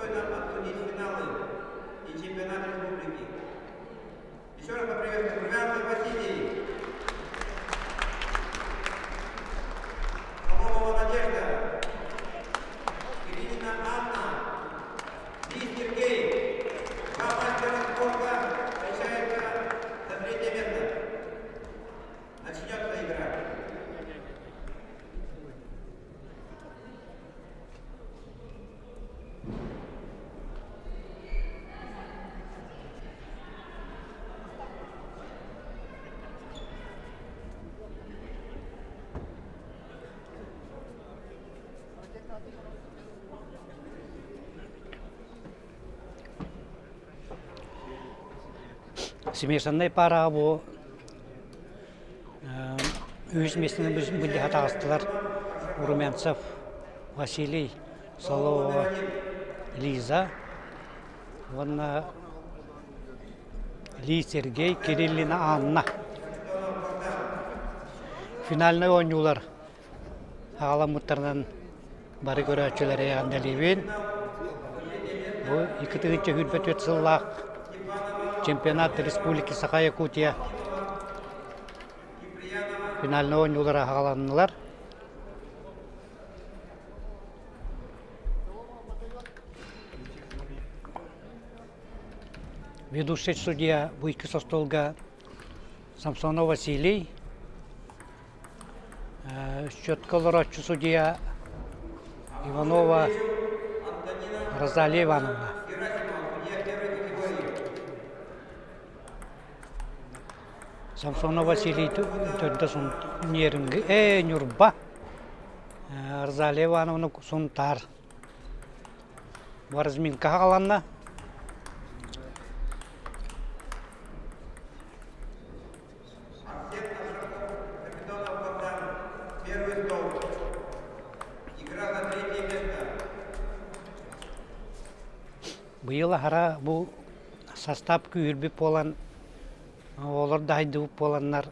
достойно обсудить финалы и чемпионат республики. Еще раз поприветствую Румянцев Василий, Соломова Надежда, Кириллина Анна, Ли Сергей. Два мастера спорта встречаются за третье место. Начнется игра. Смешанная пара bu өз месіне бүлді атағыстылар Румянцев Василий, Солова Лиза, ванна Ли Сергей, Кириллина Анна. Финальный ойнулар ағаламыттарынан бары көрәтшілері аңдалебен. Бұл 2-ті хүрбет өтсіллақ чемпионат республики Саха-Якутия финальный ойнулар ағаланылар. Ведущий судья Буйки Состолга Самсонов Василий, счетколорочу судья Иванова Розалия Ивановна. Самсонов Василий төрді сұн нерінгі нүрба, Розалия Ивановна сұн тар. Барызминка қаланна. Быйыл ара бұл состав күйірбіп болан, олар дайдып боланнар.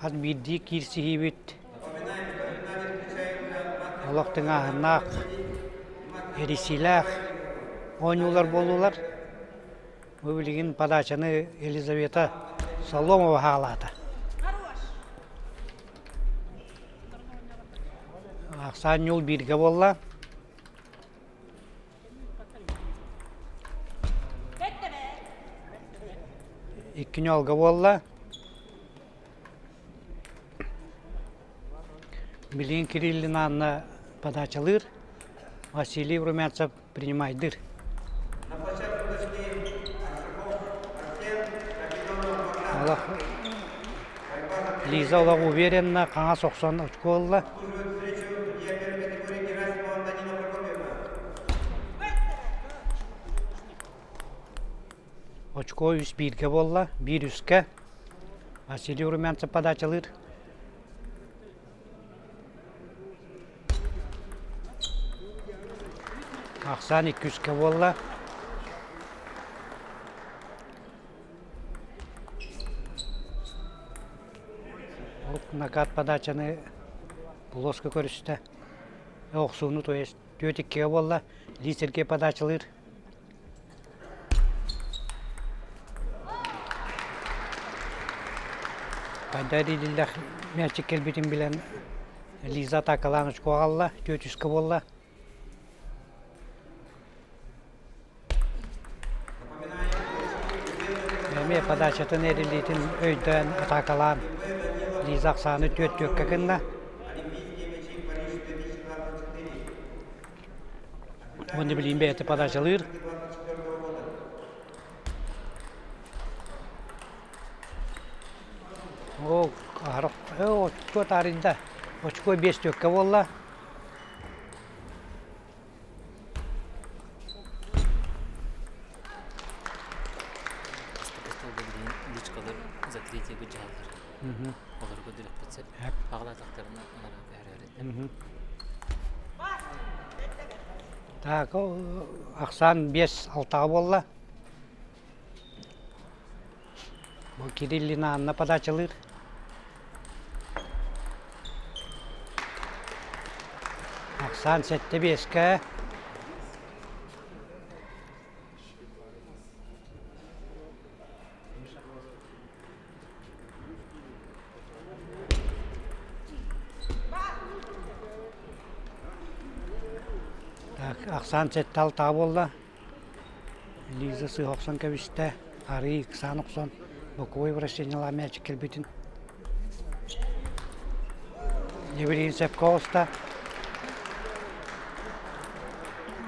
Адмирді кирсихибет, олақтың ағынақ, ересилақ, ойнулар болулар. Өбілген подачаны Елизавета Соломова ғалады. Ақсан yol birge bolla. İkinci olga bolla. Bilin Kirillina Anna подачалыр. Василий Румянцев принимайдыр. Лиза олар уверенно, қаңа соқсан очко олла. Очко 1-1 болла, 1-3. Василий Румянцев подачалыр. Ақсан 2-3 болла. Накат подачаны Булошқа көрісті. Оқсуыны то есть 4-2 болла. Ли Сергей подачалыр. Кайдарилиллах мячик келбетин билен Лиза такаланыш коғалла. 4-3 болла. Әме подачатын әрілейтін өйден атакалан. Лиза ақсаны 4-4 кәкінна. Оны білейін бәйті подачалыр. О, очко тарында. Очко 5-4 болла. За третье выджалдар. Олар көдірек бітсеп, бағыла тақтарына оларға бәрі Так, ақсан 5-6 болла. Бұл Кириллина Анна подачалыр. Ақсан сетте беске. Ақсан сетте алта болды. Лиза сыйықсан кәбісті. Ары ықсан ұқсан. Боковой вращениялар мячик келбетін. Еврейін сәпқа оста.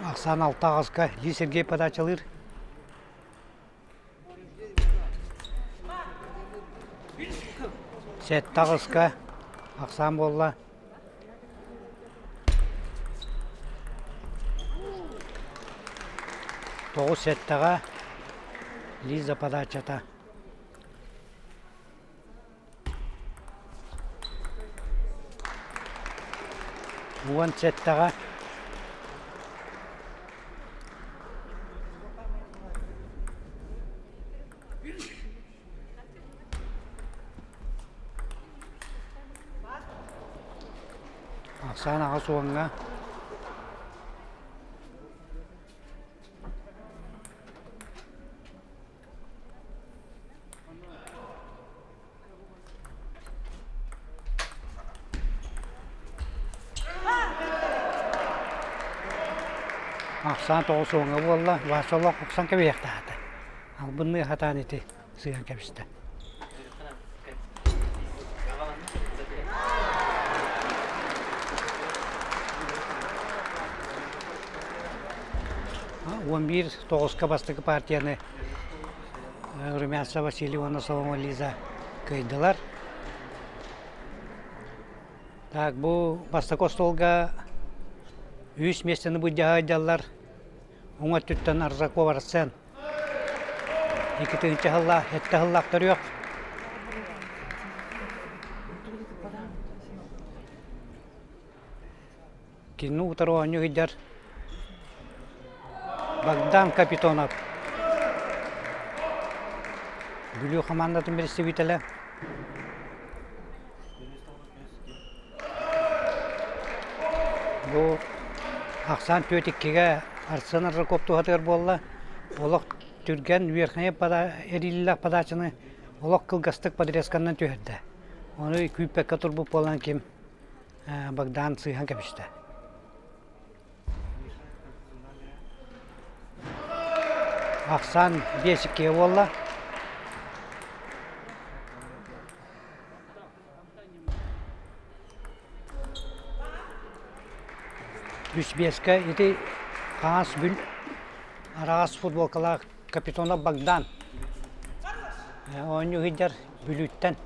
Ақсан алта ағызға. Ли Сергей подачалыр. Сетті ағызға. Ақсан болла. Тоғыз сеттіға. Лиза подачата. Уан сеттіға. Ақсан аға соңға. Ақсан тоғы соңға болла. Васолақ ұқсан көбейекті аты. Ал бұнны қатан еті сыйған көбісті. Он бир тоғызға бастығы партияны Румянцева Васильевна Соломон Лиза көйділер. Так, бұл бастық остолға 3 местені бұдяға айдалар. Оңа түттен Арзакова Арсен. 2-тінші хылла, 7 хыллақтар yok. Кені ұтар оңы үйдер. Богдан Капитонов. Бүлі командатын бірісі бітілі. Бұл Ақсан Пөтіккеге Арсен Арзаков тұғатығыр болла. Олық түрген верхіне әрілілік падачыны олық қылғастық падыресканнан түйірді. Оны күйіппекке тұрбып болан кем Богдан сыйған кәпішті. Ақсан бесікке болла. Үш беске еті қаңас бүл арағас футболкалар капитона Богдан. Оны үйдер бүліттен.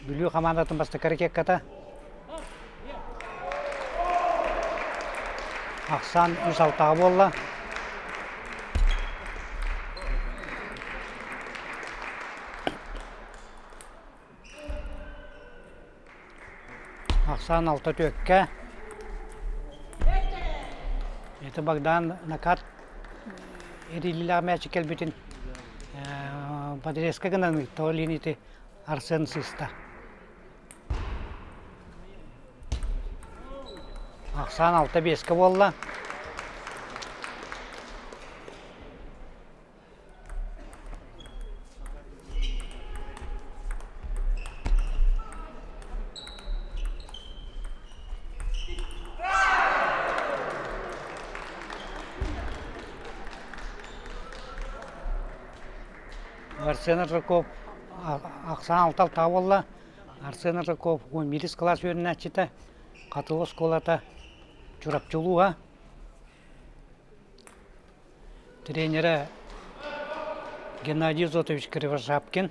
Бүлі командатын басты кәрекек ката. Ақсан үш алтаға болла. Ақсан алта төкке. Это Богдан накат эрилилер мячик келбетин подрезка гынан толините Арсен сыста. Ақсан алта беске болла. Арсен Арзаков Ақсан алтал табылла. Арсен Арзаков 11 класс өрін әтчеті. Қатылы сколата чурапчылуға. Тренері Геннадий Зотович Кривошапкин.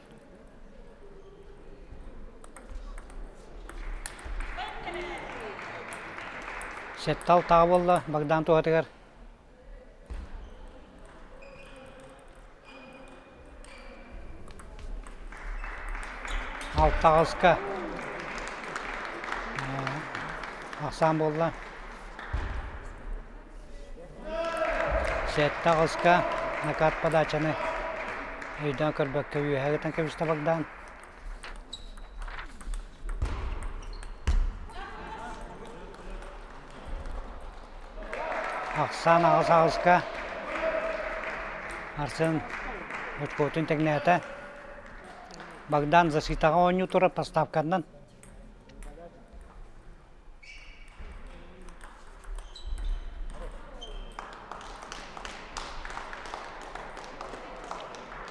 Сеттал табылла Богдан Туғатығар. Алтағызға Ақсан болла. Сеттағызға накат подачаны үйден көрбәкке үйәгітін көбісті Богдан. Ақсан ағыз ағызға Арсын очкотын тегнәті. Богдан защитаға ойны тұры поставканнан.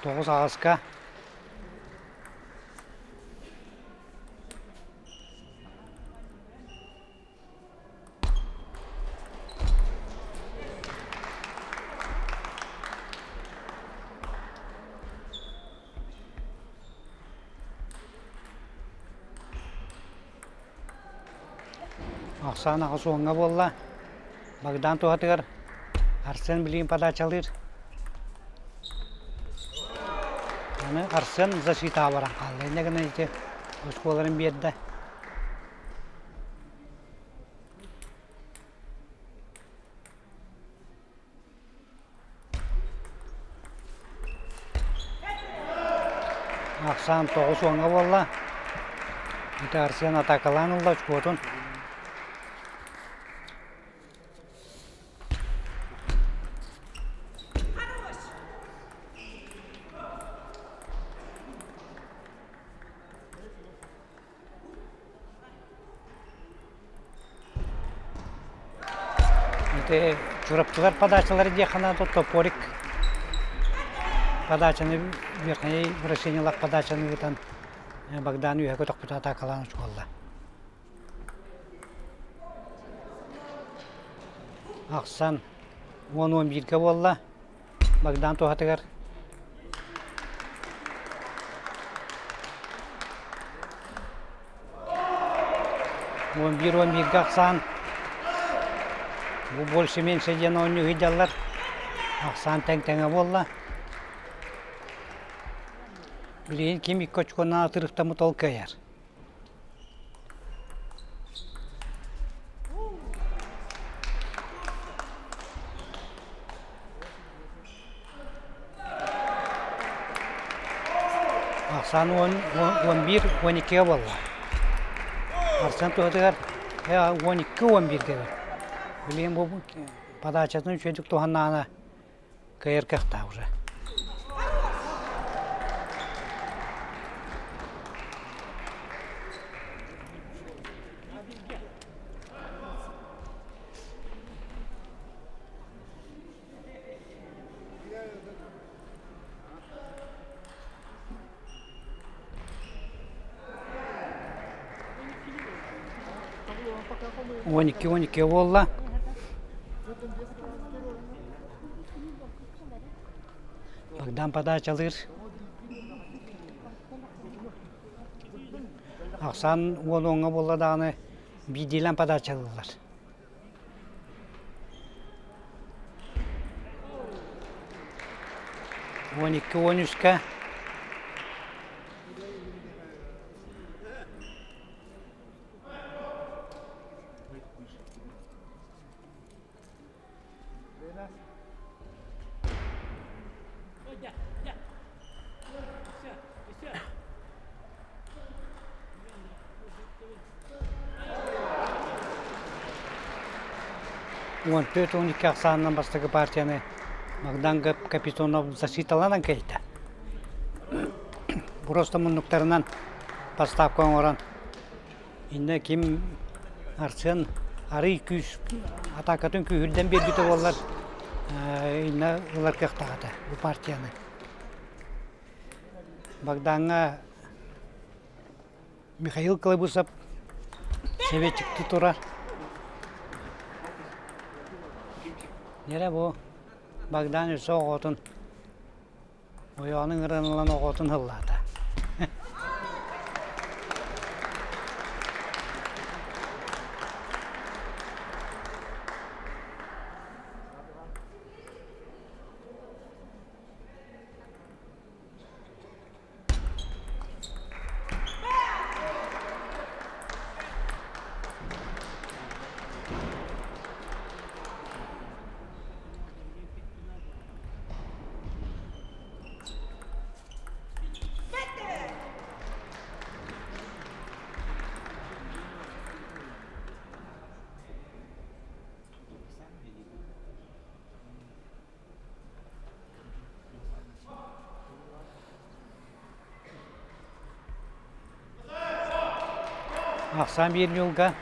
Тоғыз ағызға. Ақсан ағыз оңға болла. Богдан туғатығыр. Арсен білейін подачалыр. Арсен защита баран қалды. Негіне жете өшколарын берді. Ақсан 9 оңға болла. Арсен атакаланылды өшкотын. Чурапчылар подачалары деханады топорик. Подачаны верхней вращениялар подачаны гытан Богдан үйәгі тоқпыта атакаланы чуалды. Ақсан 10-11-ге болла. Богдан тоғатығар. Он 11-ге Ақсан. Bu больше-меньше ден ойны үйдалар. Ақсан тәң-тәңі болла. Білейін кемік көчконан атырықта мұтол көйер. Ақсан 11-12-ге болла. Арсан тұғытығар 12-11-ге бар. Білейін бұл подачасын үшедік туғаннағына көйер көқта уже. Он iki болла. Богдан подачалыр. Ақсан оңға болла дағаны бидейлен подачалылар. Он 13-ке. Он 4-12 Ақсаннан бастығы партияны Богдан капитонов защиталанан кейті. Просто мұндықтарынан поставкан оран. Инде кем Арсен ары күш атакатын күйірден бергіті олар. Инде олар көқтағады бұл партияны. Богданға Михаил Колыбусов советчикті тұрар. Нере бұл Богдан үші оғытын, ойағының ұрынылан оғытын ғыллады. Ақсан бір нюлга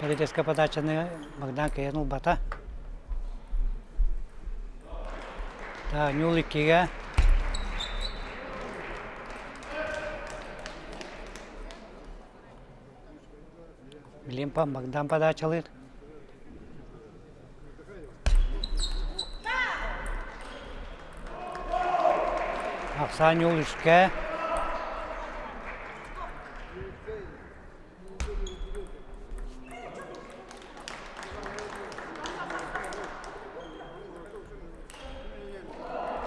полицейска подачаны Богдан Каянул бата. Та нюл 2-ге. Билимпа Богдан подачалыр. Ақсан нюл 3-ге.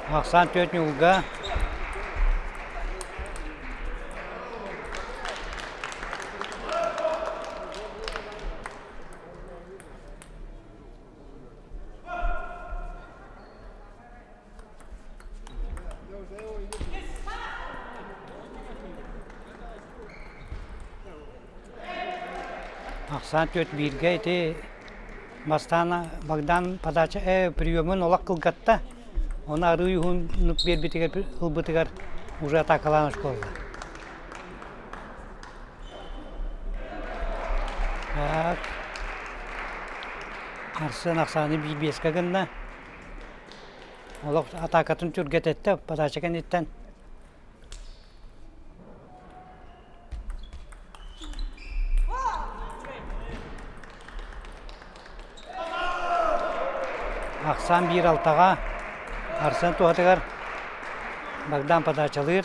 Ақсан 4 нюлга. Ақсан 4-1-ге ете бастана Богдан подача приемын олақ қылғатта. Оны арый ұғынып бербетігер, ұлбытығар уже атакаланыш қолды. Арсын Ақсаны 1-5-ге гынна. Олақ атакатын түргет етті, подача кәнеттен. Ақсан 1-6-ға Арсын туғатығар Богдан подачалыр.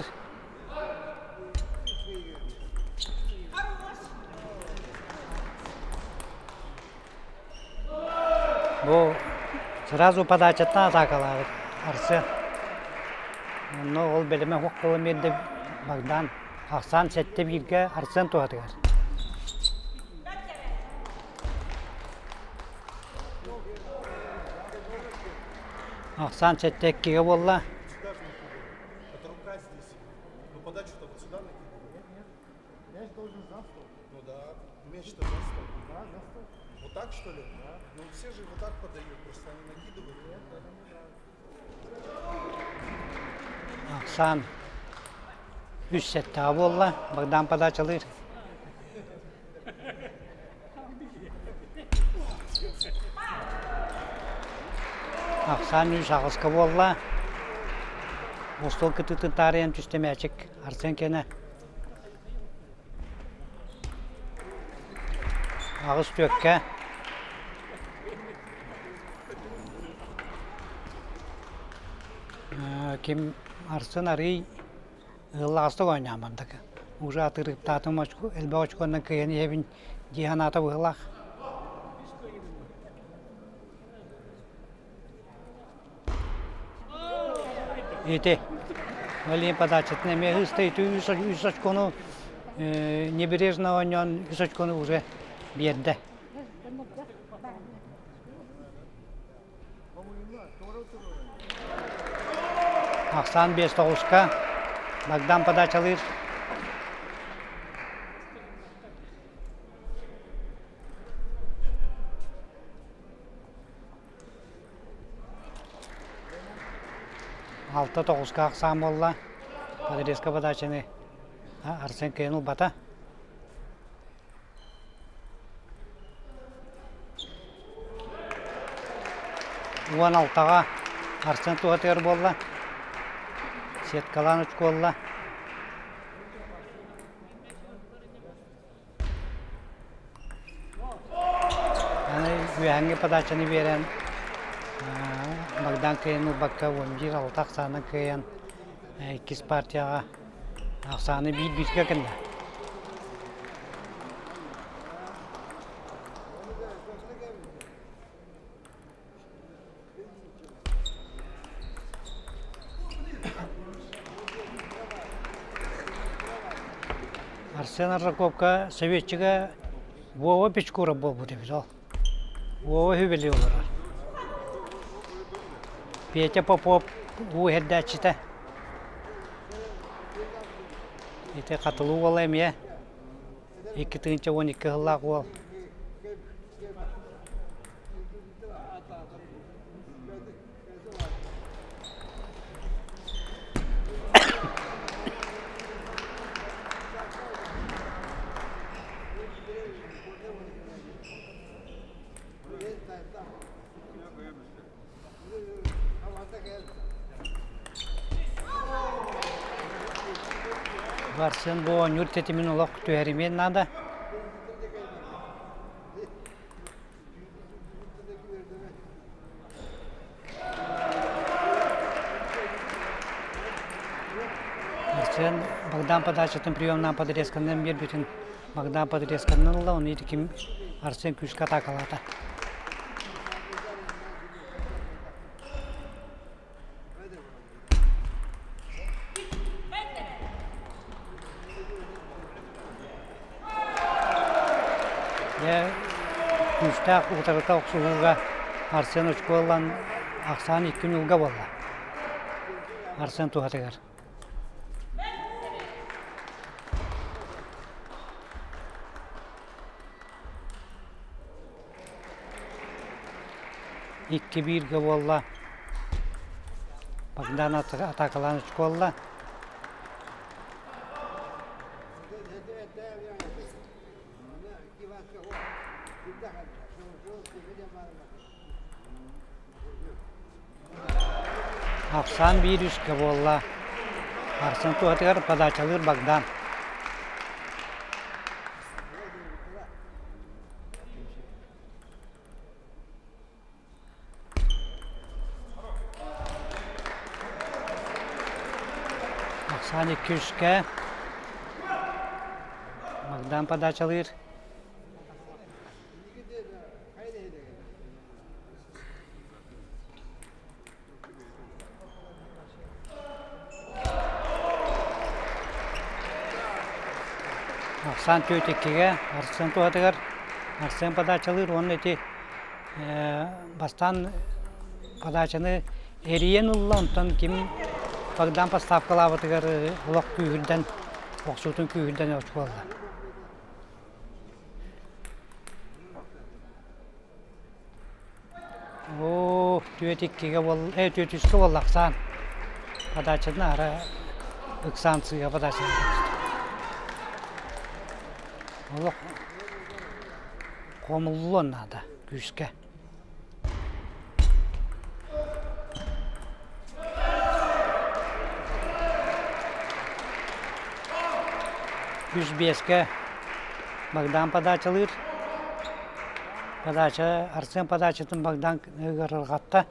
Бұл сразу подачаттан атакалады Арсын. Но ол белеме хоқ қолым енді Богдан. Ақсан 7-1-ге Арсын туғатығар. Ақсан 7-2-ге болла. Это рука здесь. Ну подачу-то вот сюда накидывай. Нет. Мяч должен за стол. Ну да, мяч-то за стол. Да, за стол. Вот так что ли? Да. Ну все же вот так подают, просто они накидывают. Нет, это не да. Ақсан 3-7-ға болла. Богдан подачалыр. Ақсан 3-ағызға болла. Остол күтітін тариян түстемәчік Арсын кені. Ағыз 4-ге. Кем Арсын арый ғылағыстық ойнамандығы. Уже атырып татым әлбә очқондан күйені ебін диханата бұғылақ. Эти малые подачи, не мне стоит усачкону небережно он усачкону уже бедда. Ақсан 5-9-ға Богдан подачалыр. Алты 9-ға Ақсан болла. Подрезка подачаны Арсын Каянул бата. Он 6-ға Арсын туғатығыр болла. Сеткалан үчкі болла. Үйәңгі подачаны берен Богдан Каянул баққа 11-6 Ақсаны Каян 2 партияға Ақсаны 1-1-ге кінді. Арсен Аржаковқа советчіға Вова Печкура бол бұд еміз ол. Вова хүбелі олар. Петя Попов уйхеддәчіті. Ете қатылу ол әме. 2-12 ғылақ ол. Арсен бу университетимен олақ түйәримен нада. Арсен Богдан подачатын приемнан подрезканнан бер бүтін Богдан подрезканнан ла, оны ким Арсен күшка атакалата. Күштақ ұтарыта оқсуға Арсен ұшқолан ақсан 2 үлгі болла. Арсен туғатығар. İki birge bolla. Bogdan atakalan ұшқолла. Ақсан 1-3 болла. Арсен туғатығар подачалыр Богдан. Ақсан 2-3 Богдан подачалыр. Ақсан 4-2 Арсен туғатығар. Арсен подачалыр. Оның әте бастан подачаны әриен ұлла. Онтан кем Богдан поставкалабытығар ұлақ күйірден, оқсутын күйірден өтіп олды. О, 4-2 бол Ақсан. Подачаны ара Ықсанцыға подачаны. Олық қомылы оннады күшке. Күш беске Богдан подачалыр. Подача, Арсен подачатын Богдан ғырғатта.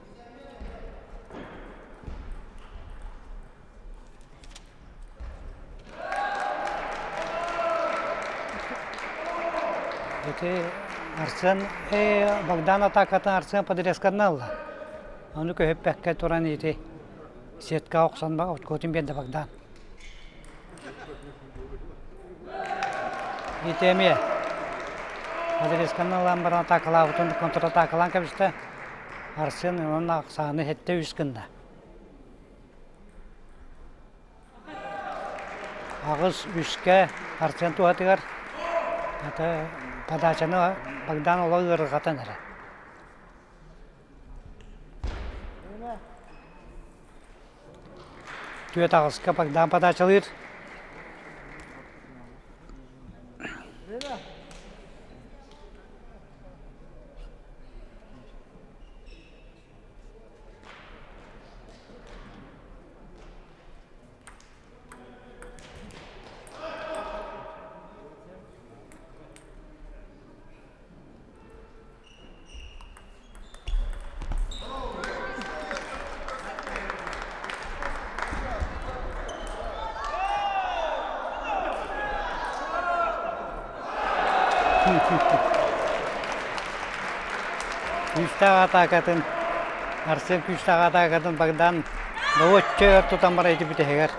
Арсен Богдан атакатын Арсен подрезканы алды. Оны көйіп бәкке тұран еті сетка оқсан ба, көтін бенді Богдан. Етеме подрезканы алан бір атакалағытын контратакалан кәбісті Арсен оның ақсағыны хетте үскінді. Ағыз үске Арсен туғатығар. Подачаны Богдан олай ұрғатын әрі. Түйет ағызға Богдан подачалыр. Күштақ атакатын, Арсен күштақ атакатын Богдан өтчер тұтан бар әйті бітігер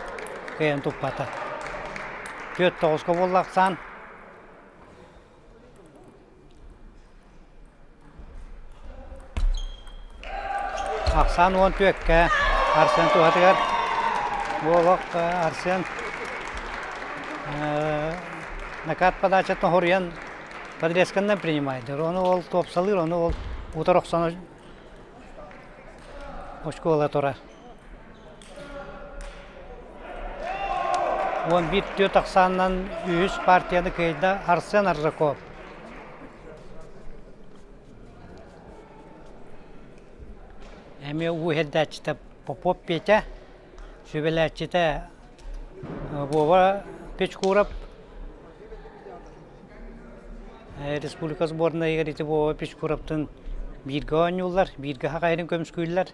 көйен тұппаты. 4-9 болды Ақсан. Ақсан 10-2 Арсен туғатығар. Болық Арсен накат подачатын хориян подрезканнан принимайды. Оны ол топсалыр, оны ол утар оқсаны ошкола тұрар. 11-4 Ақсаннан 3 партияны көйді Арсен Аржаков. Әме уһеддәчті Попов Петя, сөбеләчті Бова Печкурап республика сборная егерите бо Печкураптын бирге ойнулар, бирге хакайрын көмүскүйлөр.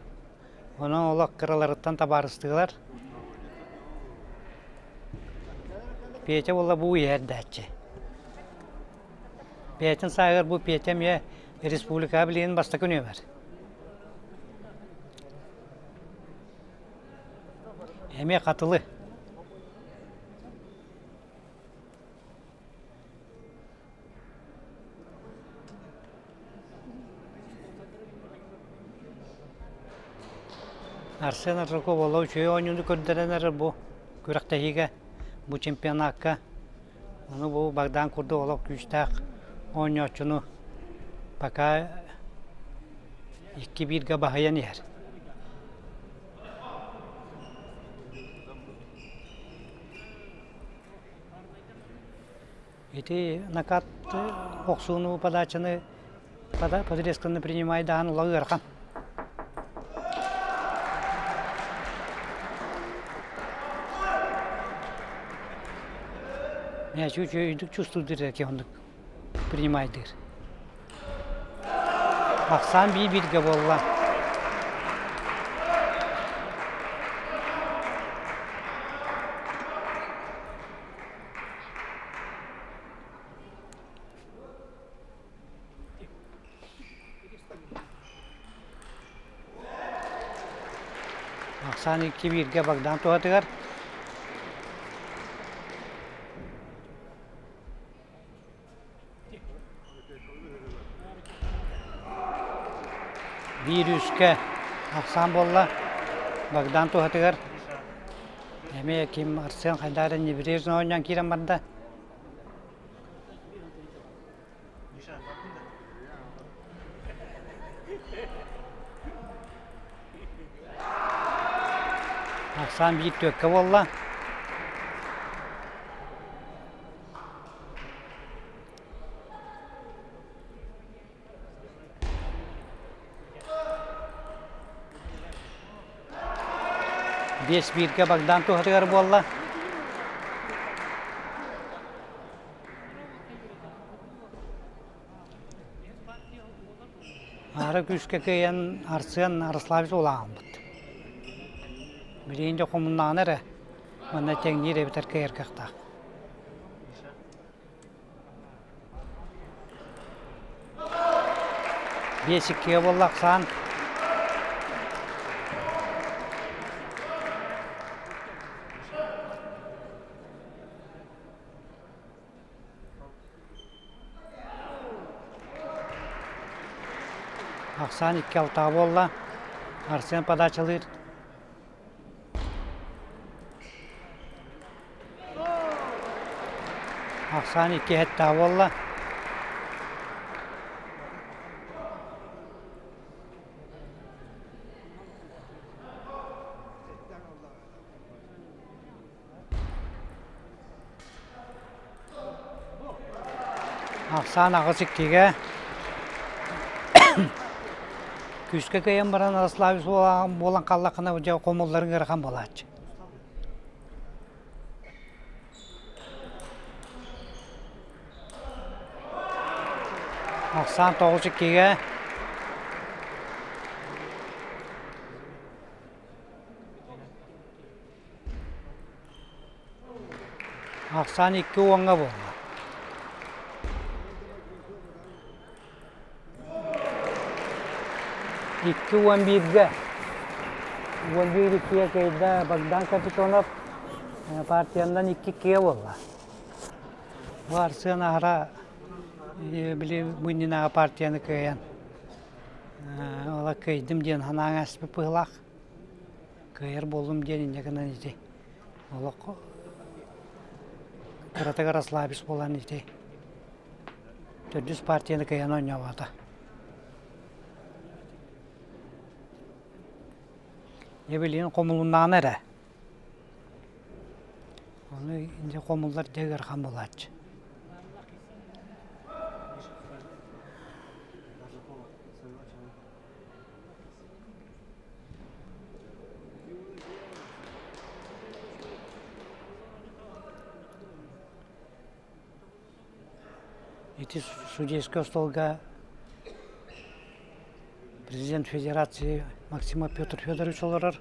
Оны олак кыраларыттан табарыстыгылар. Пече болла бу ердәче. Печен сайгыр бу печем я республика билен баста күнө бар. Эме катылы. Арсен Роков болу чөй ойнуну көрдөрөнөр бу күрәктәгегә бу чемпионатка. Аны бу Богдан курды олак күчтәк ойночуну пока 2-1 бахаян яр. Эти накат оксуну подачаны подрезканы принимай дан лагыркан. Я чувствую, как он принимает их. Аксан бирге болла. Аксан 2-1 Богдан туатыгар. Virüske Aksan bolla Bogdan tuhatыгар. Эме ким Арсен Хайдарын небережно ойнан кирен барда. Аксан бир төккө болла. Бес бирге Богдан туhatыгар болла. Ары күшке кыйын Арсен Арславич олағын бұд. Бірейінде қомыннағын әрі, мұнда теңнер әбітер кайыр қақтақ. Бесікке болла Ақсан. Аксан 2-6 болла. Арсен подачалыр. Аксан 2-7 болла. Аксан ағыз 2-ге. Күшке кайын баран Арславич болан қаллақына жау қомылларын ғырған болады. Аксан 9-2-ге. Аксан 2-10-ға болды. İki 11'de 11-2'ye kayda Bogdan Kapitonov partiyandan 2-2'ye oldu. Varsın ahra bile bunun partiyanı kayan. Ola kaydım diyen hanan asbı pıhlak. Kayar bolum diyen indekanan ide. Ola kıratagar Arslabis bolan ide. Tördüz partiyanı kayan oynavadı. Ebelin komulundan ere. Onu ince komullar degerhan bolaç. Ити судейский столга президент Федерации Максима Петр Федорович оларар,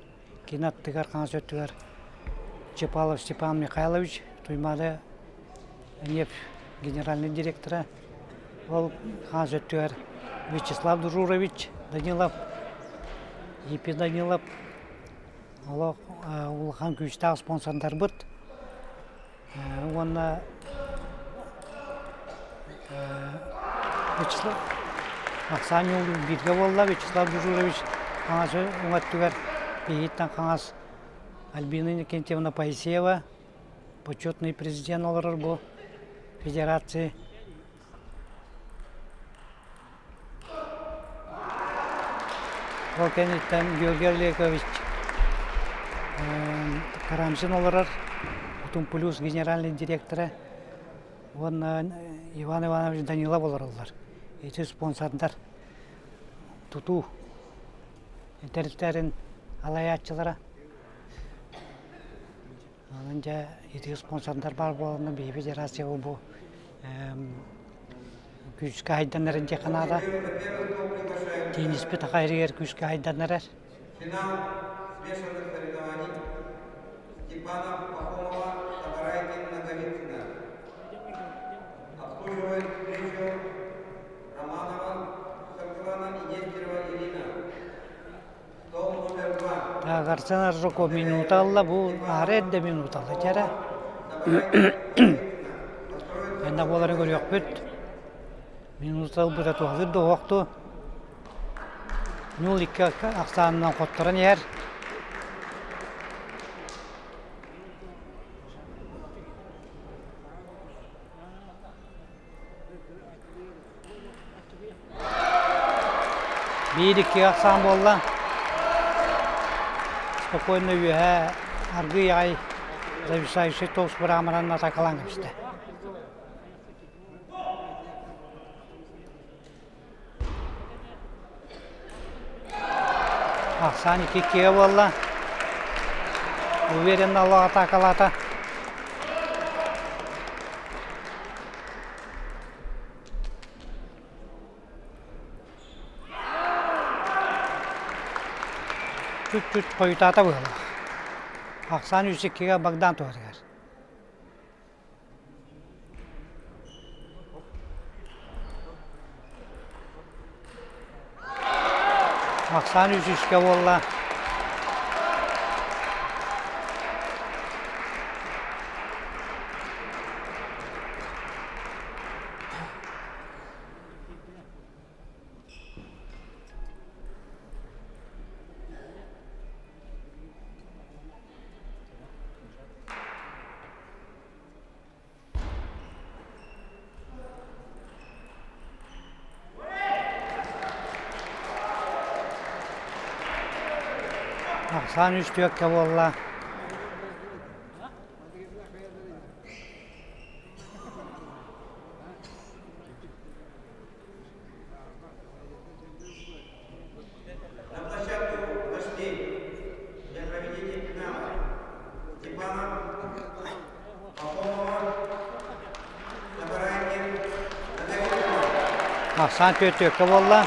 кинаттыгар қаңыз өттігер Чепалов Степан Михайлович, туймады нефть генеральный директора, ол қаңыз өттігер Вячеслав Дружурович Данилов, Епи Данилов, улхан күштағы спонсордар бұд. Оны Вячеслав Ақсаны олы бірге болла, Вячеслав Дружурович қаңасы оңаттығар бейеттен қаңас Альбина Никентьевна Паисеева, почетный президент олар бұл федерации. Ол кенеттен Георгий Олегович Карамзин олар, Утум Плюс генеральный директора, он Иван Иванович Данилов олар. Эти спонсордар туту интернеттерин алаятчылары. Анында эти спонсордар бар болғаны бей федерация бұл күшкі айданларын жақанада. Тениспе тақайрығер күшкі айданлары. Финал смешанных соревнований. Степанов, Пахомова, Табарайкин, Наговицына. Обслуживает встречу Романова, Саркулана и Нестерова Ирина. Стол номер 2. Гарсенар жоко минута алла, бұл арет минута алла жара. Энда болары көрек бүт. Минута албыт ату hazırda оқты. 0-2 Ақсанынан қоттырын ер. Bir-2 Ақсан болла. Спокойно үйе арғы ай зависающий тоғыз бір амыранын атакалаңғышты. Ақсан 2-2 болла. Уверенно алла атакалата. Чуть-чуть қойытата болла. Ақсан 3-2-ге Богдан туарығар. Ақсан 3-3-ге болла. Ақсан 3-4-ге болла. На площадку вошли для проведения финала Степанов, Пахомова, Табарайкин, Наговицына. Ақсан 4-4-ге болла.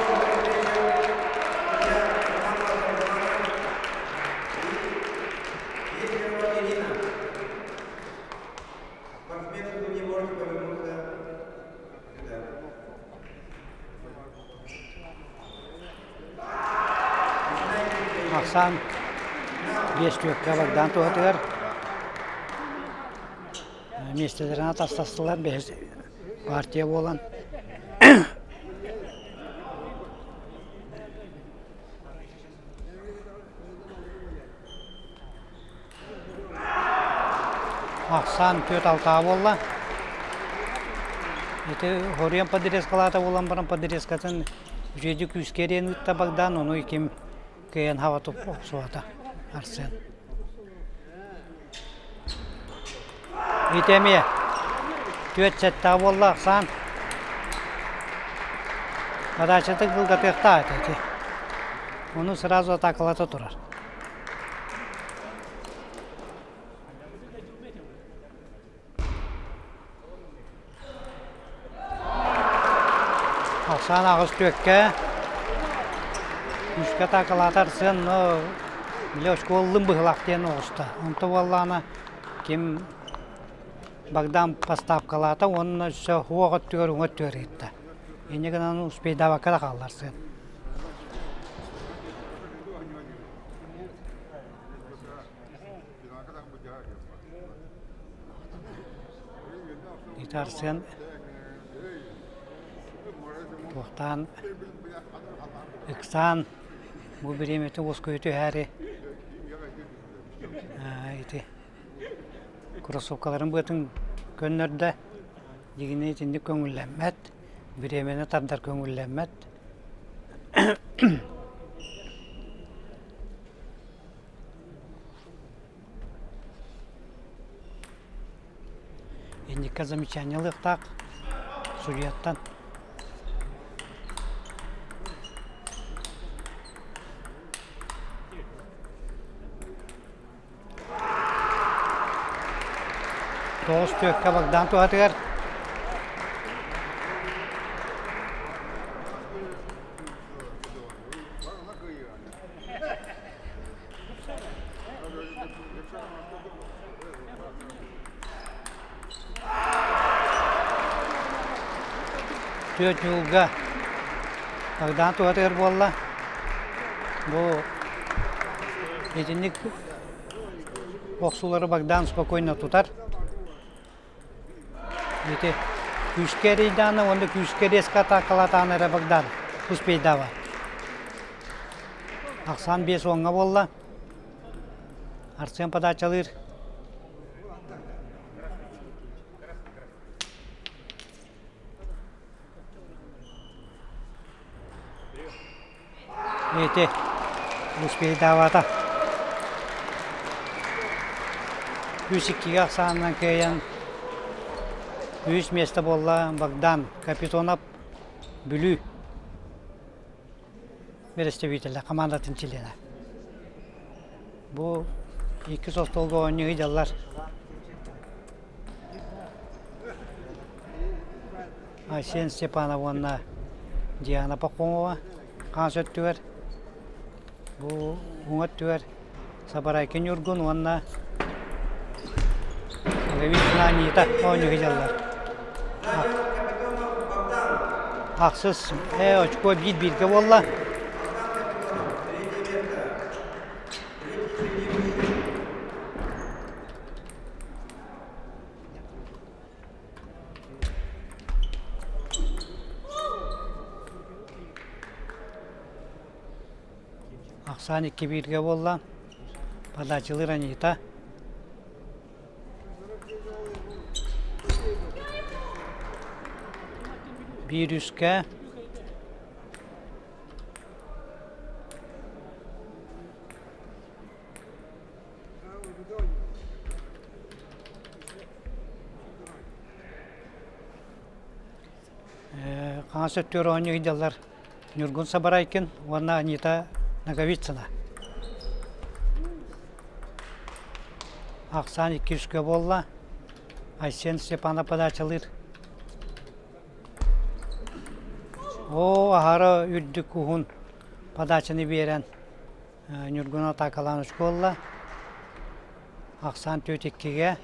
Нестерова Ирина. Спортсмены, вы не можете повернуться сюда. Ақсан 5-4-ге Богдан туатығар. Местелерін атастастылар, партия болан. Ақсан 4-6 болла. Это хорен подрезкалата болан баран подрезкатын жеді күскерен үтті Богдан, оны кем кейен хаватып оқсуата Арсен. Итеме 4-7 болла Ақсан. Подачаты кылгатықта айтады. Оны сразу атакалата тұрар. Aksan ağız tökke. Üçke takılatar sen o Milyoş kollum bıhlak diyen oğusta. Onto vallana kim Bagdan поставкалата, onun üstü huvagat tüyor, ungat tüyor etti. Eni gınan uspeyda vakada kallar sen. Gitar sen Tohtan Iksan bu birimeti oskuyutu heri iti krossovkaların bıtın könlerde digine içinde köngüllenmet birimene tardar köngüllenmet Indika замечаниялык так судьяттан Тоғыз төкке Bagdan туатыгар Төт юлга Bagdan туатыгар болла. Бу этинник оксулары Bagdan спокойно тутар. Эти күшкерейданы, онда күшкереске такалатаны ра Bagdan успейдава. Аксан 5 оңға болла. Арсен подачалыр. Эти успейдавата. Күшіккеге Аксаннан кейен 3 место болла Bagdan Капитонов Бүлі представителі командатын члена. Бұл 2 состолғы ойнығы жаллар. Айсен Степанов онна Диана Пақоңова қанс өттігер. Бұл оң өттігер. Сабарайкен Юргун онна Гавична Анита ойнығы жаллар. Ақсыз очко бит-бирге болла. Ақсан 2-1-ге болла. Подачылыр Анита. Bir üske Қаңсы ойны гидалар Нюргун Сабарайкин, онна Анита Наговицына. Ақсан 2-3-ке болла. Айсен Степанов подачылыр. О, ахары үрдік күхін подачыны берен Нюргун атакаланыш болла. Ақсан 4-2-ге.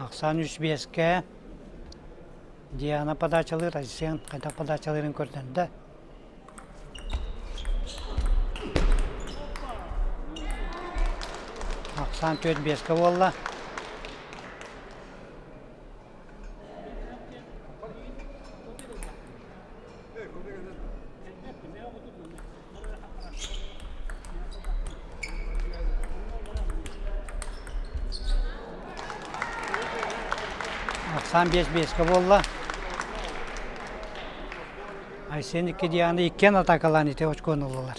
Ақсан 3-5-ке Диана подачалыр, Айсен қайда подачалырын көрденді. Ақсан 4-5-ке болла. 95-5'e bolla. Aysen iki diyanı ikken atakalan ite oçkonular.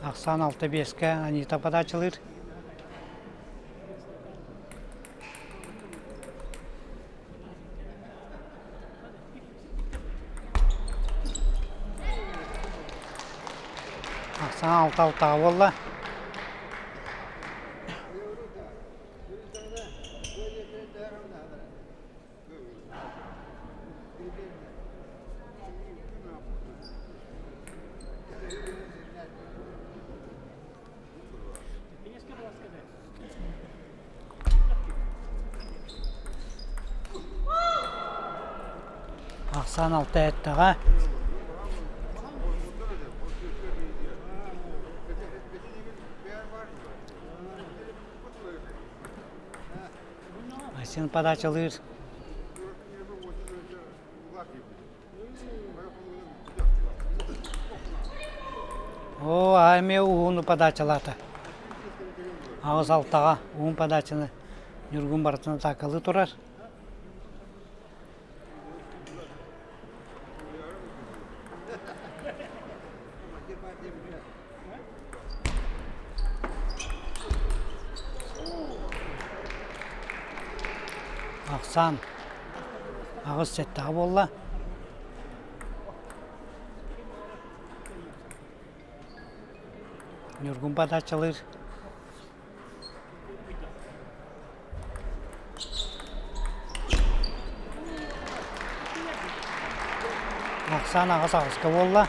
Aksan 6-5'e Anita padaçılır. Aksan 6-6 bolla. Aksan 6 ettiğe. Aysen padaçılır. O ayme uğunu padaçılata. Ağız alttağa uğun padaçını Nurgun Bartını takalı turar. Aksan ağız settiği bolla. Nurgun padaçılır. Aksan ağız ağızka bolla.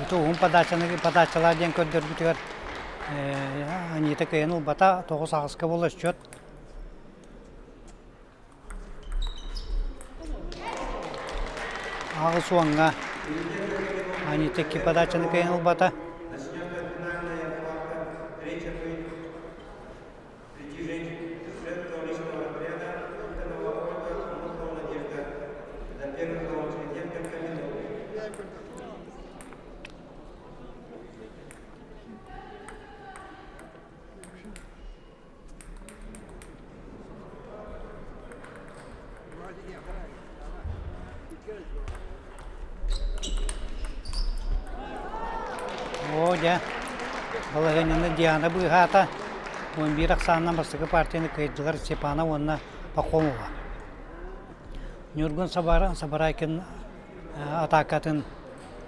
Itu padaçalar diyen köddür bütüyor. Anita kıyınıl bata toğuz ağızka bolla şöt. Ağız soğanға Anita ki padaçаны kıyınıl bata. O ya, Allah'ın diyana bu hata, on bir aksandan başka partinin kayıtlılar sepana onunla pakomuva. Nurgun Sabarayken atakatın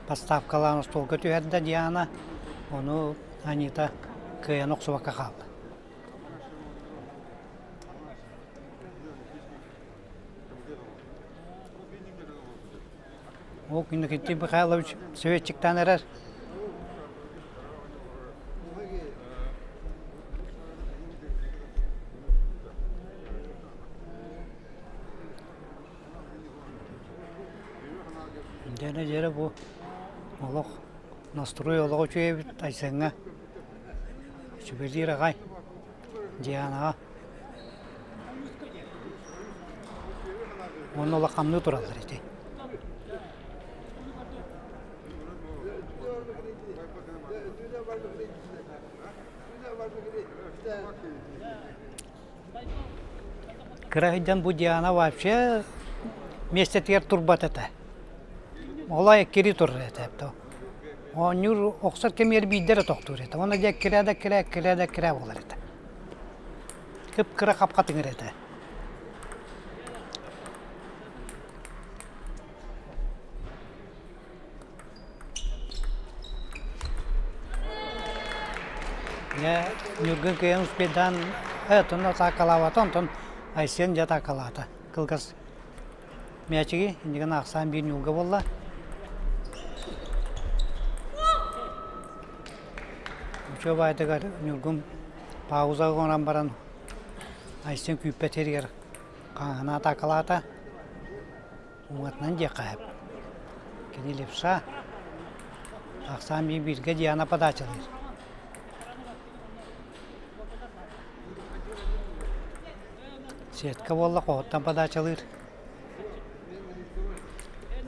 pastavkalarını stolga tüyedde diyana, onu Anita kıyan oksuvaka kaldı. O günlük gitti Mikhailovich Sovetçik'ten erer. Dene jere bu Allah nastroy Allah uçuyor bir taysanga. Şu bir yere gay. Cihana. Onu lakamlı durallar işte. Kırahıdan bu cihana вообще месяц тер турбат это. Олай кири тур это. O nür oksar kemer bidere toktur это. Ona da kire olur это. Kıp kıra kapkatın это. Ya nürgün kıyın uspeden etun takalavaton ton Aysen jata kalata. Kılgaz Мячиги, индиган ақсан бир нюлга болла. Учо байдыгар нюлгум пауза гонан баран Айсен күйппе тергер қаңына такалата. Уңатынан декайып. Кені лепша. Ақсан бирге Диана подачалыр. Сетка болла қоғыттан подачалыр.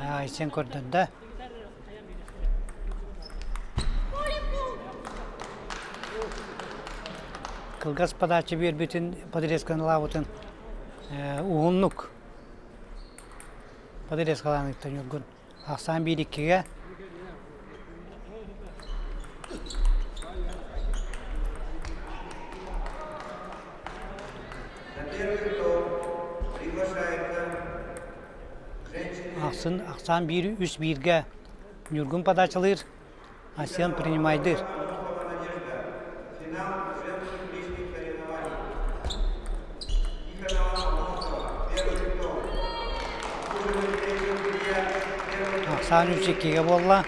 Айсен көрдінді. Кылгас подача бербетін подрезканы лабытын уғыннук. Подрезкаланыктан жүргін. Ақсан биріккеге. Ақсан бирі үш бирге жүргін подачалыр. Асен принимайдыр. Ақсан үш екеге болла.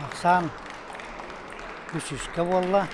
Ақсан үш-үшке болла.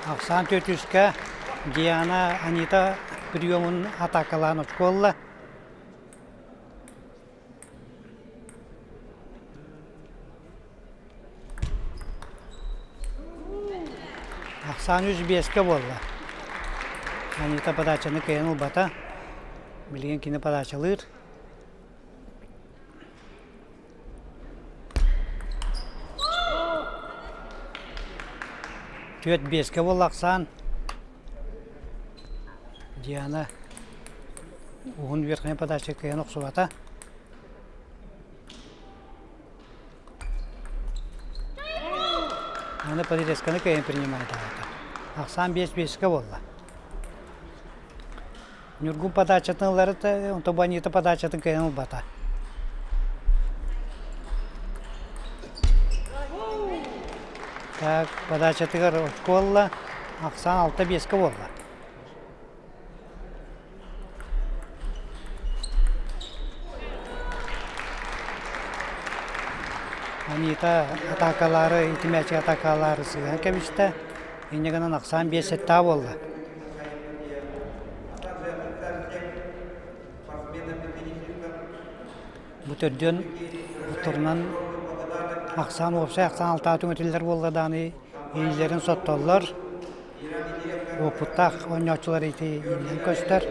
Ақсан төтүске Диана Анита приемын атакаланы колла. Ақсан үш беске болла. Анита подачаны кайын ұлбата. Білген кені подачалыр. Төт беске бол Ақсан. Диана уғын верхне подача кайын ұқсуата. Аны подрезканы кайын принимайды. Ақсан беске болла. Нүргін подачатынлары Онтобанита подачатын кайын ұлбата. Так, подачатыгар колла, Ақсан 6-5 болла. Анита атакалары, итимәчі атакалары сыған кәбішті. Енегінен Ақсан 5-7 болла. Бұтырден ұтырынан Ақсан опса, Ақсан 6 өтілдер болды даны енелерін сотталылар. Опыттақ ойнатшылар еті енелен көстер.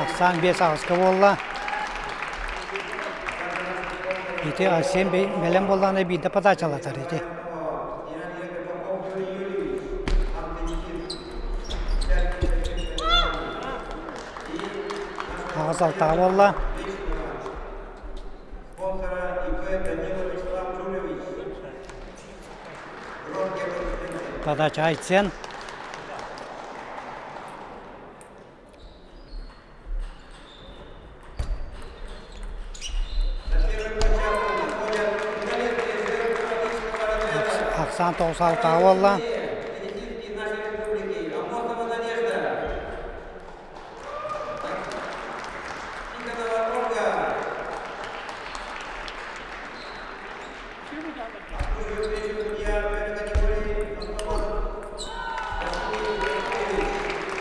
Ақсан 5 ағысқа болла. Ити Асен белен болланы биді подачалатар ити. Ағыз 6 болла. Подача Айтсен. Ақсан 96 болла.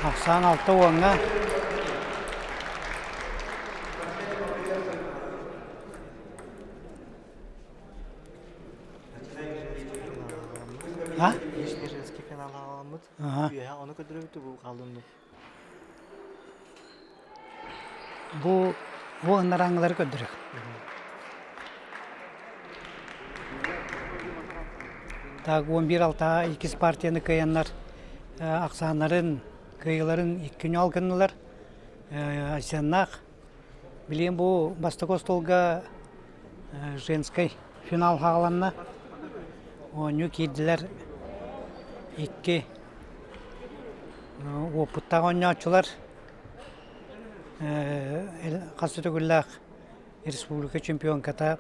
Ақсан 6 оңға. Ештерінске финал аламыд. Оны көдірі өті бұл қалдымды. Бұл O ınarangıları gördürük. Так 11 алта икис партияны кыяннар аксаннарын кыйыларын иккүнү алгыннылар. Асяннак билем бу Бастокостолга женской финал хагаланна. Оню кидилер икки опыттагы ойночулар касы түгүллак республика чемпионката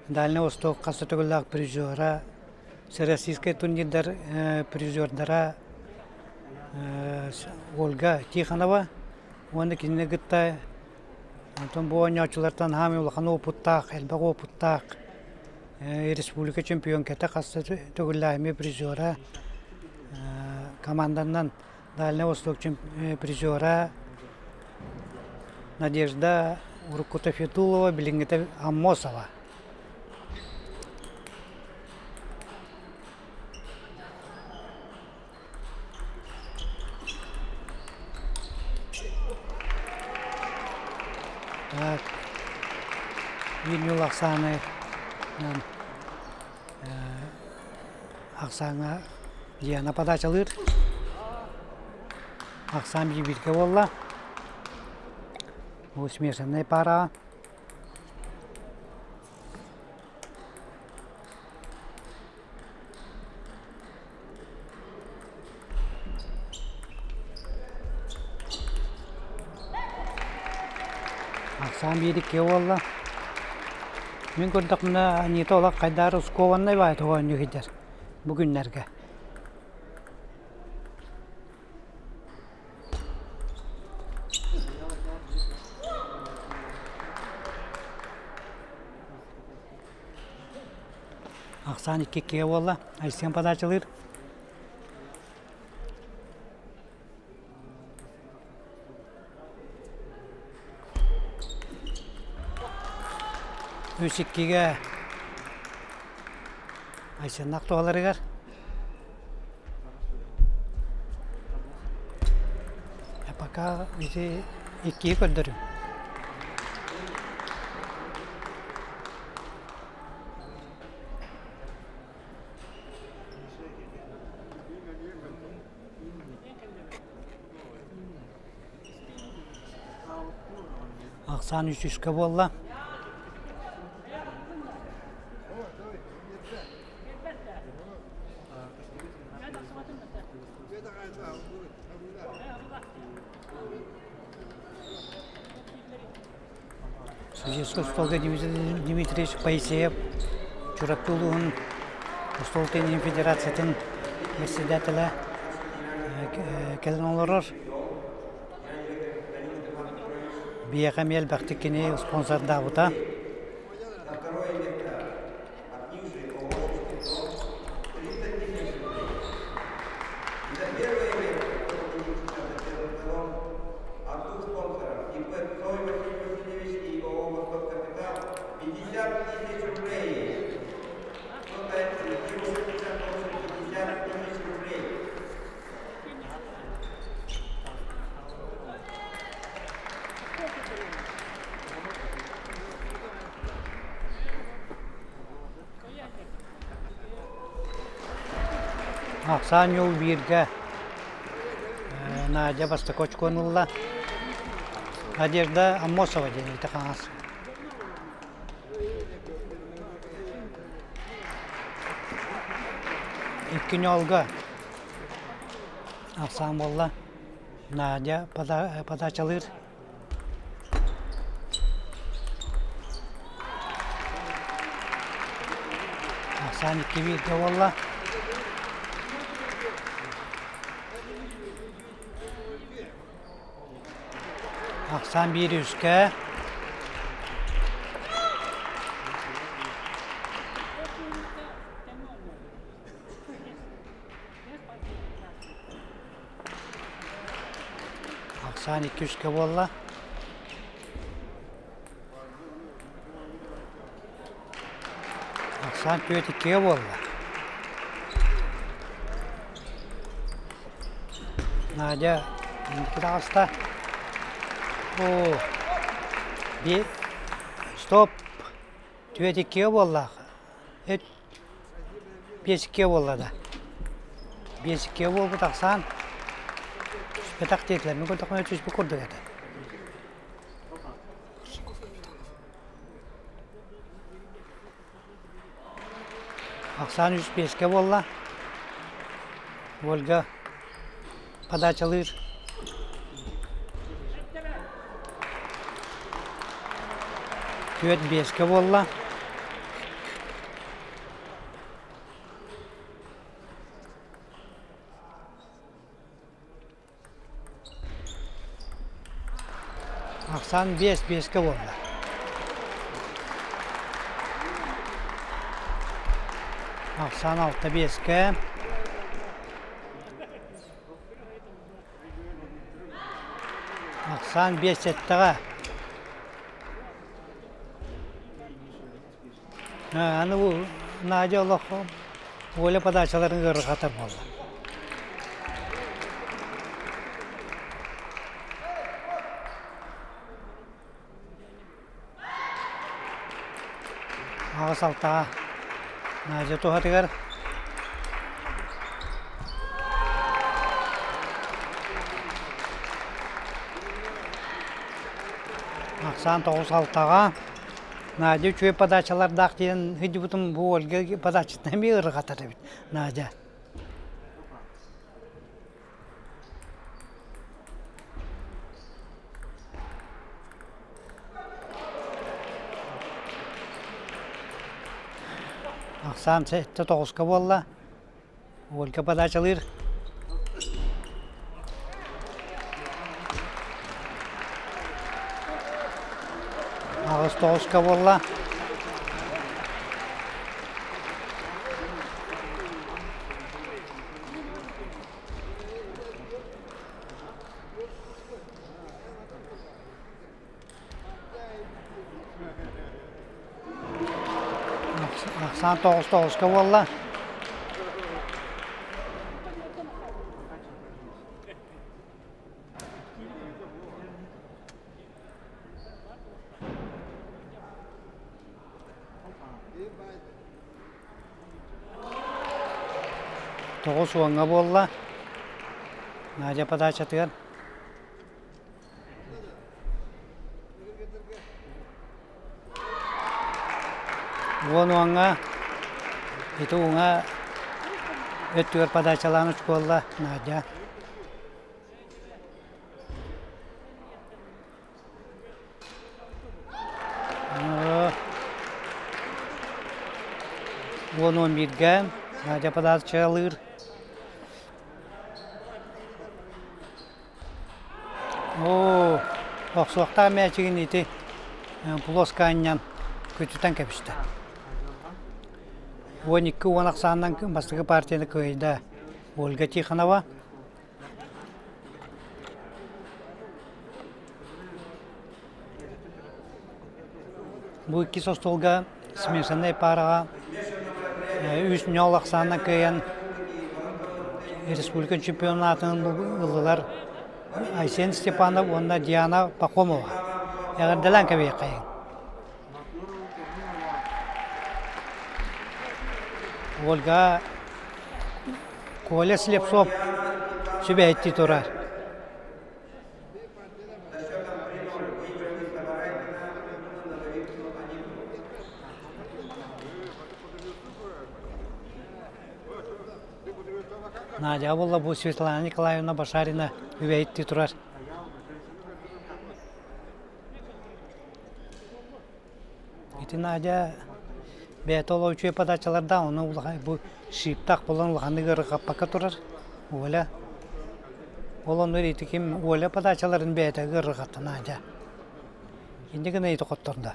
Дальний Восток касы түгүллак призера Всероссийский турнирдар призердара Ольга Тихонова оны кине гытта антон бу ойночулардан хами улахан опыттак элбек опыттак республика чемпионката касы түгүллак призера командандан Дальний Восток призера Надежда Уркута-Фетулова, Белингета Аммосова. Так, Вильнюл Оксаны Оксана Диана подачалыр. Оксан бибирге болла. Bu смешанная пара. Аксан бирикке болла. Мен көрдік мына Анита олақ қайдар Ускованный байды оған үйгедер бүгінлерге. Аксан иккеке болла. Айсен подачалыр. Үш иккеге Айсен нақты оларығар. Пока bizi иккеге көндірім. Аксан үш-үшке болла. Судейский столга Дмитриевич Паисеев, Чурактулуын, стол теннис федерациятын председателя келин олорор. Биякамел бактикини спонсор Давута. Аксан yol birge Надя Бастокочконулла. Надежда Аммосова дені тақаңыз. Иккін олға Аксан болла. Надя подачалыр. Аксан икки бірге болла. Aksan bir üske. Aksan iki üske bolla. Aksan köy ikiye bolla. Nadia, indiki de hasta. Bir stop. Tüvet 2'ye bolla. Et 5-2'ye bolla da. 5-2'ye bol bu taksan. Petak tekler. Mi koyduk mu ötüş bu kurduk edi. Aksan 3-5'ke bolla. Volga подача лыж. Tüvet 5'ke bolla. Aksan 5'ke bolla. Aksan 6-5'ke. Aksan 5-7'ge. Anı bu Naci Allah öyle padaçaların görür katır oldu. Ağız altta Naci tuhatıgar. Aksan 9-6'ga. Naci çöy padaçalar dağıtıyan hıcı bütün bu olga padaçından bir ırı katır. Naci. Aksan 9'ga bolla. Olga padaçalır. Ağız 9'ga bolla. Aksan 9'ga bolla. Toğuz oğanga bolla. Naci padaç atıyor. On oğanga. Itu oğanga ötüyor padaçalarını çıkolla Naci. On 11'ge Naci padaçalır. Oqsuqta məçigin iti Ploskanyam kötüten kapıştı. 12 aqsandan bastığı partiyada köyde Olga Tikhanova. Bu iki sostolga смешанный параға 3 aqsandan köyен Республика чемпионатының ылылар Aysen Stepanov, onda Diana Pakomova. Eğerdelen kabiye kayın. Olga Koля Slепцов sübeytti turar. Надя была bu Светлана Николаевна Башарина üveytti turar. İti Nadya beyat ola üçüye padaçalarda onu bu şiptak bulan ulağını görü kapaka turar. Öyle. Olanlar iti kim öyle padaçaların beyata görü kapta Nadya. Şimdi gene iti kotturda.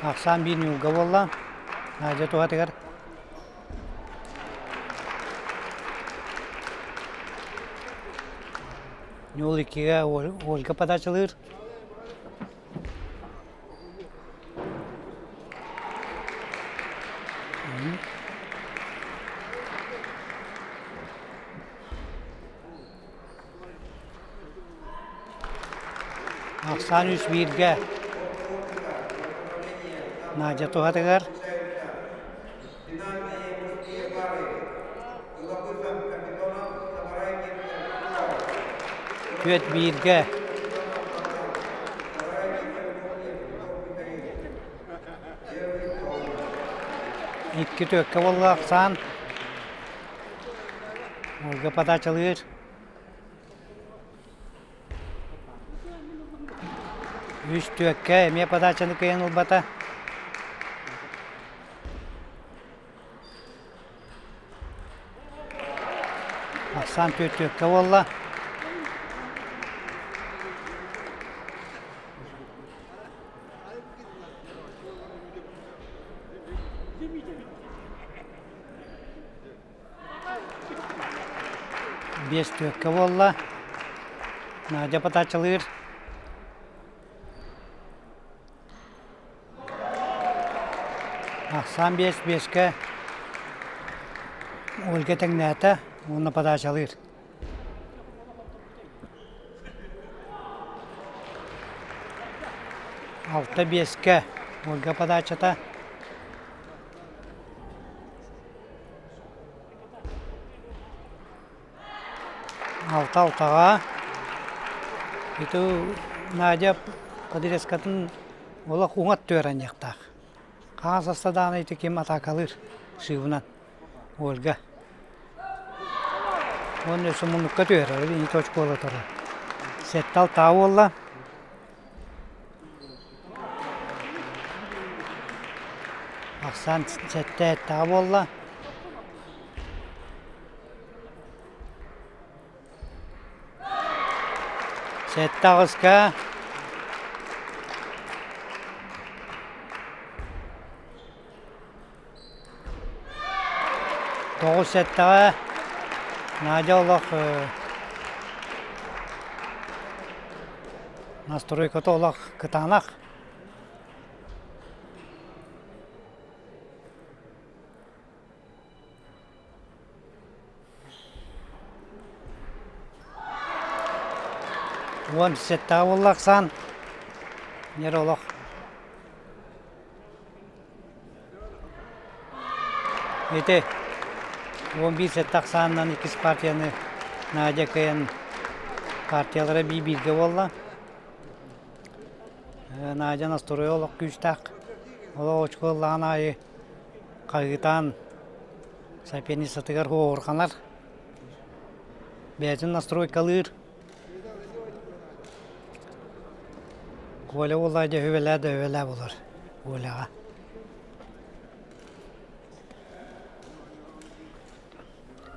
Aksan bir yılga bolla. Nadya tuha tekrar. Yol 2'ye Olga padaçalır. Аксан үс бирге. Надя тухатыгар. Финальные мужские пары. Илабусов Капитонов, Самарайкин, Түет бирге. Икки төкке болла Аксан. Олга подачалыр. Үс төкке эме подачаны кыйын улбата. Аксан төт төкке болла. Бес төкке болла. Надя подачалыр. Аксан беске. Ольга теңнәті, оны подачалыр. Алты беске. Ольга подачата. Алты алтыға. Itu Надя подырескатын олақ оңат төрен яқтақ. Қағаз астадан айты кем атақалыр шығынан Ольга. Оның өсі мұныққа төрер, не точка олы тұры. Сеттал тау олла. Ақсан сетте тау олла. Сетте ағызға. Тоғыз сеттеға. Надя олақ настройкаты олақ кытанақ. Он сеттеға олақ сан. Нер олақ. Еті. 11 сеттақ санынан 2 партияны Надя кайын партиялары бейбірге болла. Надя настрой олық күштақ. Олық очқылаған айы қағытан сапені сатығар хоғырқанар. Бәзін настрой қалыр. Коля олайды өвелі болыр. Оляға.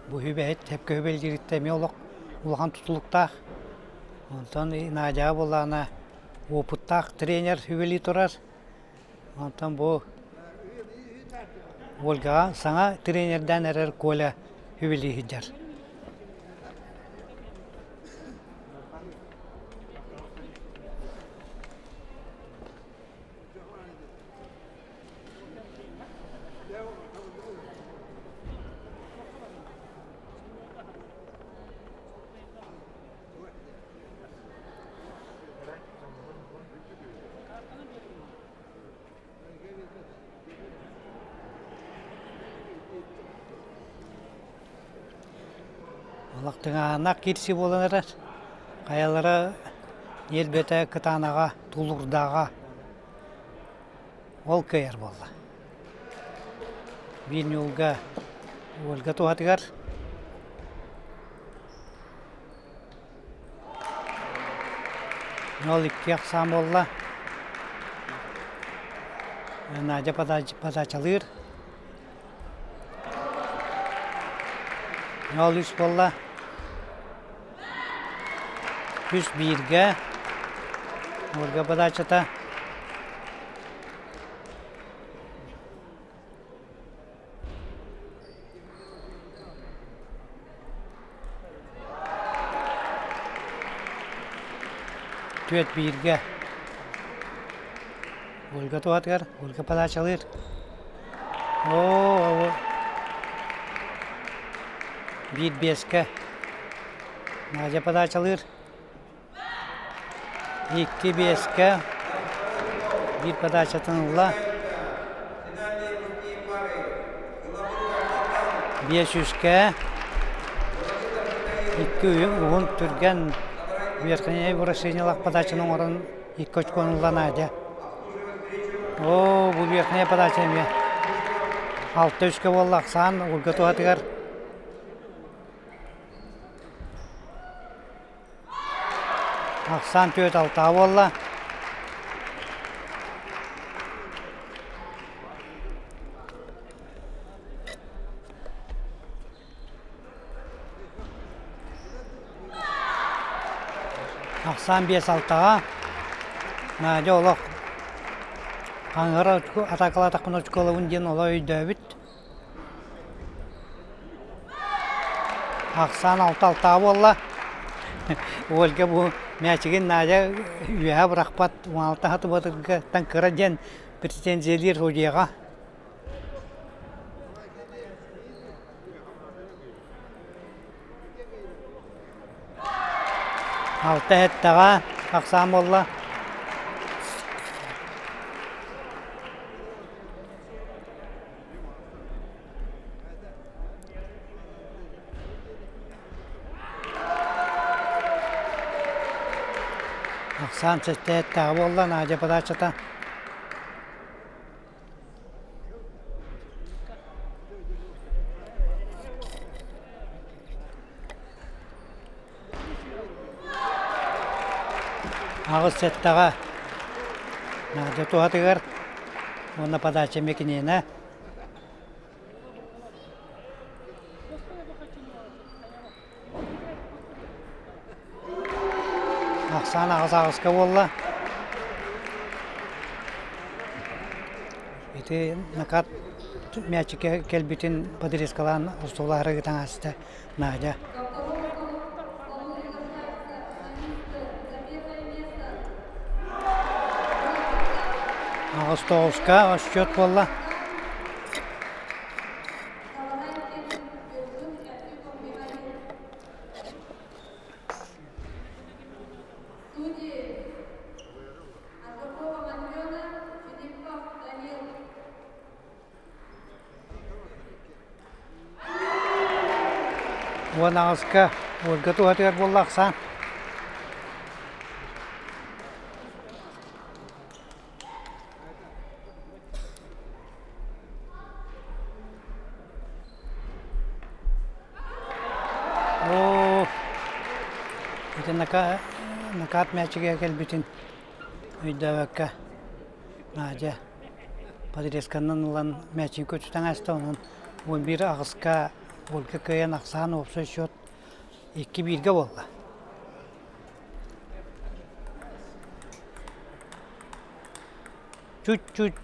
Bu hübeyet hep hübelcilikte mi olak ulağan tutulukta. Ondan Nadia bolana oputtak trener hübeli turar. Ondan bu Olga sana trenerden erer Kola hübeli hiccar. Олақтыңа кетсе боланар. Қаялары елбеті кытанаға, тулырдаға ол көйер болды. Бейін Ольга туғатығар. Ол ikki ақсан болды. Надя подачалыр. Ол үш болды. Üç birge. Olga подачата. Төт birge. Olga туғатығар. Olga подачалыр. Bir beske. Надя подачалыр. 2-5'e bir подача тыныла. 5-3'e 2 уын түрген верхнее вращениялық подачаның орын 2 очконылан ады. О, bu верхнее подача еме. 6-3'e болды Ақсан, Ольга Туғатығар. Ақсан 4-6 болды. Ақсан 5-6-ға. Надя олық. Қаңғыр атақалатақын очколы үнден ола өйді өбіт. Ақсан 6-6 болды. Ольга бұл мәчіген Надя үйәе бірақпат 16 хаты бұдырға танкыра ден претензиялер өдеға. Алты әттіға Ақсан болды. Ақсан сәтті әттіға болды. Надя подачата. Ағыз сәттіға Надя Туғатығар. Оны подача мекенені. Ақсан ағыз-ағызға болды. Еті нақат мәчіке келбетін подырескалан ұстолары таңасты Надя. Ағыз 9-ға счет болды. Он ағызға Ольга Туғатығар болды Ақсан. Накат мәчіге келбетін өйді өкке Надя подрезканнан ұлан мәчін көтістен әсті. Оның 11 ағызға Ольга көйен Ақсан опсы счет 2-1-ге болды. Чуть-чуть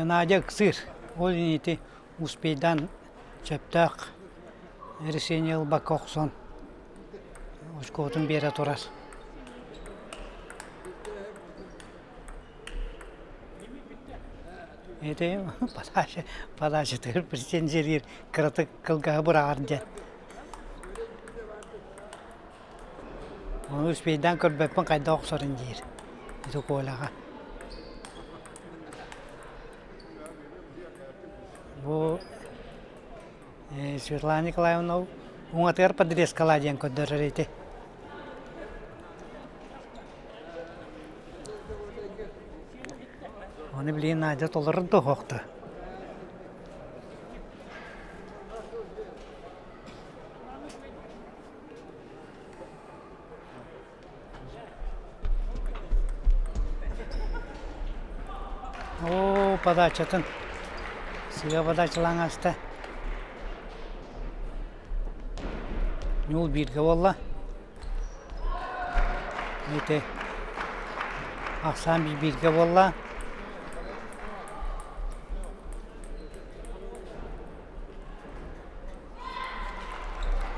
Надя ксыр. Ол енеті успейдан чөптақ решение ұлбақ оқсон. Очкотын бері тұрар. Это подача тыр претензиялер кырытык кылгага бурагар ден. Оны успейдан көрбөппін қайда оқсорын дейір. Это колаға. Бұл Светлана Николаевна оңатығар подрезкала ден көддірір еті. Оны білейін Надя толырын тоқоқты. О, подачатын. Сыға подачылан асты. Нөл бірге болла. Өте. Ақсан бірге болла.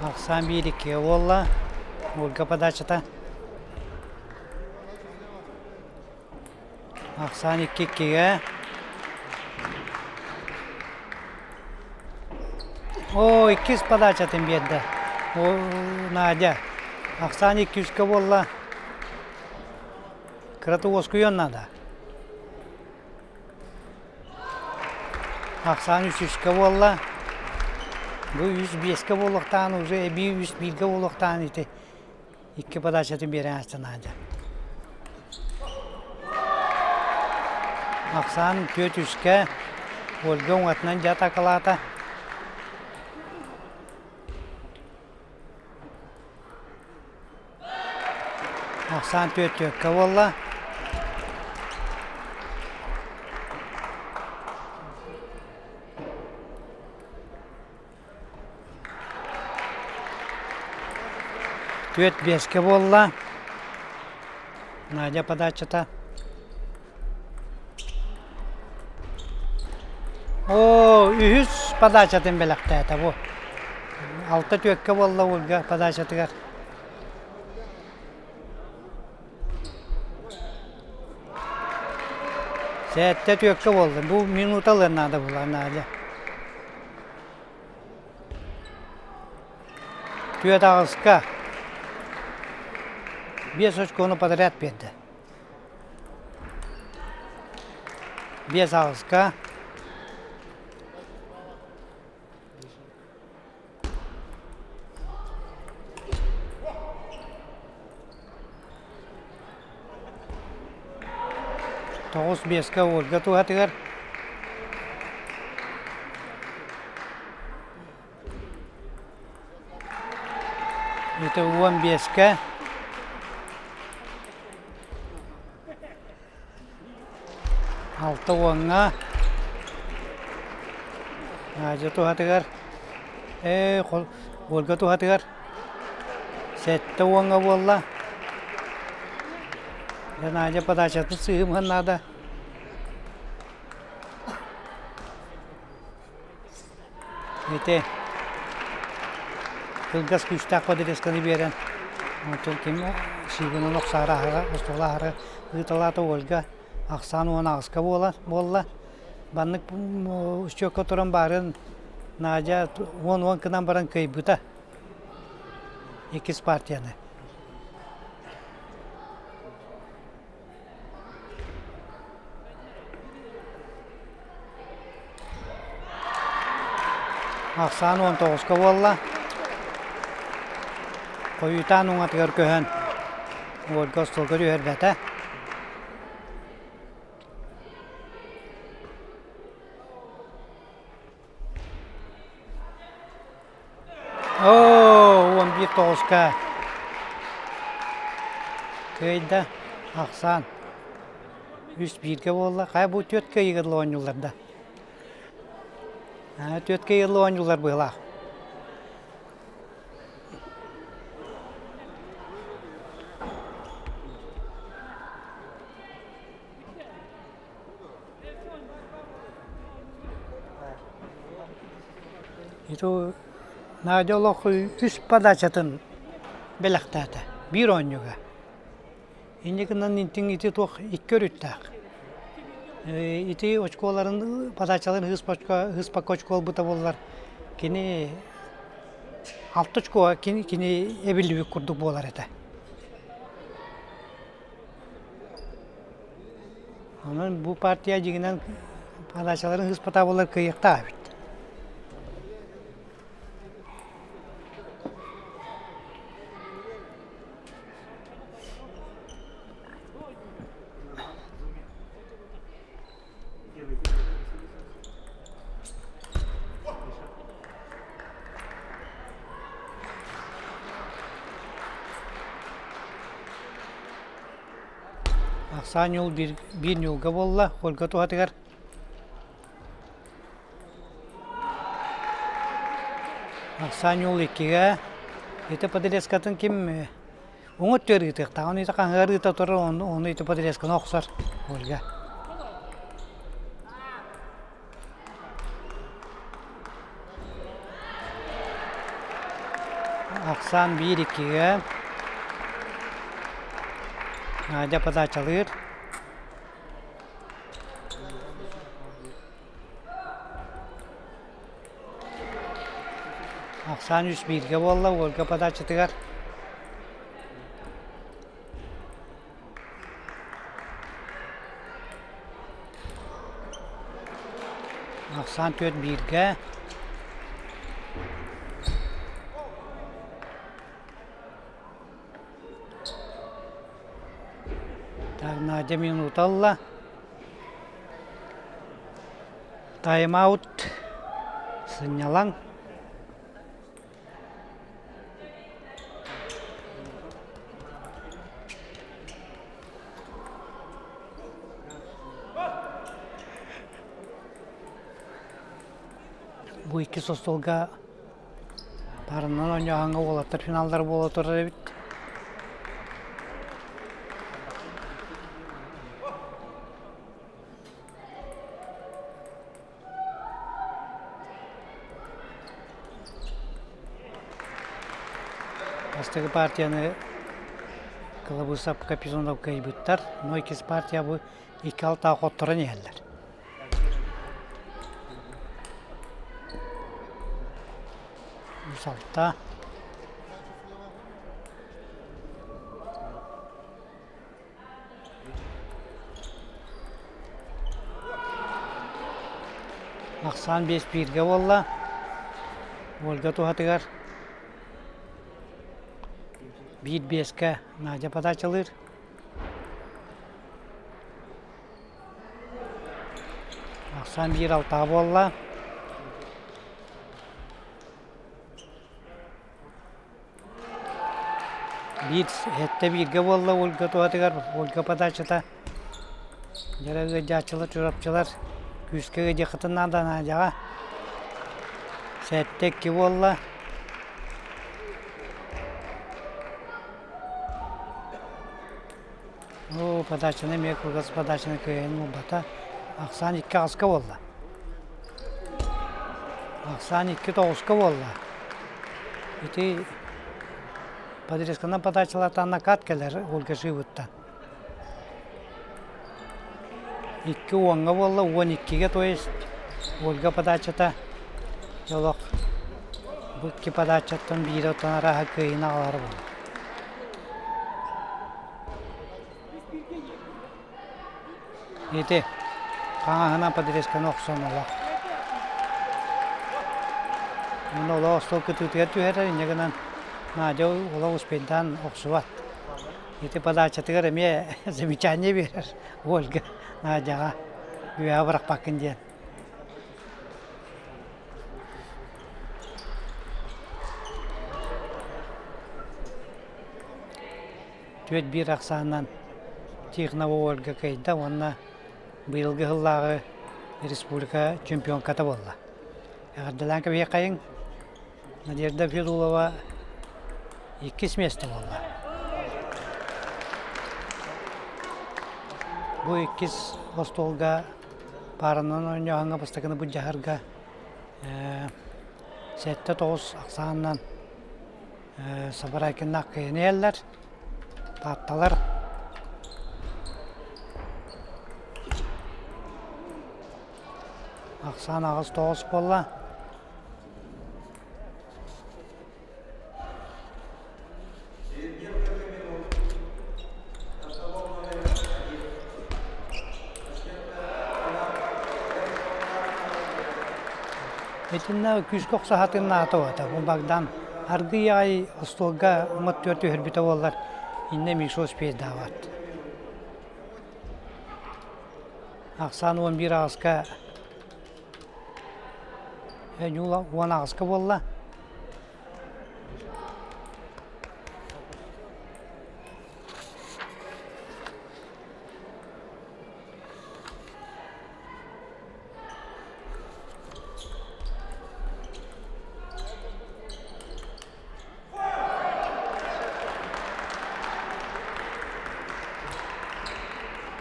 Ақсан 1-2 болды. Ольга подачата. Ақсан 2-2-ге. О, 2 подачатын берді. О, Надя. Ақсан 2-3-ге болды. Крату оскуйонна да. Аксан 3-3 болла. Bu 105'e boluktan уже 101'e boluktan iti. 2 подачатын берен астын аja. Аксан 4-3'e Ольга оңатынан жата калата. Аксан 4-4'e болла. Төт беске болла. Надя подачата. О, үз подачатын белекте это бу. 6-4 болла Ольга подачатыгар. Сәтте 4 болду. Бу минуталар надо була Надя. Төт агыска. 5 очконы подряд берді. 5 ağızka. Тоғыз 5'e Ольга туғатығар. Это 15'e. Altı oңға. Aja tuhatыгар. Ольга туhatыгар. 7 oңға болла. Aja подачатын сыйымған надо. Ете. Кылгас күштақ подыресканы берен. Онтын кем сыйғының оқсары ұстылары ұйталаты Ольга. Аксан 10 ağızka болла. Баннык үстөкө туран барын Надя 10 кынан баран кайбыта. 2 партияны. Аксан 19'a болла. Koyutan oңатыгар көһөн. Ольга столга үйөрбәтә. О, 11'a. Köydə Aksan 3-1'e болла. Қай бұл 4'e yığılı oyuncularda. 4'e yığılı oyuncular бұйла. Itu Надя олоқы 3 подачатын белектәді. 1 oyuncuga. Индекінен интин ити тоқ 2 өріттәк. Ити очколарын, подачаларын хыспак очкол бұта болылар. Кені 6 очкоға кені әбілі күрдік болар әді. Onun bu partiya jiginen padachalaryň hyspata bolar kıyıkta abit. Aksan yol bir yolga bolla, Olga tuhatıgar. Aksan yol 2'ga. Ete padeleskatın kim? Onu törgütük. Ta onu ite kangarıta turur, onu ite padeleskatın oksar, Olga. Aksan 1-2'ga. Надя подачалыр. Aksan 3-1'ge bolla, Olga подачатыгар. 94-1'ge. Nadia minutalla. Time out. Сынялаң. Bu iki sostolga barından oynayağanga olattır, finallar bola turur bit. Astagi partiyani kılıbı sapka pizonda kaybettiler. No ikisi partiya bu iki altı qotturan yerler. Salta. Aksan 5-1'ge bolla. Volga tuhatıgar. 1-5'ge Nadia padaçılır. Aksan 1-6 bolla. Bir hette birge bolla Volga tuhatıgar. Volga padaçıta. Jarağı jaçılar, çorapçılar. Küskege jakıtından da Nadia'ga. Settek ki bolla. O padaçını mekurgas padaçını köyün muldata. Aksan 2 aska bolla. Aksan 2 toğuska bolla. Iti Padireskana padaçılar tanna kat keler Volga Şivut'tan. 2 oğanga bolla, 12'ge toyest. Volga padaçıta. Yolok. Bu iki padaçıttan biri otana raha köyün ağları bolla. Iti. Kanahına Padireskana oksan ola. Bunu ola ostol kütütüge tüher, inceğinden Nadia ola uspintan oksuvat. Iti padaçıtıgar eme zamechание verir Volga Nadia'ga. Güya bırakmakın diyen. Tüet bir aksandan Тихна Volga kayda, onna bıyılgı hıllağı Respublika çempiyon kata bolla. Eğerdilen ki bir kayın Nadirda Fidulova 2 meste bolla. Bu 2 ostolga paranın oynayağına bastakını bu jaharga sette toğuz aksandan sabarakin nakkayını yerler. Pattalar. Aksan ağız toğuz bolla. Etinna küskok saatın atı vata. Bu bagdan argı yağ ostolga umat törtü herbita bollar. İnne miksos pez davat. Aksan 11 ağızka Yula 10 ağızka bolla.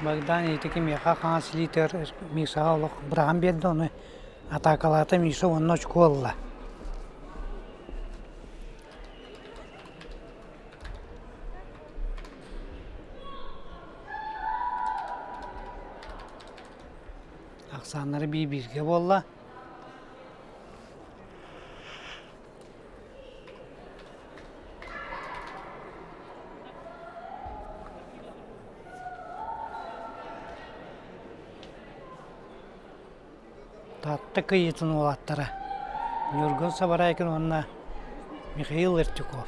Bagdan etiki meqa qans liter misa oluq Braham berdi onu atakalata misa onun açık olla. Aksanları bir-birge bolla. Татты кыйытын олаттара. Нюргун Сабарайкин онна Михаил Иртюков.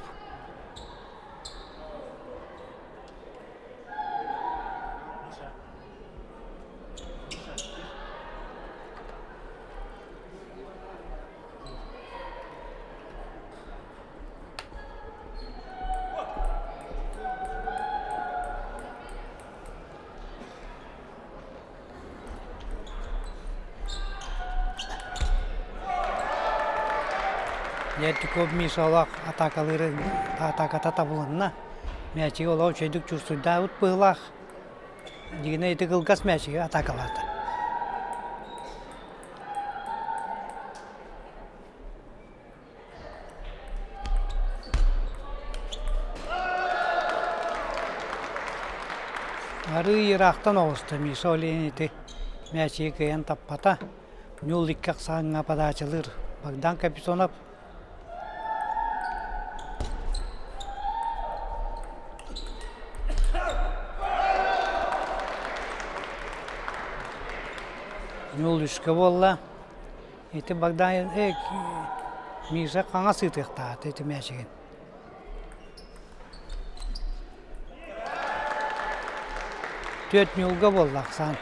Иртюков Мишалак атакалары атаката табылынна. Мәчи олау чөйдік жүрсүрді ұт бұғылақ. Дегіне еті қылғас мәчиге атакалады. Ары Ирақтан оғысты Миша олейін еті мәчиге күйен таппата. Нюл иккақ саңға падачылыр. Богдан Капитонов Нюл үшкі болла. Еті Богдан Миша қаңа сытықтады еті мәшіген. Төт нюлға болла ақсан.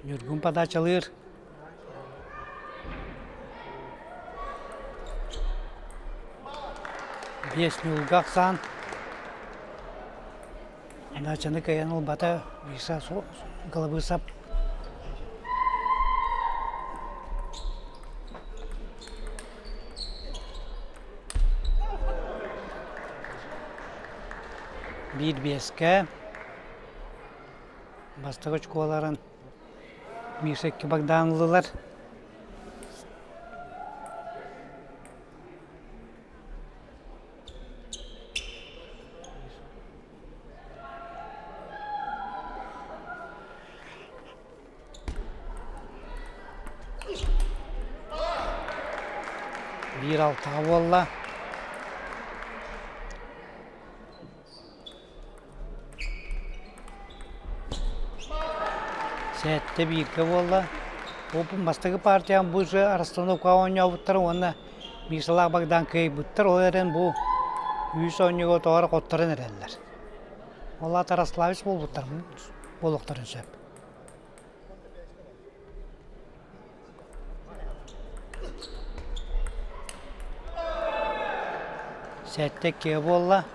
Нюргун падачалыр. Бес нюлға ақсан. Начаны каян ол бата Миша головы сап. Bir беске. Бастығы чуқуаларын Мишекке Богданлылар. Bir altıға болла. Сәтті бірге болла. Опын бастығы партиян бұл жы Арстановқа ойны ауыттыр, оны Мишалақ Богдан кей бұттыр, ол әрін бұл үйіс ойныға тоғары қоттырын әрелер. Ола Тараславич бол бұттыр, болуқтырын сөп. Сәтті ке болла.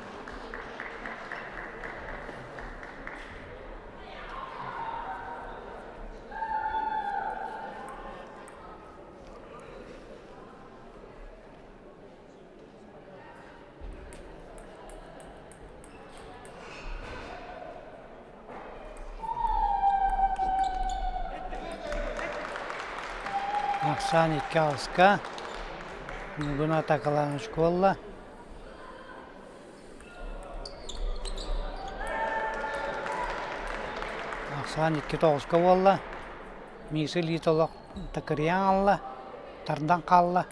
Ақсан екі алысқа. Бүгін атақаланы школла. Ақсан екі тоғызқа болла. Миші литолық тақыриян алла. Тардан қалла.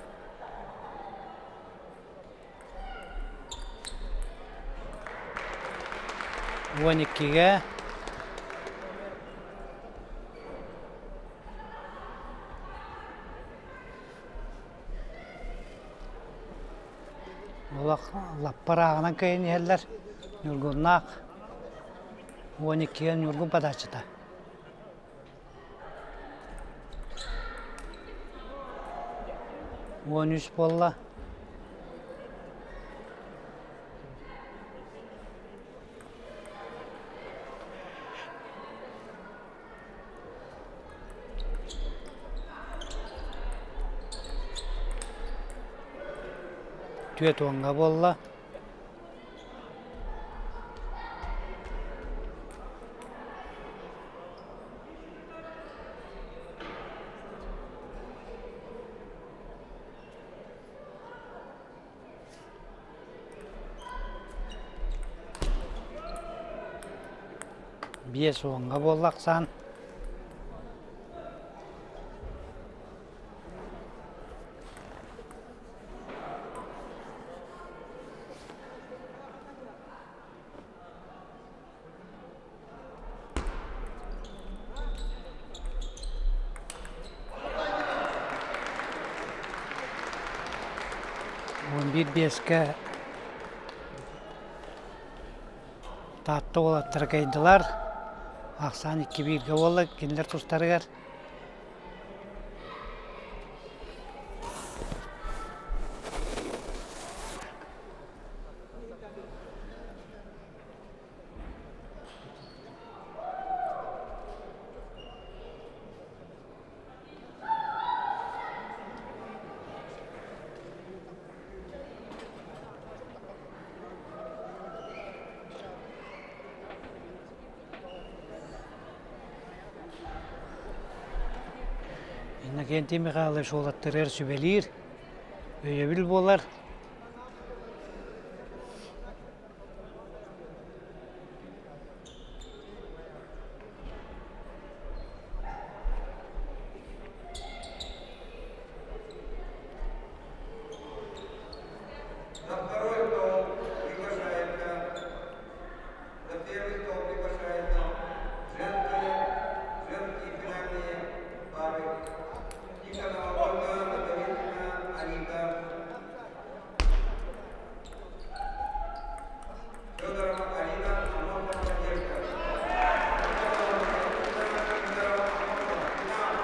Он екіге. Лаппар ағынан көйін елдер. Нүргуннақ. 12-ге Нүргун падачыда. Он үш болла. Төт оңға болла. Бес оңға боллақсан. 1-5'e tatlı olattır kaydılar. Aksan 2-1'e oldu. Kinler tuştarıgar. Innocenty Mikhailovich olattırır sübelir. Öyebil bolar. На второй стол приглашается, на первый стол приглашается женские финальные пары. Тихонова Ольга, Наговицына Анита, Федорова Алина, Амонова Надежда. Тихонова Наговицына, Федорова Амонова, финал,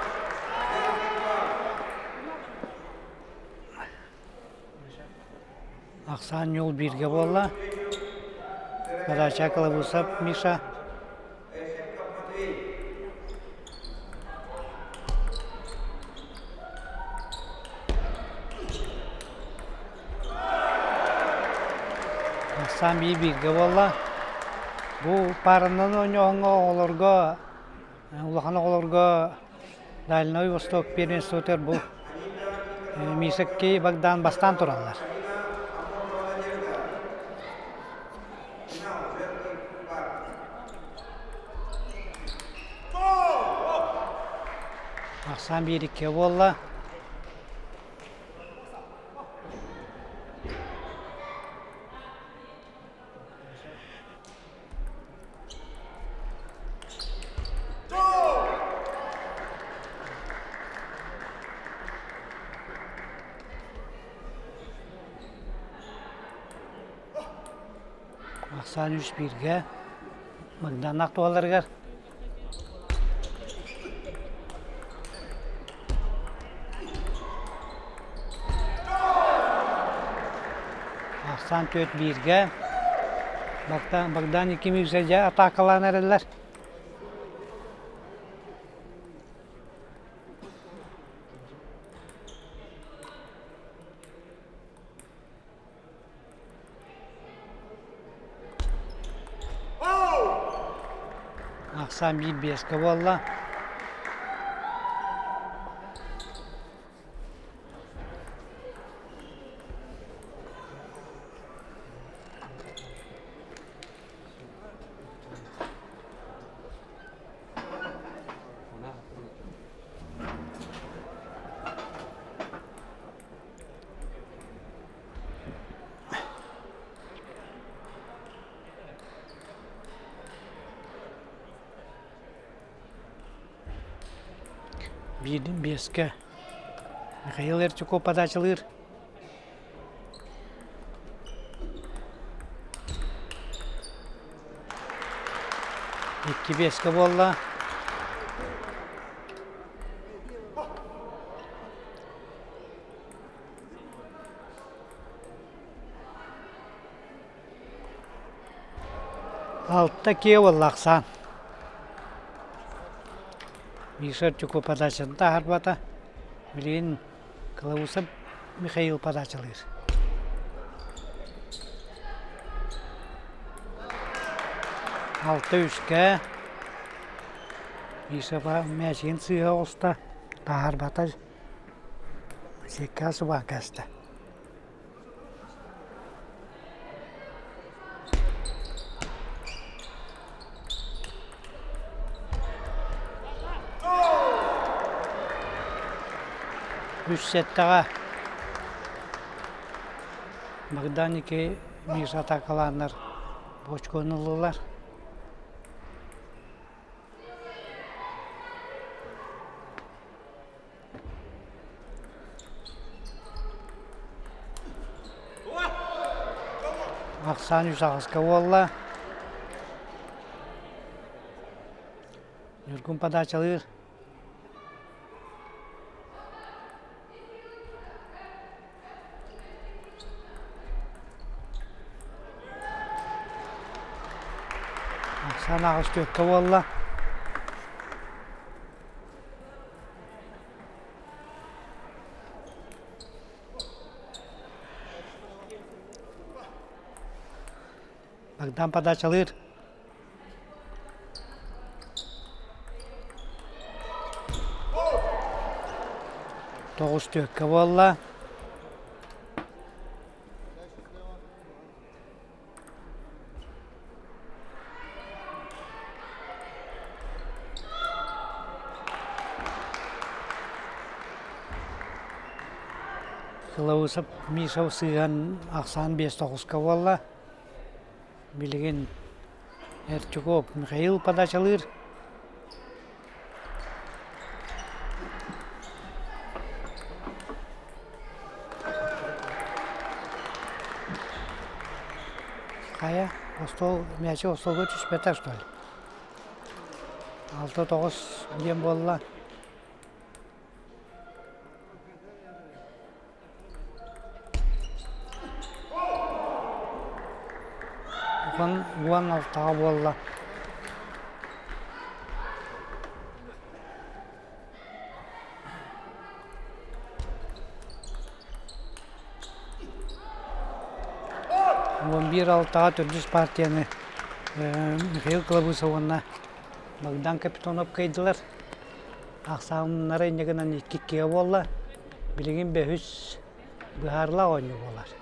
женский пар. Aksan yol 1'e oldu. Подача Калабусов Миша. Эшенков Матвей. Aksan 1-1'e oldu. Bu parından oynuyorlar oğullarga, ulakan oğullarga Dальной Восток первенствотер bu Misakki Bagdan bastan turarlar. Финал, женский пар. Aksan 1-2 oldu. Aksan 3-1'e Bagdan aktuallargar. Aksan 4-1'e Bagdan 2 yükselce atakalanır ediler. Aksan 1-5'e oldu. Birden beşke. Mikhail Erçukov подачалыр. İki beşke oldu. Altta ki oldu Aksan. Миша Чуков подачында арбата. Билин Калабусов Михаил подачалыр. Altta 3'e Миша мәшин сыйга оста. Арбата. Секка суба касты. Üç settege Bagdan 2 Misa takalanlar. Boş konulular. Ақсан үсағызға болла. Нүргін подачалыр. Ақсан ағыз төкке болла. Богдан подачалыр. Тоғыз төкке болла. Кылауысып, Мишау сыған Ақсан 5-9-қа болла. Билеген Эрчуков Михаил подачалыр. Қая, мячы остолға түспетер, что ли? 6-9 дем болла. Бұған алтаға болла. Он бір алтаға түрдіс партияны Михаил Клабусовына Богдан Капитонов кайдылар. Ақсағымнары негінен еткекке болла. Білеген бәхіс бұхарла ойны болар.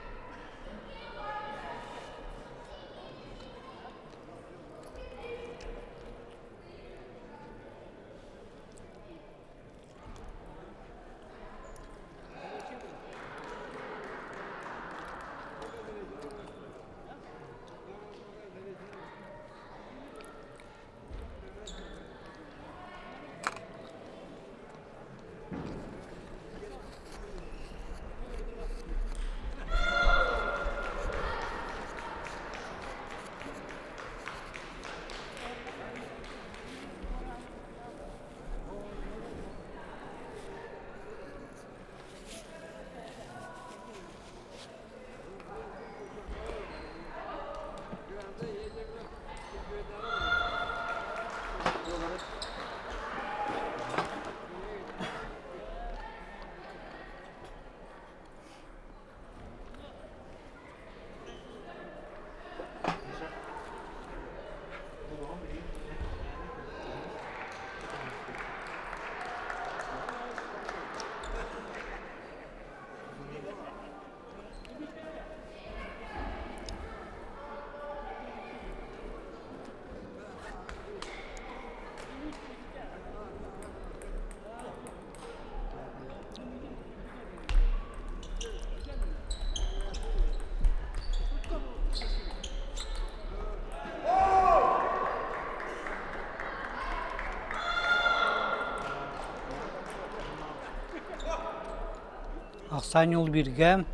Ақсан yol бірге.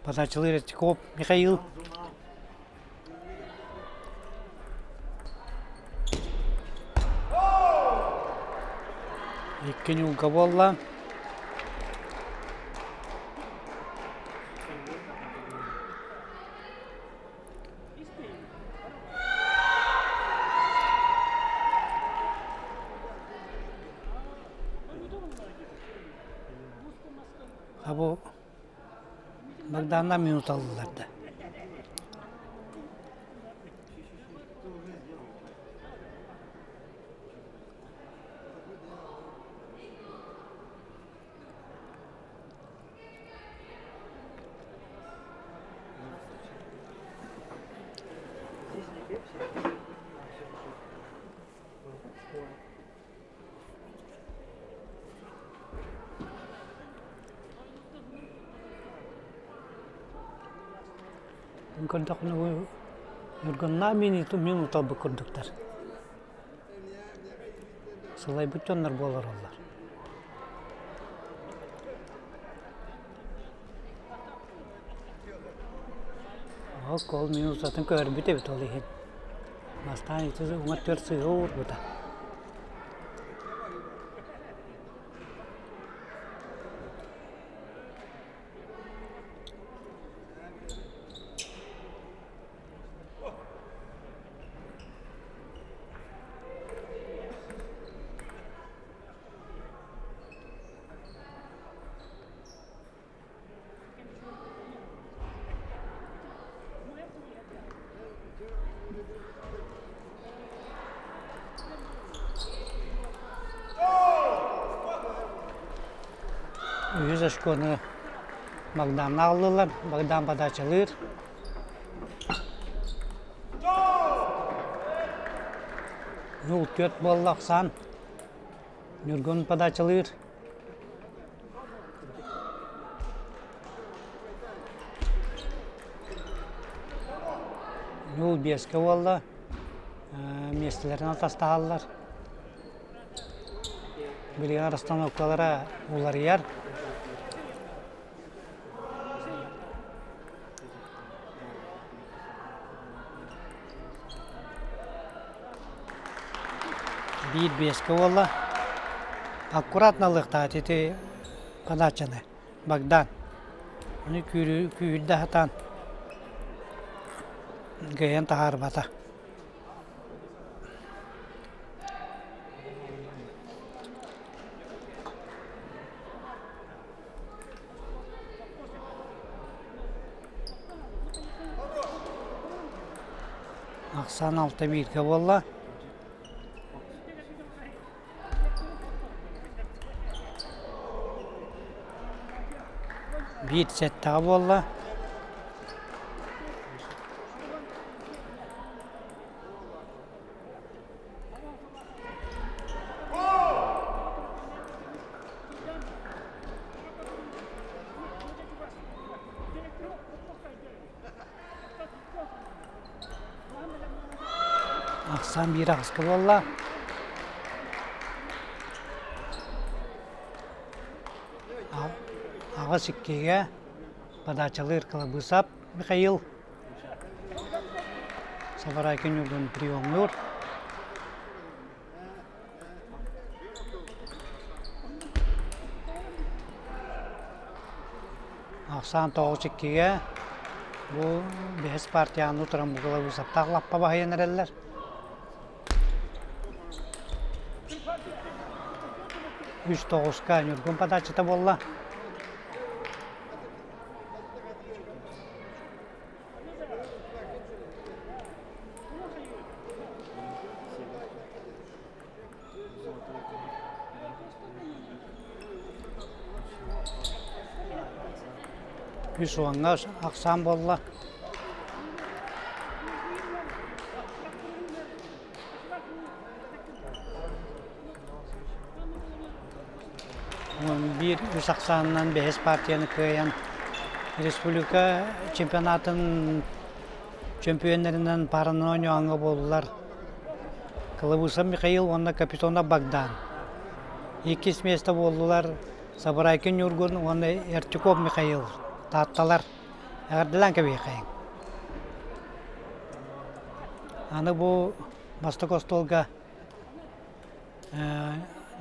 Подачалыр Эрчуков Михаил. Еккен yolға болла. Абу Богдан'dan minut aldılardı. Kontokunu Nurgun'la minut aldı konduklar. Sılay bütünler bolar onlar. O kol minusatın körbüte bit ol ihin. Bastan itiz umat tör sığı uğur buda. Yüz aşkını Bagdan aldılar, Bagdan padaçılır. Yol köt bollaksan, Nurgun padaçılır. Yol beske oldu, meslelerine tastahallar. Bilgen arastan okkalara ular yer. Bir beske oldu. Akkuratnalıkta teti padaçını, Bagdan. Onu küyüdde hatan. Gayan tahar bata. Aksan altta bir oldu. Bir set daha oldu. Aksan bir askı oldu. Ağa sikkege padaçılır kılabısap Mikhail. Sabarakin yurdun priyomlur. Aksan toğu sikkege bu behes partiyanı turan bu kılabısap tağlappa bahayan ereller. Üç toğuzka yurdun padaçıta bolla. Üç oğanga aksan bolla. Bir üç aksanından behes partiyanı kıyan Respublika çempionatın çempiyonlarından paranın oynayanı boldular. Kılıbısa Mikhail, onda kapitonda Bagdan. İki mesle boldular. Sabaraykin Yurgun, onda Ertikov Mikhail. Tattalar. Ağırdılan gibi yıkayın. Anı bu Bastakostolga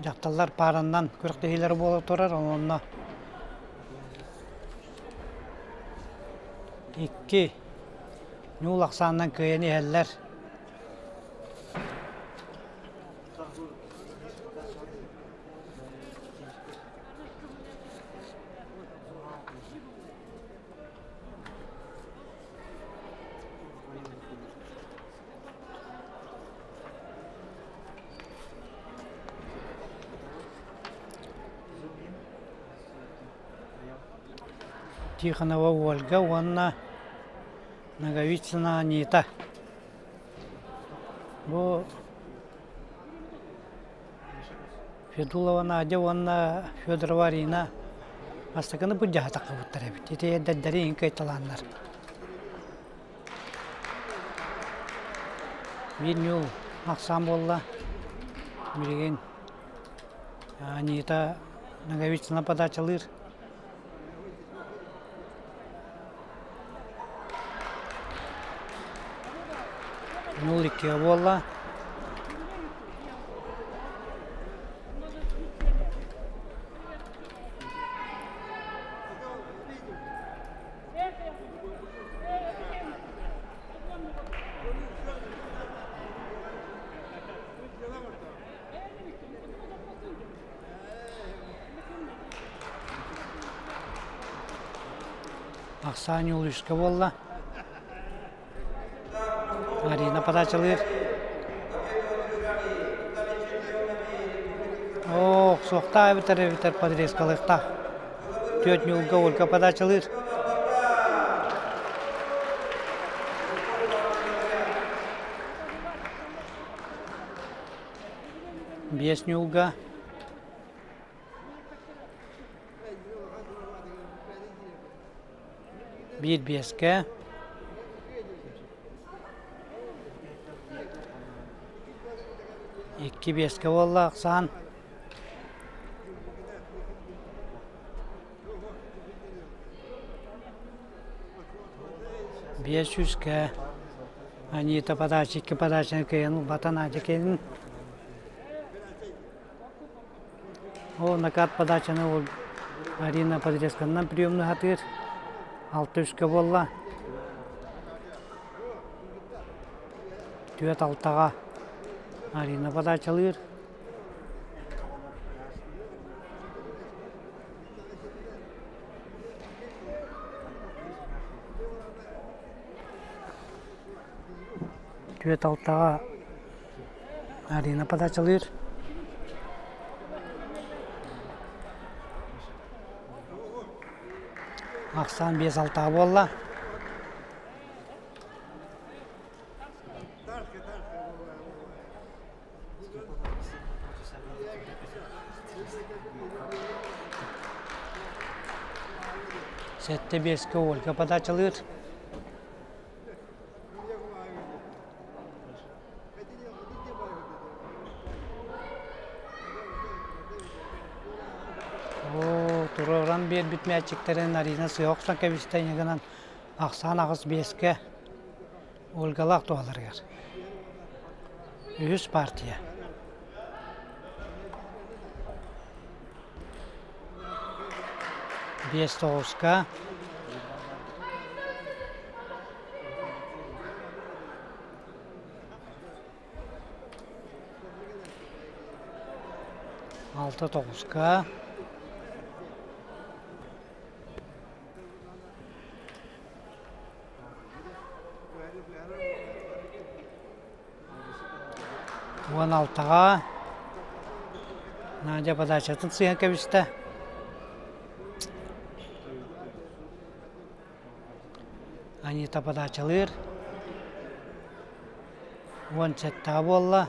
Jaktallar parandan kürktehileri bolup turar, onunla iki Nul aksandan kıyeni heller. Тихонова Ольга, Анна Наговицына Анита. Bu Fedulova Nadya, Anna Fedorova Arina. Astakını bu cahata kabutlar hep. Titeye dedderi inka italanlar. Bir yıl akşam bolla. Bilgin Anita Nagovicına padaçılır. 0-2 болла. Аксан 0-3 болла. Арина подачалыр. Ох, соқта бітер подрезкалықта. 4-0 Ольга подачалыр. Бес нюлга. Bir beske. İki beske valla Aksan. Beş yüzke. Anita подача, iki подача кыйын батан ажы келин. О, накат подачаны ол Арина подрезканнан приемны хатыр. 6-3 болла. 4-6-ға Арина подачалыр. Арина подачалыр. Аксан 5-6 болла. Сетте 5-ке Ольга подачалыр. Туроран бер bitmeyeceklerin Arina Sıyoksan kevisten yegenen Aksan ağız 5-ke Olgalak doğalargar. 100 partiya. Beş Doğuzka. Altı Doğuzka. Он алтыға. Надя подачатын сыйын кебісті. Анита подачалыр. 17-ға болла.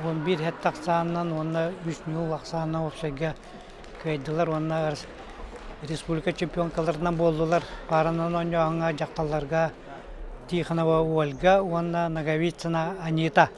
Он bir hət taqsanından, onunla 3-0 Aksan'dan opsayga köydiler. Onlar Respublika çempionkalarından boldular. Paranın oynağına jakkallarga Tikhanova Olga, ona Nagavitsina Anita.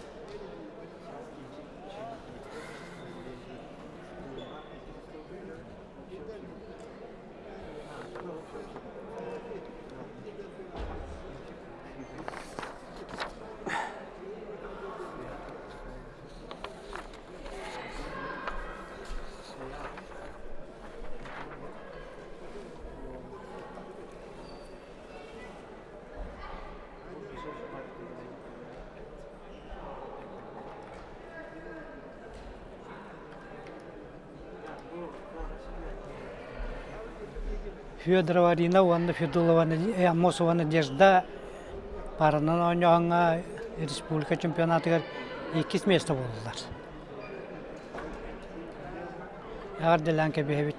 Федорова Арина, онда Федулова Амосова Надежда Paranın oynağına Respublika çempionatı 2 место болдылар. Ягар деланке бебит.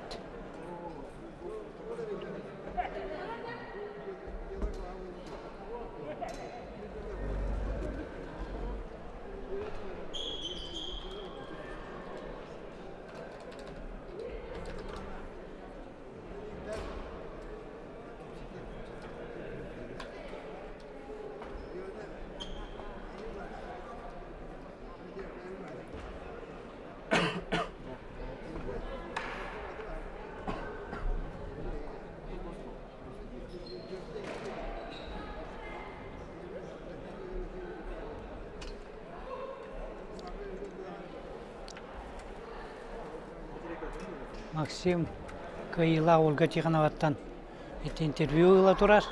Максим Кайла Ольга Тихоноваттан ити интервью ыла турар.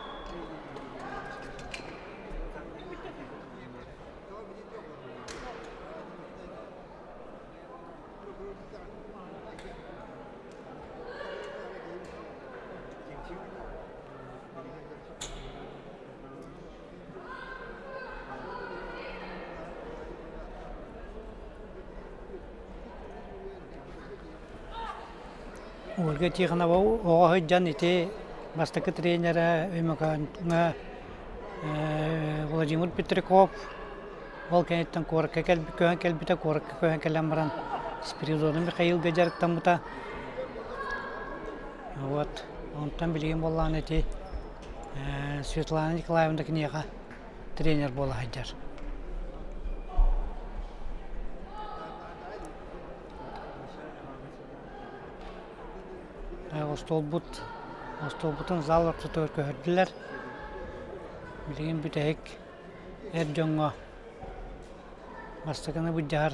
Ольга Тихонова оға жан ити бастықы тренері өмеканға Владимир Петриков ол кәнеттен корыққа көңін кәлбіті корыққа көңін кәлен баран Спиридоны Михаилға жарықтан бұта. Вот, онтан білген болған ити Светлана Николаевна кінеға тренер бола хаджар. Остолбутын зал ортыты көрділер. Білген бүтәйік әр жоңға бастықыны бұджағыр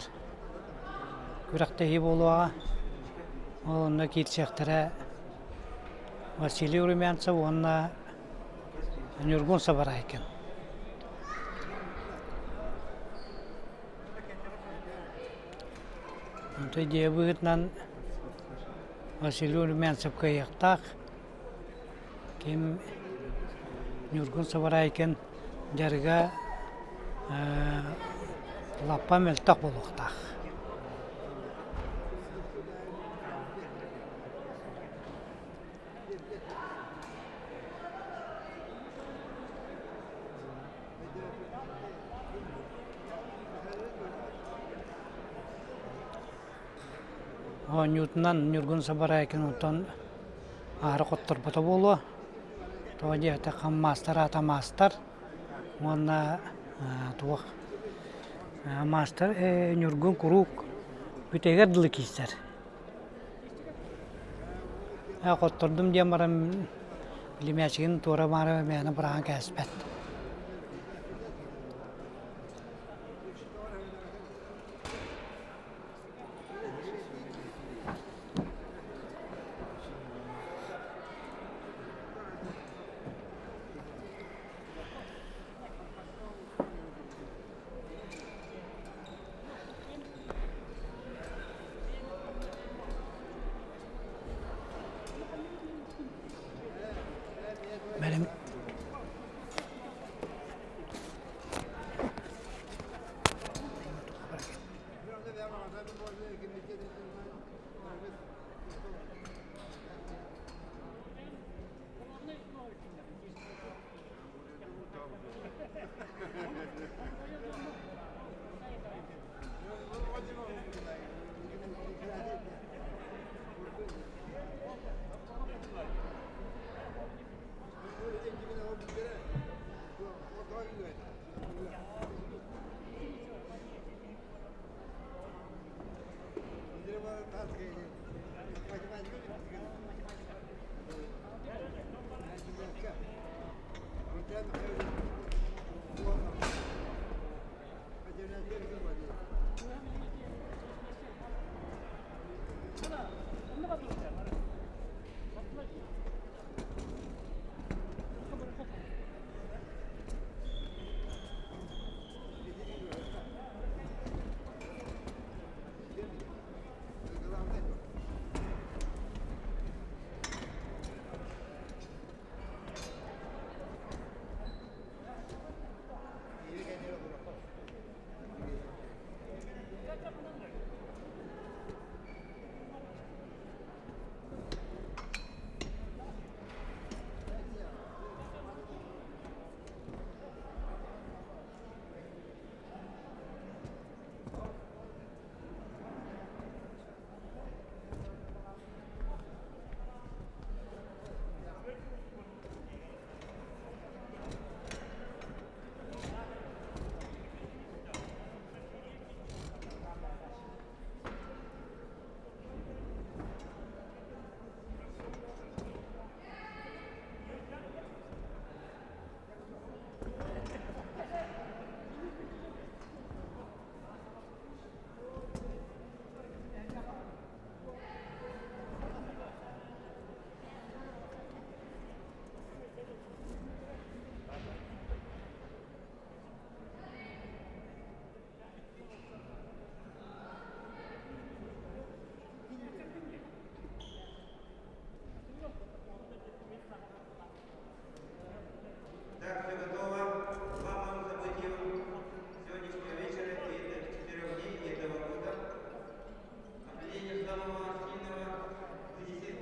күрақтайы болуға. Онына кетсектірі Василий Румянцев, онына Нюргун Сабара екен. Онтай де бұғытнан Василий Румянцев кайықтақ, кем Нюргун Сабара екен жарыға лаппа мөлтақ болуқтақ. Ньютоннан Нюргун Сабара екен онтан ары қоттыр бұты болуы. Тоға жеғті қам мастер, ата мастер. Онна туық мастер Нюргун Курук бүтегер дылы кейстер. Қоттырдым дем барам білімәшігін тура бары мәні бұраған кәсіпет.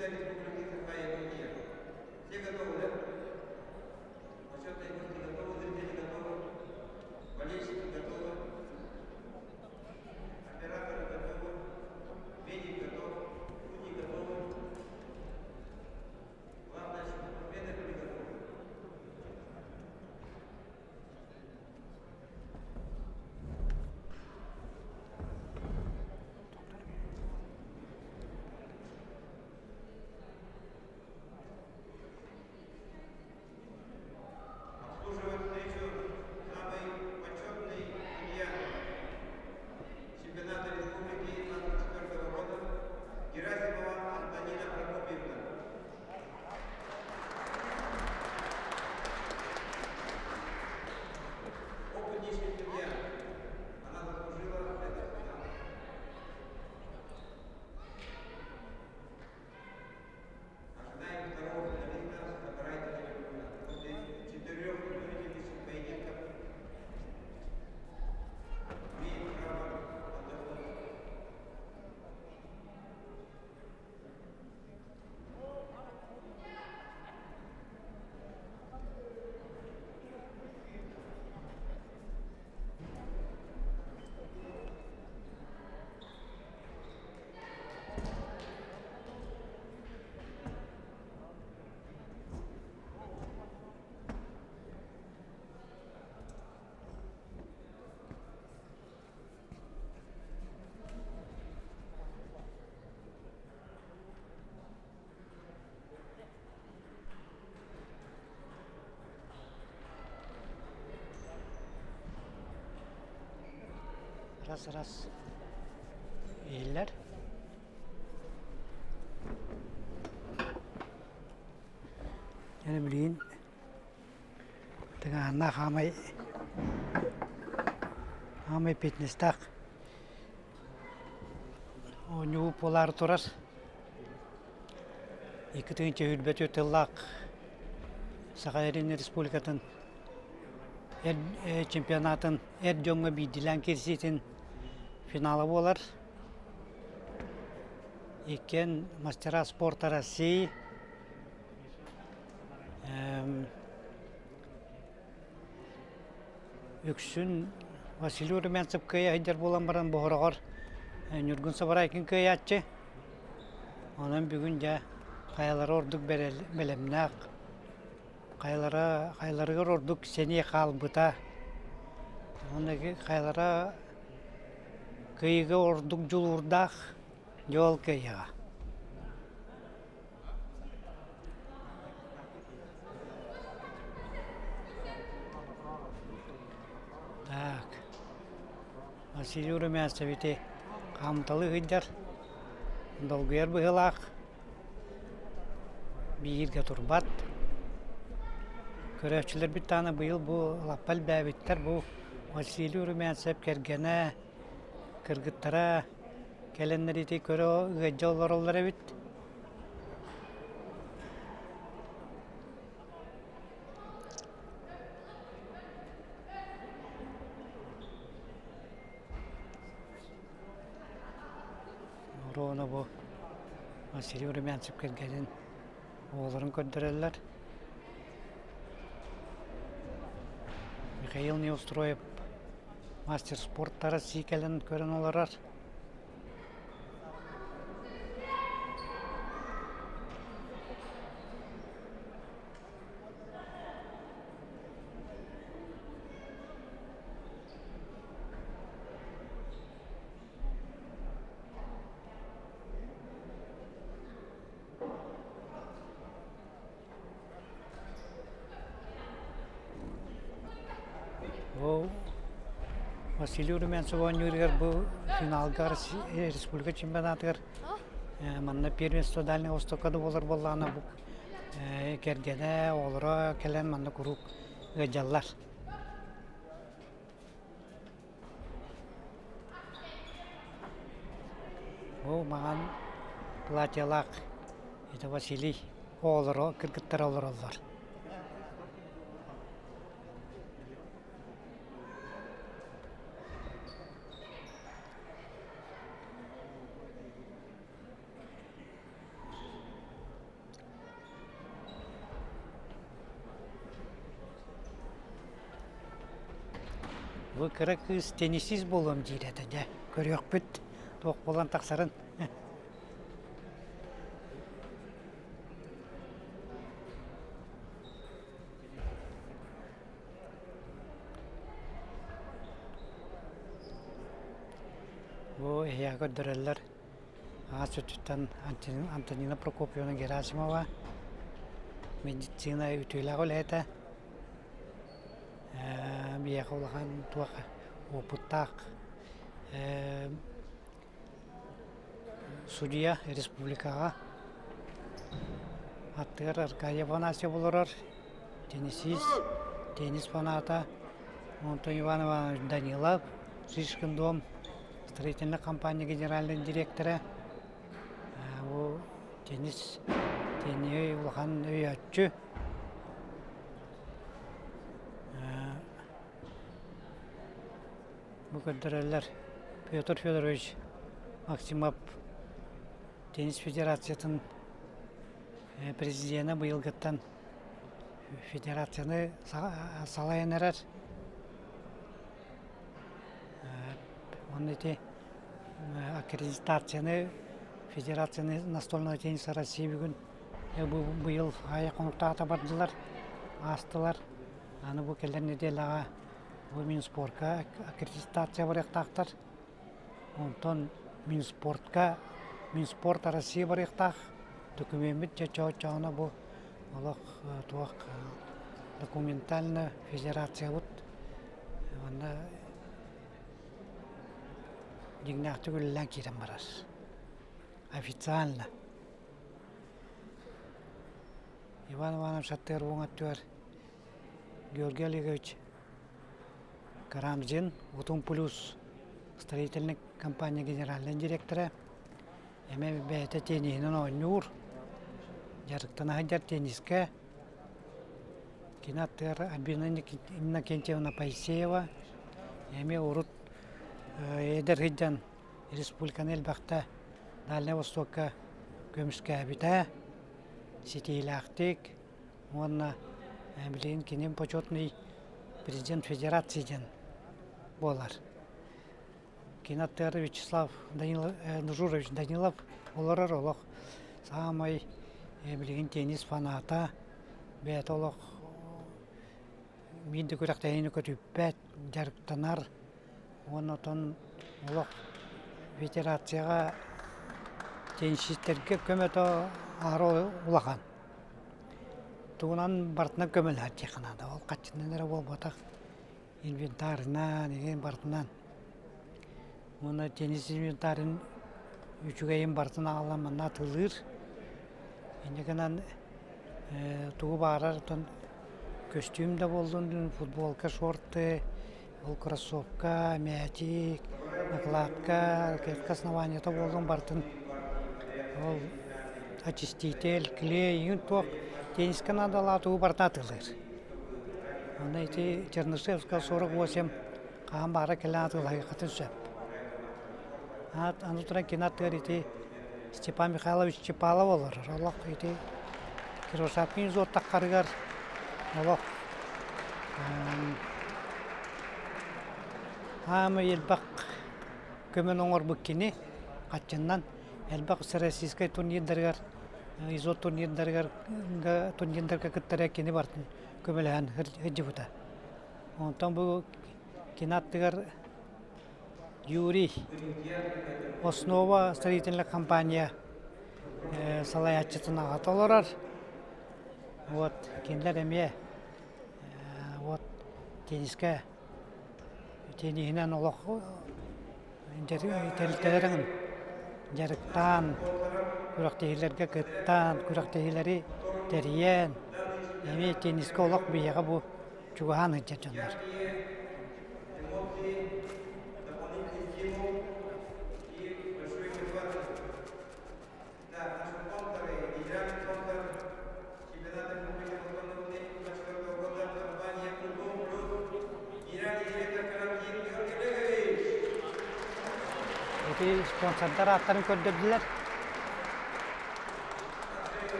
Президента Республики Саха-Якутия. Все готовы, да? Почетные гости готовы, зрители готовы, болельщики готовы, операторы готовы, медик готов, судьи готовы. Главное, чтобы победа были готовы. Обслуживает встречу самый почетный судья чемпионата республики 24 года Герасимова Антонина Прокопьевна. Опытнейший судья. Она заслужила этот финал. Ожидаем второго финалиста Сагарайта Левина. После 4 изнурительнейших поединков имеет право отдохнуть. Раз. İyiler. Yani bilin. Tengah anak hamay fitness tak. O nyu polar turar. İki hürbet ötellak. Sakayrin Respublika'nın чемпионатын жоңго бийдилен кирситин финалы болар. Экен мастера спорта России үксүн Василий Румянцев кыя хайдар болан баран бохорогор Нургун Сабарайкин кыя атчы. Онан бүгүн жа каялары ордук белемнак. Кайларыгар ордук сене калбыта. Оныгы кайлара кыйга ордук жулурдак жол кыйга. Так. Василий Румянцев камталы гыйдар. Долгуяр быгылак. Бийирге турбат. Көрәчілер бір таны бұйыл бұл лаппал бәбіттер бұл Василий Румянцев кергені кыргыттара кәленлер еті көрі ғаджа олар олар әбіт. Оны бұл Василий Румянцев кергенін оларын көндірелер. Михаил Неустроев, мастер спорта России кәлін көрін оларар. Василий Румянцев ойныргар бұл финалгар республика чемпионатыгар манна первенство Дальнего Востока болар боллана бұл кергене олара келен манна курук гажаллар. Бұл маған платьялак это Василий олара кыргыттар олар. Бу кыра кыз теннисиз болом дейреді де. Көрөк бүт, тоқ болан тақсарын. Бу эйя көддөрөллөр. Ағас өттіттен Антонина Прокопьевна Герасимова медицина ütüйләг үләйті. Бияқ олған туақ опыттақ судья республикаға аттығыр Аркадия Панасия болырыр. Теннис фаната Антон Иван Иванович Данилов, Шишкин дом, строительная компания генеральный директора. Теннис улахан өйәтчі. Бүкілдірілер Петр Федорович Максимов Теннис Федерацияның президенті бұйылғыттан федерацияны салайын әрер. Оны де аккредитацияны Федерацияны настольного тенниса России бүгін бұйыл ая қонуқтағыта бардылар, астылар. Аны бұл келдеріне делаға бұл Минспортқа аккредитация барықтақтар. Онтон Минспорт Россия барықтақ. Документ жачауына бұл олық туақ документальны федерация бұд. Онда дегнақты көлілен керен барар. Официально. Иван Иванович аттығыр оң аттығыр Георгий Олегович Карамзин, Утум Плюс, строительный компания генеральный директора. Әмі бәйті тенейінің ойнуыр. Жарықтан ағындар тенниске. Кинаттығыр Альбина Иннокентьевна Пайсеева. Әмі ұрыт едер ғыджан республиканы әлбақта Дальний Востокка көміске әбіта. Сетейлі ақтық. Онна білейін кенем почетный президент федерациядан болар. Кинаттығыр Вячеслав Нужурович Данилов оларар олық самай білген теннис фаната бәт олық менді көріқтәйіні көтіп бәт жарықтанар. Онытын олық федерацияға теннисистерге көметі ары ұлаған. Туғынан бартына көмелер текінады. Ол қатшынан әрі бол батақ инвентарына деген бартынан. Оны теннис инвентарын үчігейін бартына аламына тылыр. Ендігінен туғы барар костюм да болдың, футболка, шорты, ол кроссовка, мячик, накладка, кетка основанията болдың бартын. Ол очиститель, клей, ең тоқ тенниске надала туғы бартына тылыр. Оны еті Чернышевска 48 қаған бары келен атылығы қатын сөп. Аны тұран кенаттығыр еті Степан Михайлович Чепалов олар. Олық еті Кировшапкин зоттақ қарығар. Олық Амы елбақ көмен оңыр бүккені қатшыннан әлбақ российскай турнирдергар, изот турнирдергар кіттері әкені бартын көмеліған ғыржы бұта. Онтан бұл кенаттығар Юрий Основа строительная компания салаятчытын ағат оларар. Вот, кенлер әме тенниске теннисінен олық тәліттерін жарықтан, күрақтегілерге күттан, күрақтегілері тәриян, әме тенниске олық бейеға бұл жүгіған ұйттар жондар. Sponsorlar аттарын көрдірділер.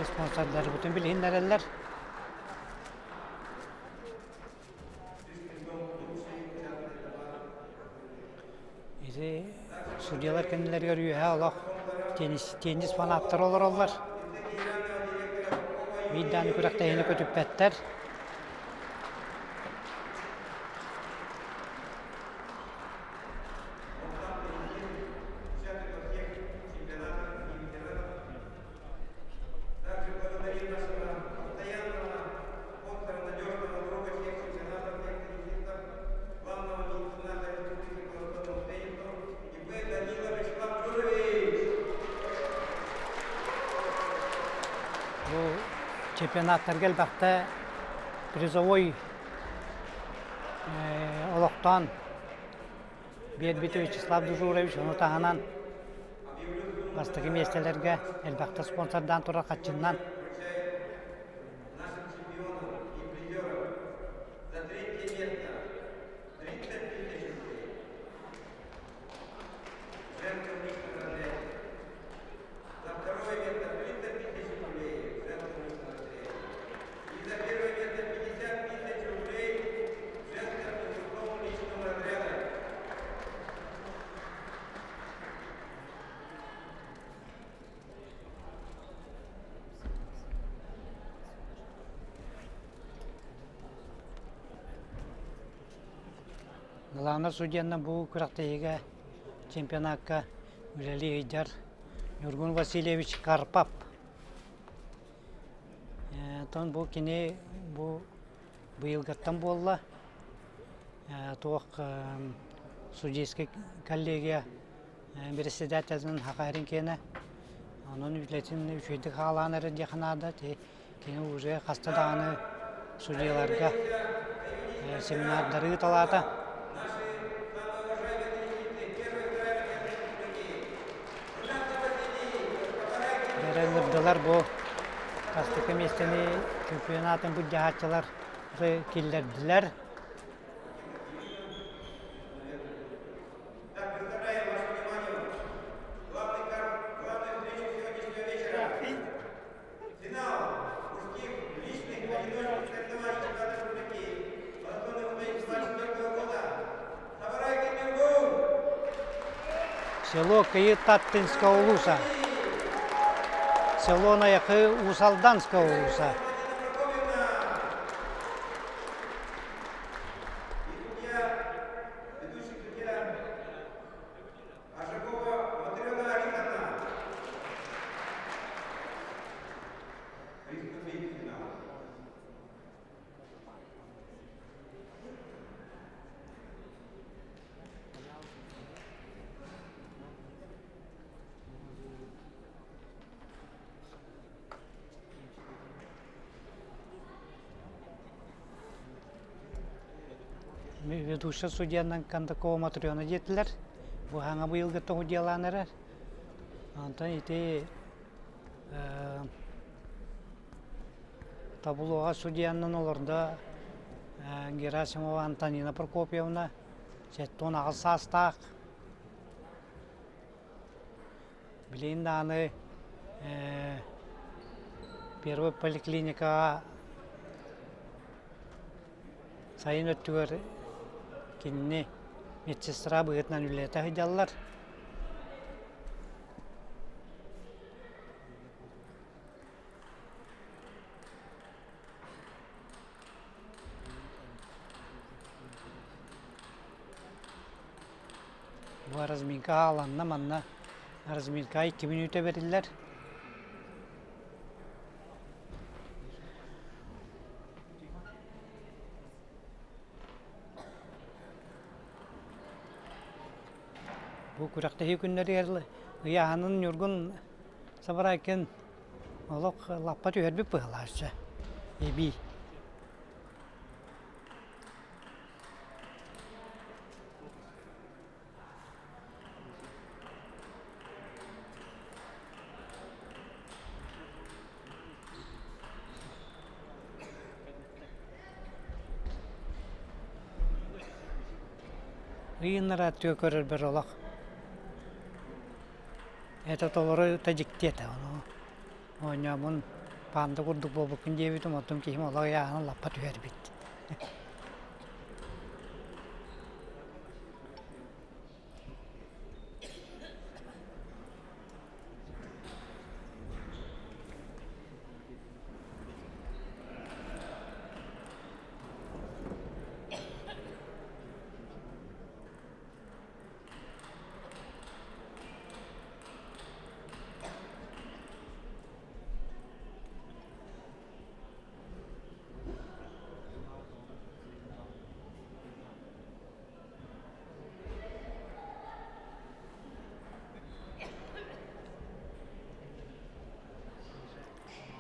Sponsorlar bütün bilhinlerler. İşte судьялар kendileri görüyor. Ha Allah tenis fanatları olurlar. Bir tane kurakta yeni kötüp betler. Bu чемпионаттар келбақта призовой олоқтан Бербит Вячеслав Дужурович оны тағынан бастығы местелерге әлбақта спонсордан тұра қатшыннан нашим чемпионам и призерам за 3 место 30 тысяч рублей. Женском личном разряде. За 2 место 30 тысяч рублей в женском личном разряде. И за 1 место 50 тысяч рублей в женском и мужском личном разряде. Главный судьяның бұл күрақтайыға чемпионатқа үлелі үйдер Юргун Васильевич Карпап. Тон бұл кене бұл бұйылғаттан болла. Тоқ судейский коллегия председателінің хақайрын кені. Onun ücretini üçüydük halaları diyekanadı. Kene уже қастадағаны судьяларға семинардары талады. Дәрәлерділер бұл қастықы местені чемпионатын бұл жағатчылар келдерділер. Село Киев-Таттинская улуса. Село на яқы Усалданская улуса. Ведущий судьяның Кандакова Матрёна детілер. Бұл ғаңа бұйылғы тоғы деланыры. Антон еті табылуға судьяның оларда Герасимова Антонина Прокопьевна, Сеттон ағыл састақ. Білейін даны первый поликлиникаға сайын өттігер кенне медсестра бұғытынан үлеті ғыдалар. Бұл разминка аланна манна разминка 2 минута берілер. Bu kuraktahi günleri yerli. Yahanın yorgun sabarayken olak lappa tüher bir pıhlaşça. Ebi. Iyinler atıyor körür bir olak. Это толоры таджиктета. Oynamın bandı kurduk bu bugün diyebilirim. Otum ki ola yağını lappa tüher bitti.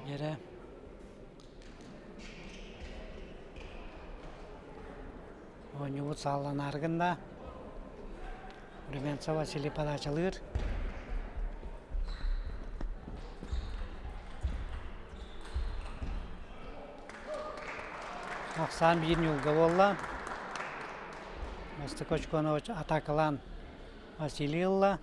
Yere oyunu sağlan argında Rümensa Vasili padaçılır. Aksan bir yolga bolla. Mastı koçkonu atakalan Vasili yılla.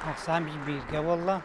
Aksan bir birge bolla.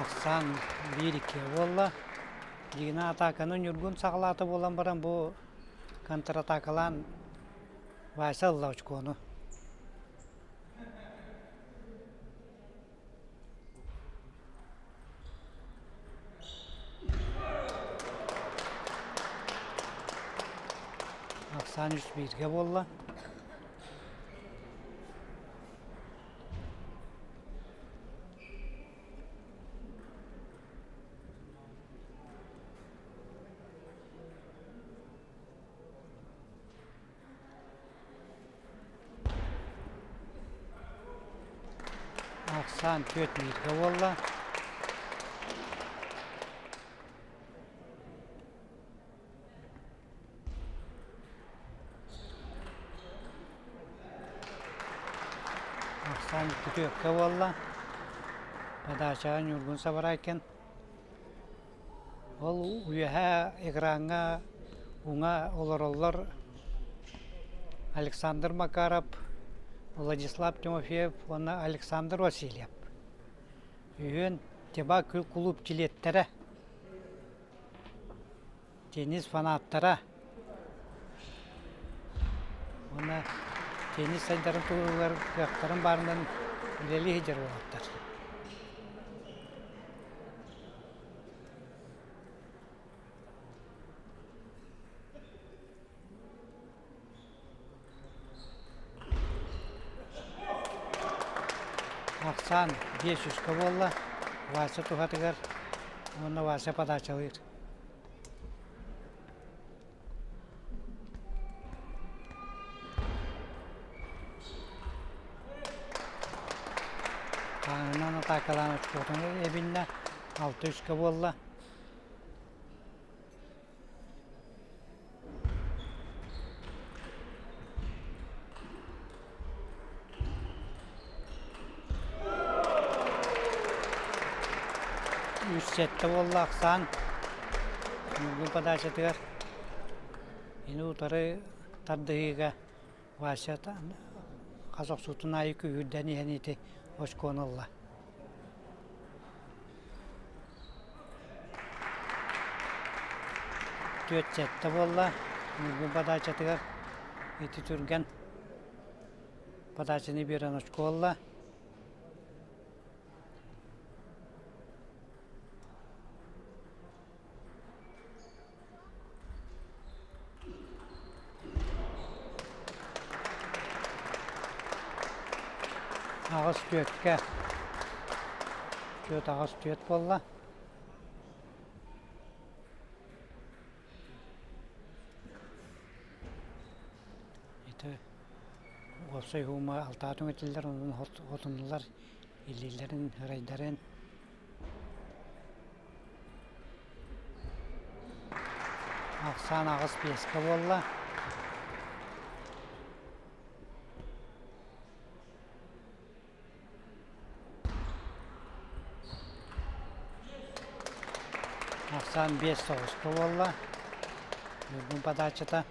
Aksan 1-2 bolla. Yine atakanın yurgun sağlatı bolan baran bu kontrataklanan Vaysal Lauçkonu. Aksan 3-1'ge bolla. Aksan 4-1'ge bolla. Aksan 2-4'ge bolla. Padaçağın yurgun sabarayken ol uyaha ekranga unga olor Alexander Makarov, Владислав Тимофеев, ona Alexander Vasilyev. Üyün teba kulüp ciletlere, tenis fanatlara, ona tenis sayıların turları yaktarın barından ileri hicr olanlar. Aksan 500 bolla. Vasa tuhatıgar. Ona vasa padaçalır. Kanundan atakalan uçkutunlar ebinle 600 bolla. Üç sette bolla Aksan. Nurgun padaçatıgar. Yine utarı tardığıga Vasata Kazak Sutun ayıkı hüddeni heniti hoş konulla. Dört sette bolla. Nurgun padaçatıgar. Eti türgen padaçını bir an hoş konulla. Ağız tüyetke. Tüyet ağız tüyet bolla. Olsay huma altatın etiller onun hotunlar illilerin hırayların Aksan ağız peske bolla. Aksan 5-9 bolla. Nurgun Padachata.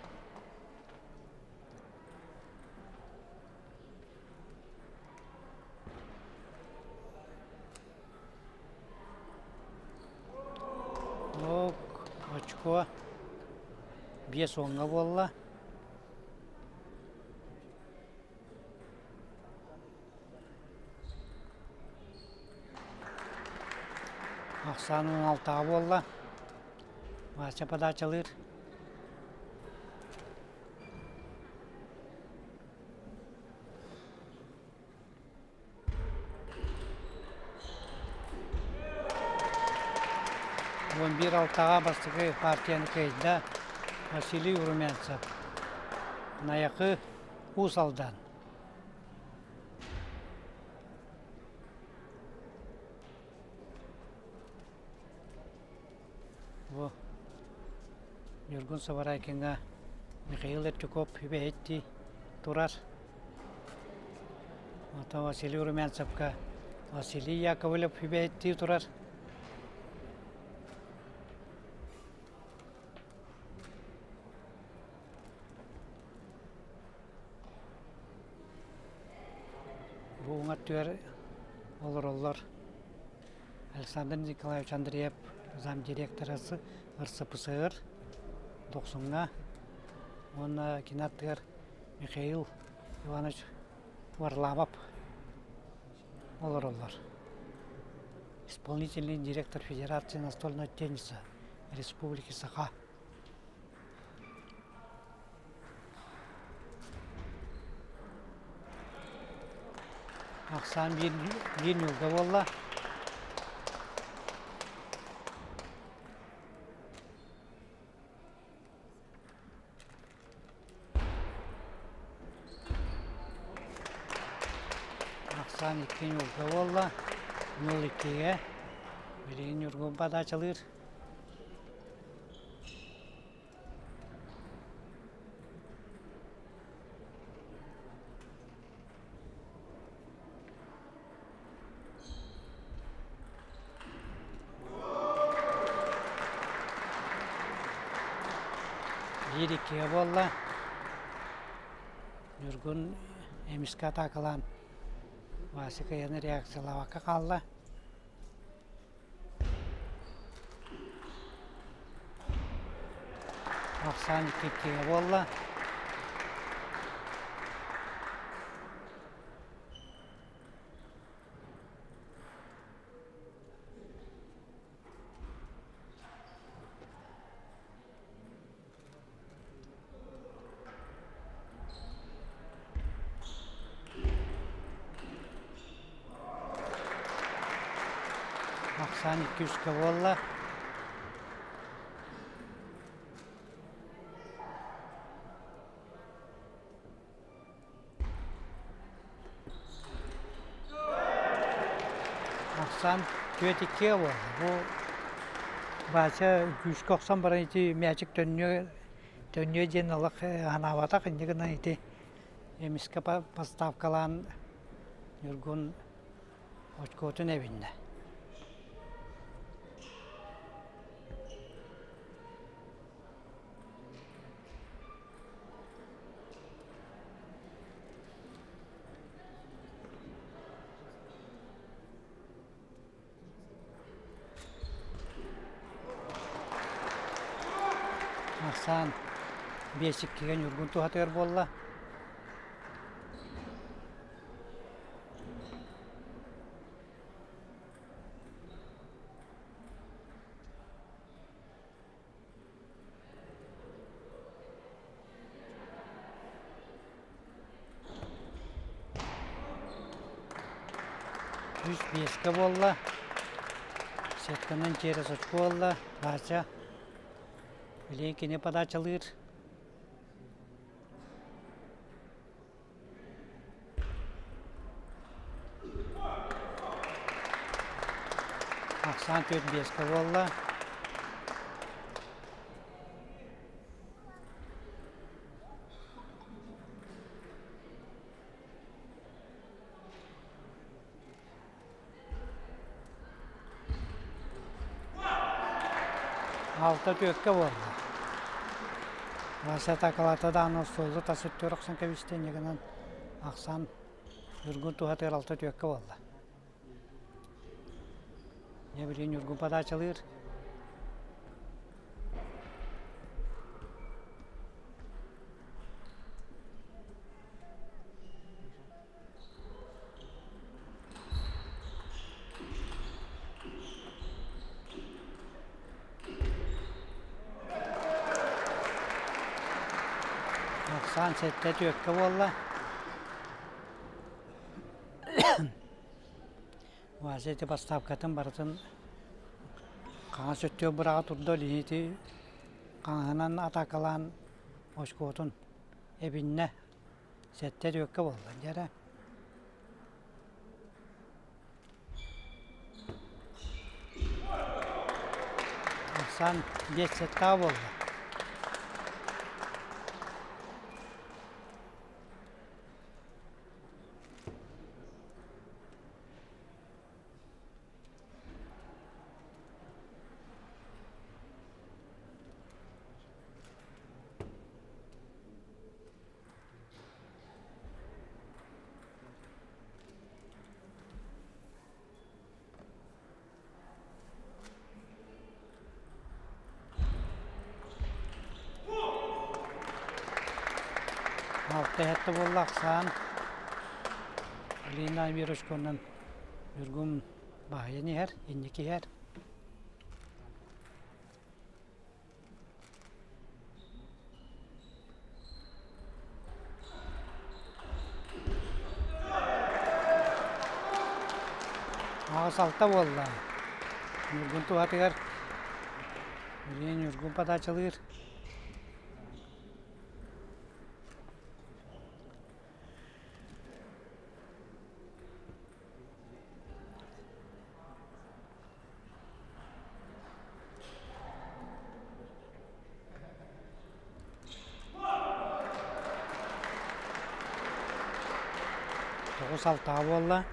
Очко 5-10 болла. Аксан 16 болла. Бача подачалыр. Он бир алтаға бастығы партияны кейді Василий Урумянцев. Наяқы Усалдан. Юргун Саварайкинга Михаил Эртюков хибетти турар. Ата Василий Урумянцевка Василий Яковлев хибетти турар. Буңа төр олар. Александр Николаевич Андреев зам директорасы РСПСР 90-га. Он кинаттыр Михаил Иванович Варламов олар. Исполнительный директор Федерации настольного тенниса Республики Саха. Аксан bir yılga bolla. Aksan 2 yılga bolla. 0-2'ye. Birin Yurgun Padachalır. Bir ikiye bolla. Yurgun emiska takılan Vasika yana reaksiyalavaka kaldı. Aksan 2-2'ye bolla. Aksan 200'e bolla. Aksan 4-2'ye bolla. Bu başa 191 mячик dönüyor jenalık hanavata kınjıgına iti. Emiska поставкалан Yurgun Очкотun evinde. Aksan 5-2'ye Yurgun tuhatır bolla. Yüz beşke bolla. Setkanın çeyresi uçku bolla. Baca. Bileğin kine padachalır. Aksan töt beske bolla. Alta tökke bolla. Vasa takalata da anı soldu tasit töröksen kevisten yegenan Aksan Nurgun tuhatır alta tökke bolla. Ne bileyim Nurgun pada çalır. Aksan sette tökke bolla. Vaziyeti bastavkatın baratın kağa söttüyor bırağı turdu liniti kağınan atakalan oşkotun ebinne sette tökke bolla. Jere Aksan 5 set daha bolla. Altta hette bolla Aksan. Lina Miroshko'nun Nurgun bahayeni her, indiki her. Ağız altta bolla. Nurgun tuhatıgar. Nurgun pada çalır. Toğuz altta bolla.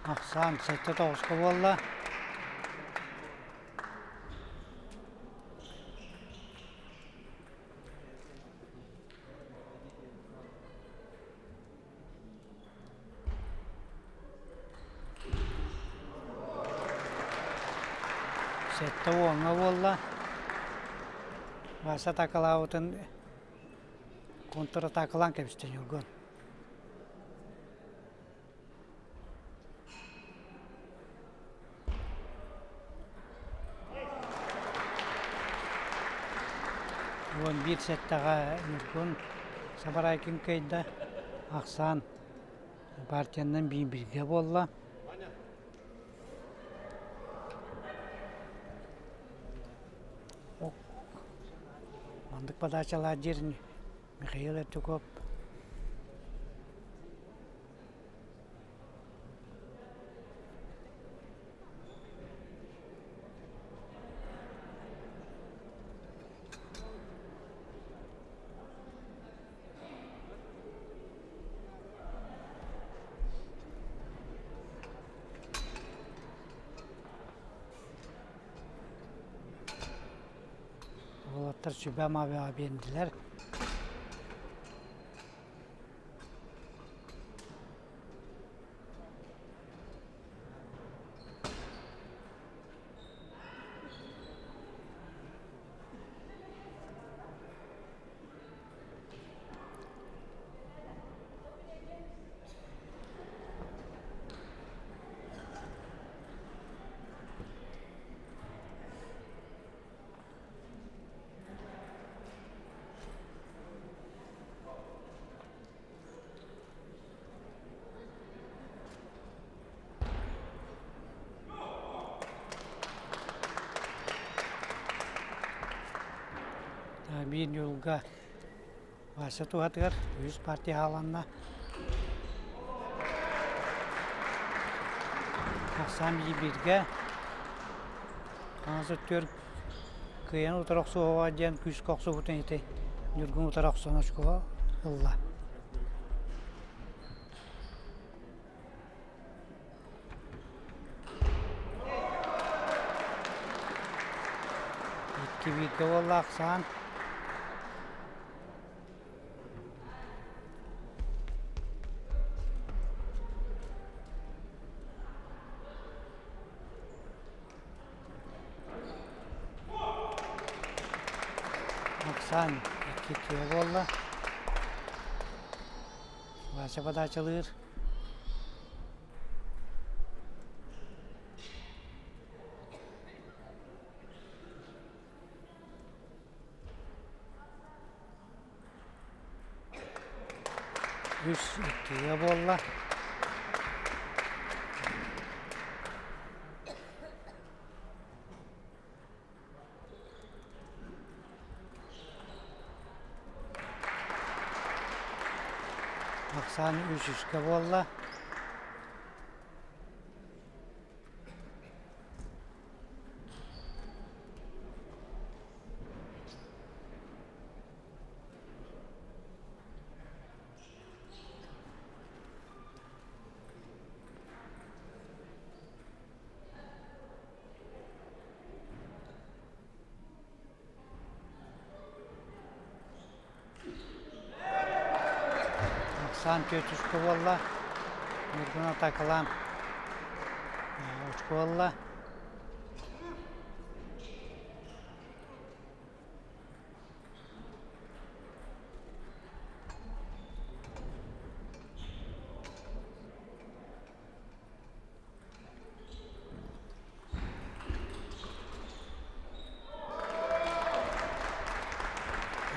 Aksan sette toğuzka bolla. Sette oğunga bolla. Vasa takalavutun kontra takalan kevisten Nurgun. On bir settaga Nurgun Sabaraykin kayda Aksan partiyandan birge bolla. Mandık padaçalar jerin Mikhail Ertukov. Olatlar Sübem abi indiler. июлга башы туатыгар үз партия аланна 91-ге Hazır tör kıyan otaraqsı oğa diyen küs qoqsı buten ite nürgün otaraqsı naşkova Allah. İki bir valla aksan. Aksan iki valla. Başa pada açılır. Üç ikiye valla. Aksan 3-3'e valla. Aksan 4-3'e valla. Nurguna takılan 3 valla.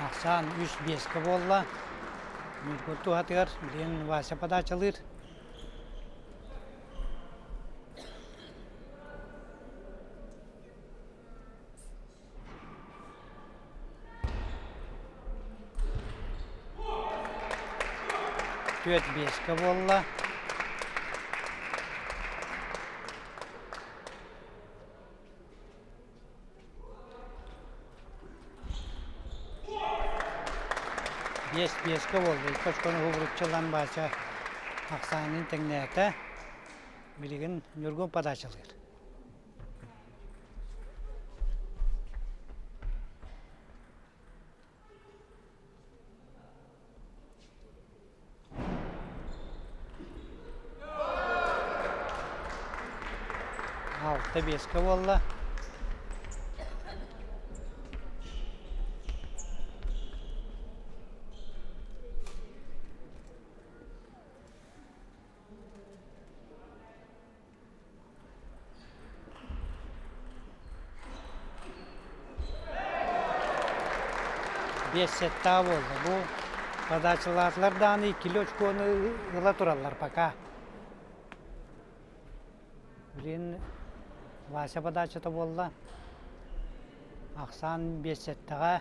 Aksan 3-5'e valla. Nurguna tuhatır. Bilen başa pada açılır. Dört beşke valla. Beşke oldu. Kaç konu hubrukçulan başa Aksan'ın tekneyete bilgin Nurgun pada açılır. Altı beşke valla. Beş set daha oldu. Bu padaçılardan ikili uçkonu ıla turarlar paka. Birin başa padaçı da oldu. Aksan 5 set daha.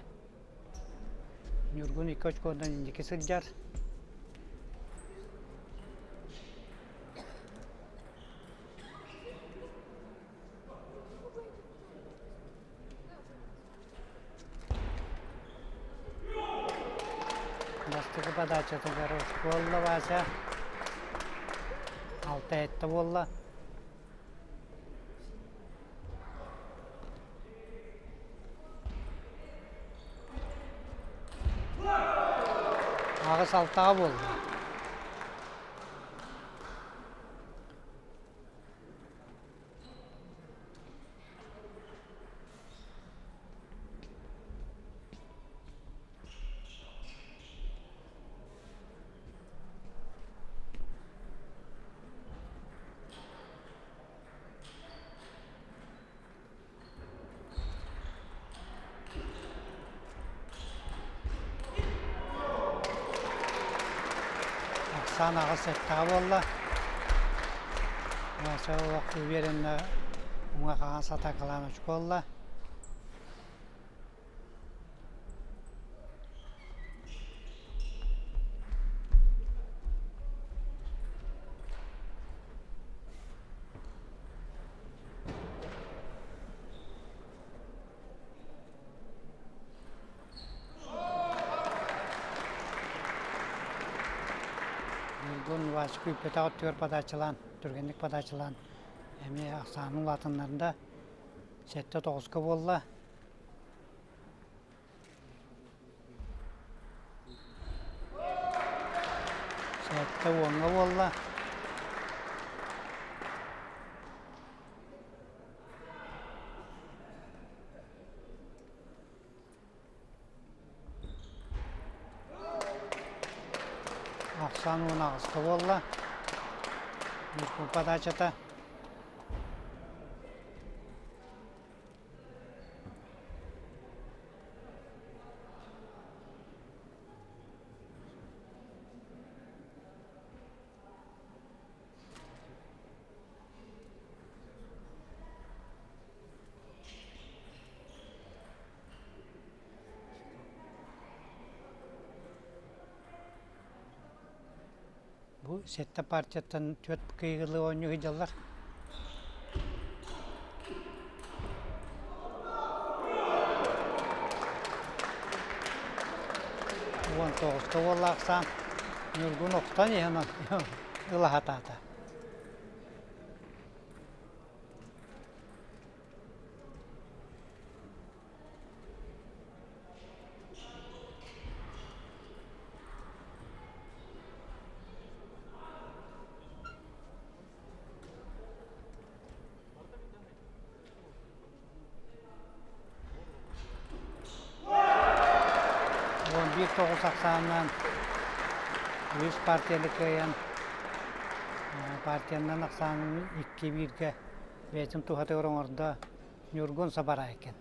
Nurgun 2 uçkondan indiki sılcar. Bastığı padaçı da var. Uçkolla başa 6 ette oldu. Ağız altığa oldu. Aksan ağız ettiği valla. Başa vakti verenle ona kalan sata kalan uçku valla. Nurgun Vasık Üpete Atıyor Padaçılan, Türgenlik Padaçılan. Emi Aksan'ın latınlarında sette 9'ga bolla. Sette 10'ga bolla. Aksan 16'ga bolla. Nurgun Padaçıta. Bu sette parçattan tüet kıygılı oynuyor hıcalar. Ulan toğuzda bolla Aksan. Nurgun oktan yeğenan. Ila hatata. Bir toğuz Aksan'dan 100 partiyalık kıyan partiyandan Aksan'ın 2-1'ge beçim tuhatı orada Nurgun sabara eken.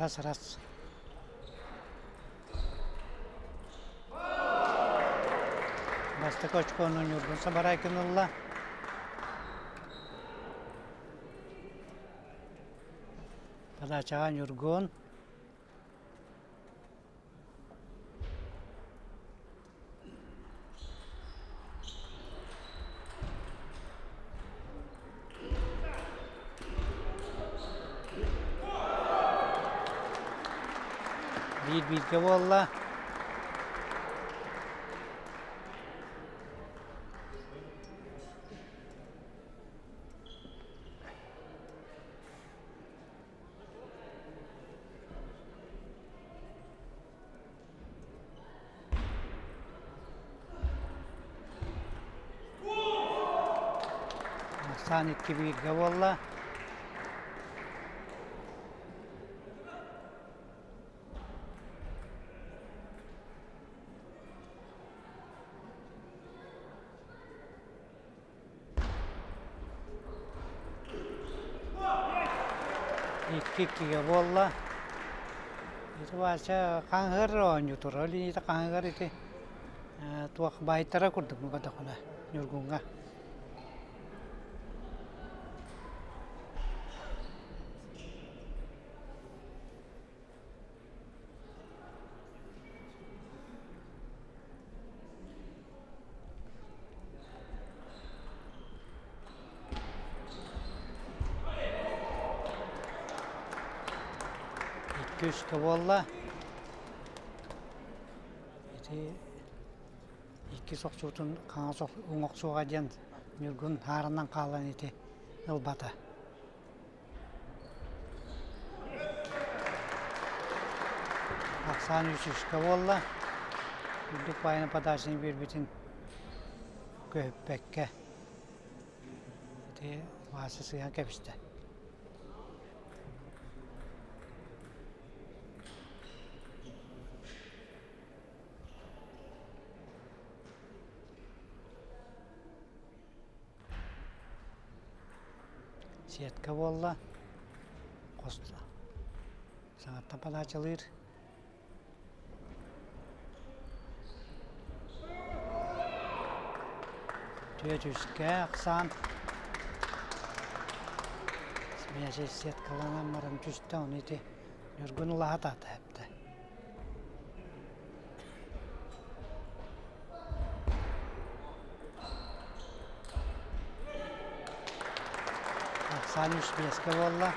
Ras. Basta koçkonun Nurgun sabara eken olla. Padaçağa Nurgun. Bir bolla. Aksan 2-1'ge bolla. İki bolla. Itu bahasa kanker onyu turali itu kanker itu. Tuak baitara kurduk muka takuna Nurgunga. Küçük bolla. Iki soqsuutun kaŋa uŋoqsuuға diyen Nurgun harынан қалан ити ылбата. Ақсан үшішкі болла. Үрдік байыны падашыны бербетін көппәкке. Басы сыған кәпісті. Сетка болла. Қосты. Саңаттан падачылыр. Түйетүшке ақсан. Смеяжы сеткалана маран түшті, оны еті Нұргүн ұлағат аты әпті. Ақсан 3-5-ке болла.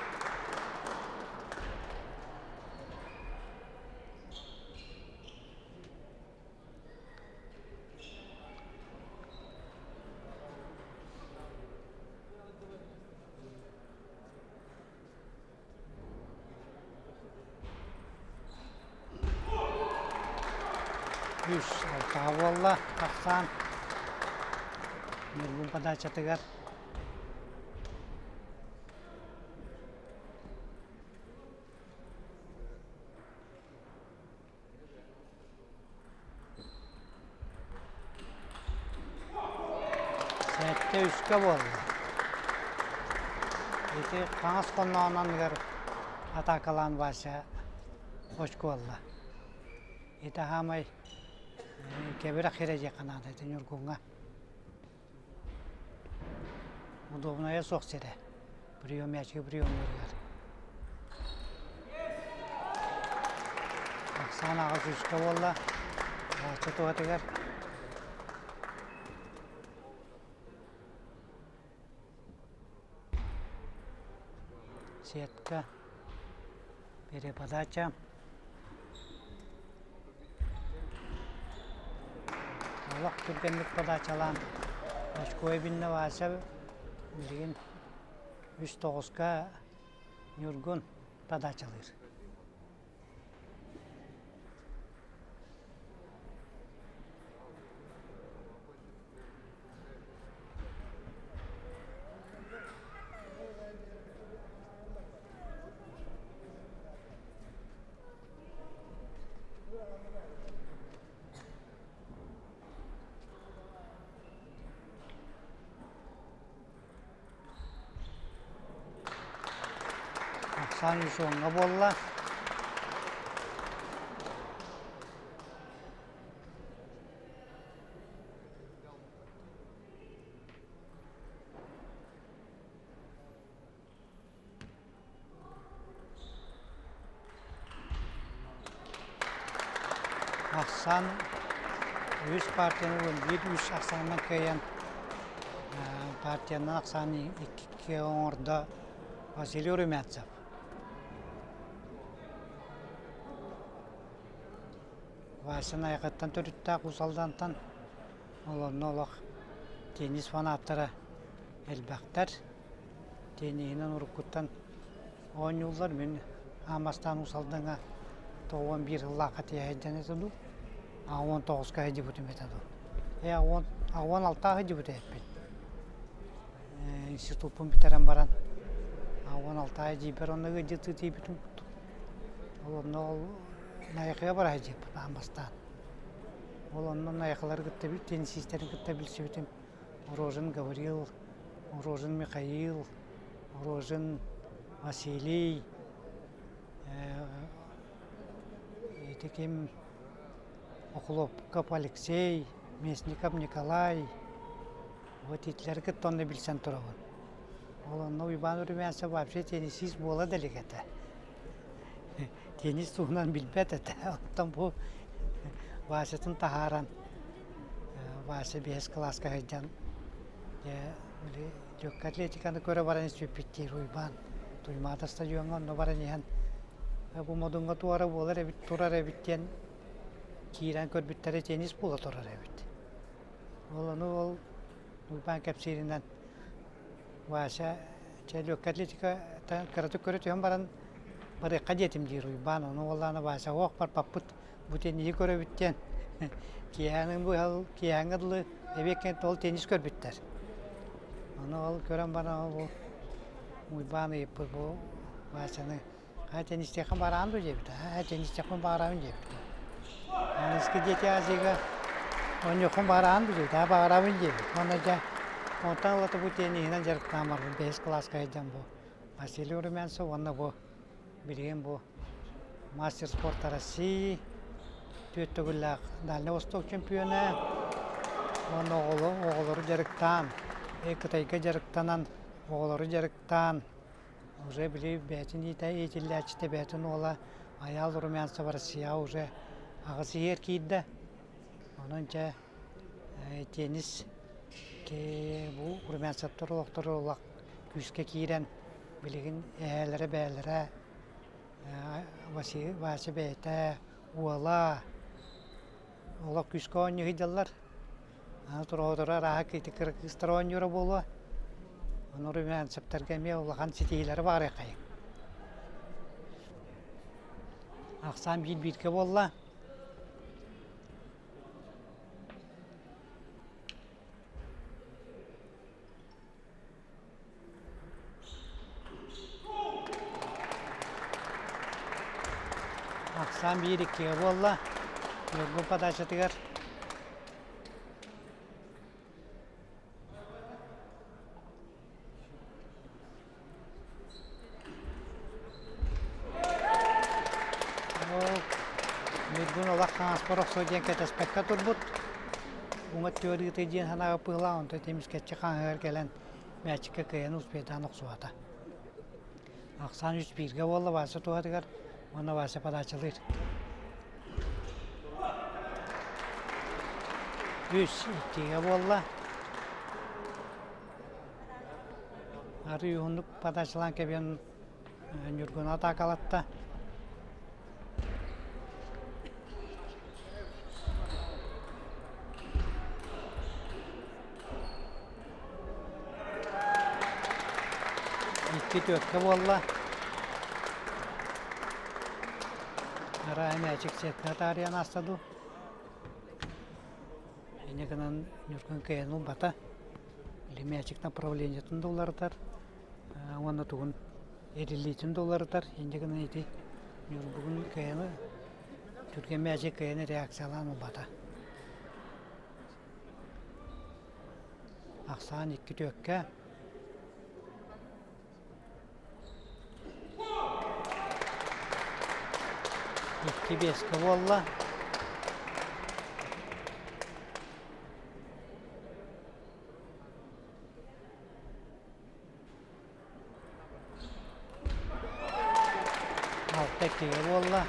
Üç, altığa bolla, ақсан. Nurgun padachatigar. Sette 3-ke bolla. Eti қаңыз қоннағынан атакалан баша hoş bolla. Eti hamay Кебір ақиреже қанады еді Нұргунға. Удобная соқ сері. Біреу мәчігі, біреу мөргер. Ақсан ағыз үшкі болла. Алты туғатығар. Сетка. Бере подача. Олақ түргенлік подачалан. Ашкөй бінні баса білген 3-9-қа Нұргун подачалыр. Ақсан үшоңға болла. Ақсан өз партияны бір ақсаннан көйен партияны ақсаны 2-ке оңырда Василий Румянцев. Васын айқаттан түрітті құсалдантан оларны олақ тенис фанаттары әлбәқтер. Тенейінен ұрыққыттан 10 жылдар мен Амастан ұсалдыңа 91 жыллаққа тейхайдан етіду, 19-қа әді бұтым етіду. 16-ға әді бұты әтпен. Институтпын бітерен баран. 16-ға әді бір онығы әді тұты бүтім бұты. Оларны ол Найқыға бар әжеп, Амастан. Ол онын найқылар күтті біл, тенисистерін күтті білсі бітім. Урожин Гаврил, Урожин Михаил, Урожин Василий, Етекем Окулопков Алексей, Местников Николай. Вот етлер күтті онды білсен тұрауын. Ол онны Иван Румянцев вообще тенисист бола дәлігеті. Тенис туғынан білбет әті. Оттан бұл Васытын тахаран. Васы 5 класска ғайдан. Лёгка атлетиканы көрі баран сөппеттер ұйбан. Туйматы стадионға онны баран еген. Бұл модынға туары болар әбіт, тұрар әбіттен киирен көрбүттері тенис була турар эбит. Ол Улбан кепсиринен Ваша челюк атлетика карату көрөтөн баран бары кадетим дир Улбан оны олланы Ваша ок бар паппут бутени көрөбүттен. Киянын бу хал кияңырлы эбекен тол тенис көрбүттер. Оны ол көрөн бара ол Улбан еп бу Вашаны тенистехан баранду жебит. Тенистехан баран жебит. Аныске дети азига оньохон баран били, да барабын жебит. Оны жа онтан латы бу тенихинен жарыктан бар, 5 класска айдан бу. Василий Румянцев, оны бу билген бу мастер спорта России, төттөгүллак Дальний Восток чемпионы. Оны оголору жарыктан, Кытайга жарыктанан, оголору жарыктан. Уже били бәтин етиллячте бәтин ола Аял Румянцев Россия уже ағысы ер кейді. Онынча тенис бұл Румянцевтар олықтыр олақ күшке кейрен білігін әлері бәлері васы бәйті уала олақ күшке ойны ғидалар. Тұрғыдыра раға кейті кіргістер ойныры болу. Оны Румянцевтарға ме олаған сетейлері бар еқайын. Ақсан бейт-бейтке болла. Ақсан бейт-бейтке болла. Бұл падашатығар. Миргун олақ қаңаспарық сөйден кәтәспәкке тұрбұт. Ұңат теория тейден ханаға пығыла, онты темескетчі қаңығар кәлін мәчікке кәйін ұспейдан ұқсуата. Ақсан 3-1-ге болы басы туғадығар, оны басы падачылыр. 3-2-ге болы. Ары үйінлік падачылан кәбен Нюргун атақалатта. Tökke bolla. Ara mäçik setkat arayan astadu. Ene kanan Нюргун кайну бата. Или mäçik направление $100. Оны тугун $50. Ende kanan ити Нюргун кайну Türkiye mäçik kayны реакциялану бата. Ақсан 2 tökке. İki beske bolla. Alttaki bolla.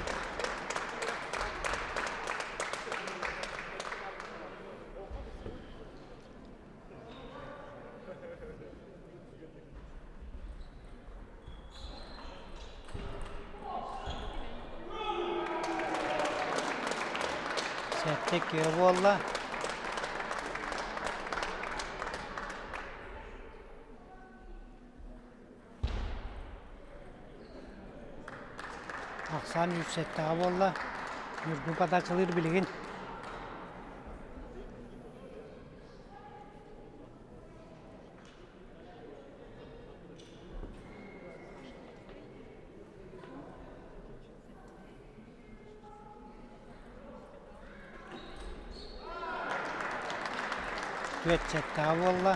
Setteki bolla. Ақсан 3 сеттіға болла. Нюргун падачылыр білген. Төт сеттіға болла.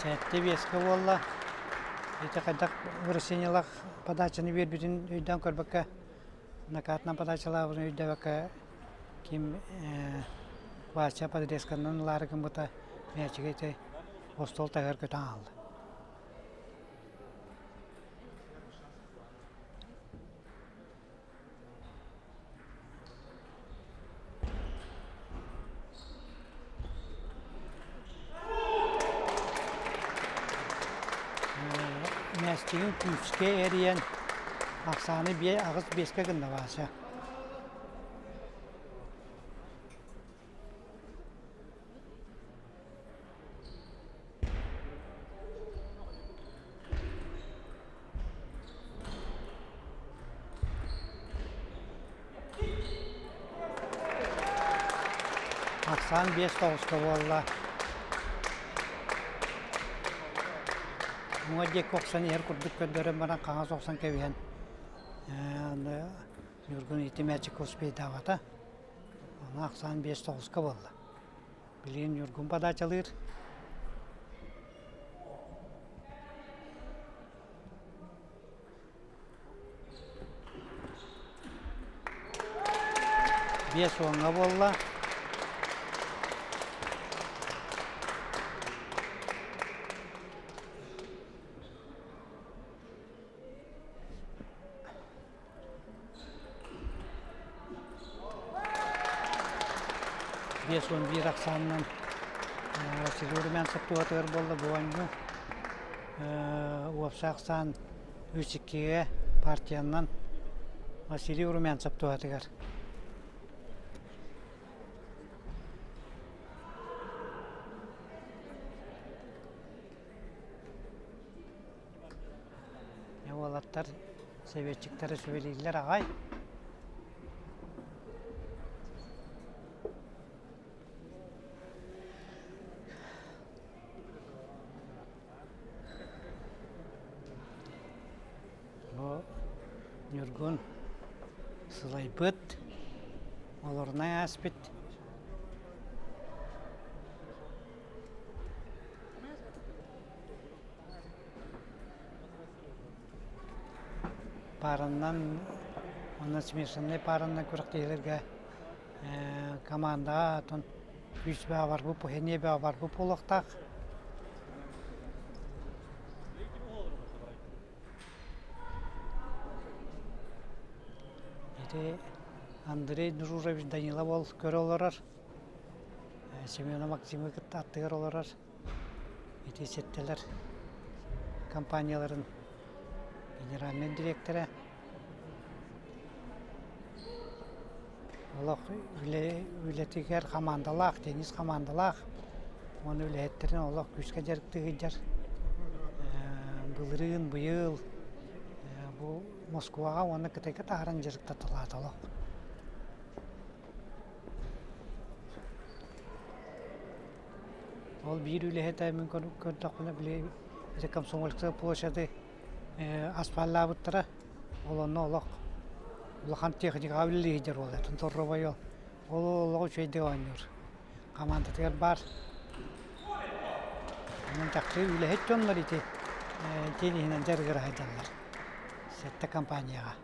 Сәтті бескі болла. Эти қайдақ вырысенелақ подачаны бербетін өйден көрбәкке. Накатынан подачалағын өйді бәкке кем вася подрезканын ларығын бұта мәчіге еті остол тағыр көтен алды. Астигин күске эриен ақсаны бе ағыз беске гында басы. Ақсан 5-9 болла. Мұға дек оқсан ер күрдік көндерін баран қаңыз оқсан кәуен. Үргін етемәчік көспейді ағата. Оны ақсан 5-9 болла. Білген үргін бадачалыр. Бес оңға болла. Бес он bir ақсанынан Силурмен саптуатыр болды бұғанғы. Уапса ақсан 3-2-ге партияннан Силурмен саптуатығар. Олаттар советчиктері сөйлейлер ағай. Нюргун сылай бұд, оларына әспет. Парыннан, оның смешанный парыннан көріктейлерге командаға атын күш бә бар бұп, хене бә бар бұп олықтақ. Андрей Нурурович Данила бол көрі оларар. Семена Максимович аттығыр оларар. Еті сеттелер компанияларын генеральный директоры. Олық үлетігер командалақ, теннис командалақ. Оны үлеттерін олық күшке жарықтығы жар. Бұлырын, бұйыл. Бұл Москваға оны кітекі тағырын жарықта тұлады олық. Ол bir үлеті мүмкін көрдіқпіні біле комсомольская площады аспалла бұттыра. Ол оны олық. Улахан техника білі жер ол әтін тұры байыл. Ол олығы үшейді ойныр. Командатығыр бар. Оның тақсы үлеет жонлар еті тенігінен жарғыр айдалар. Сәтті компанияға.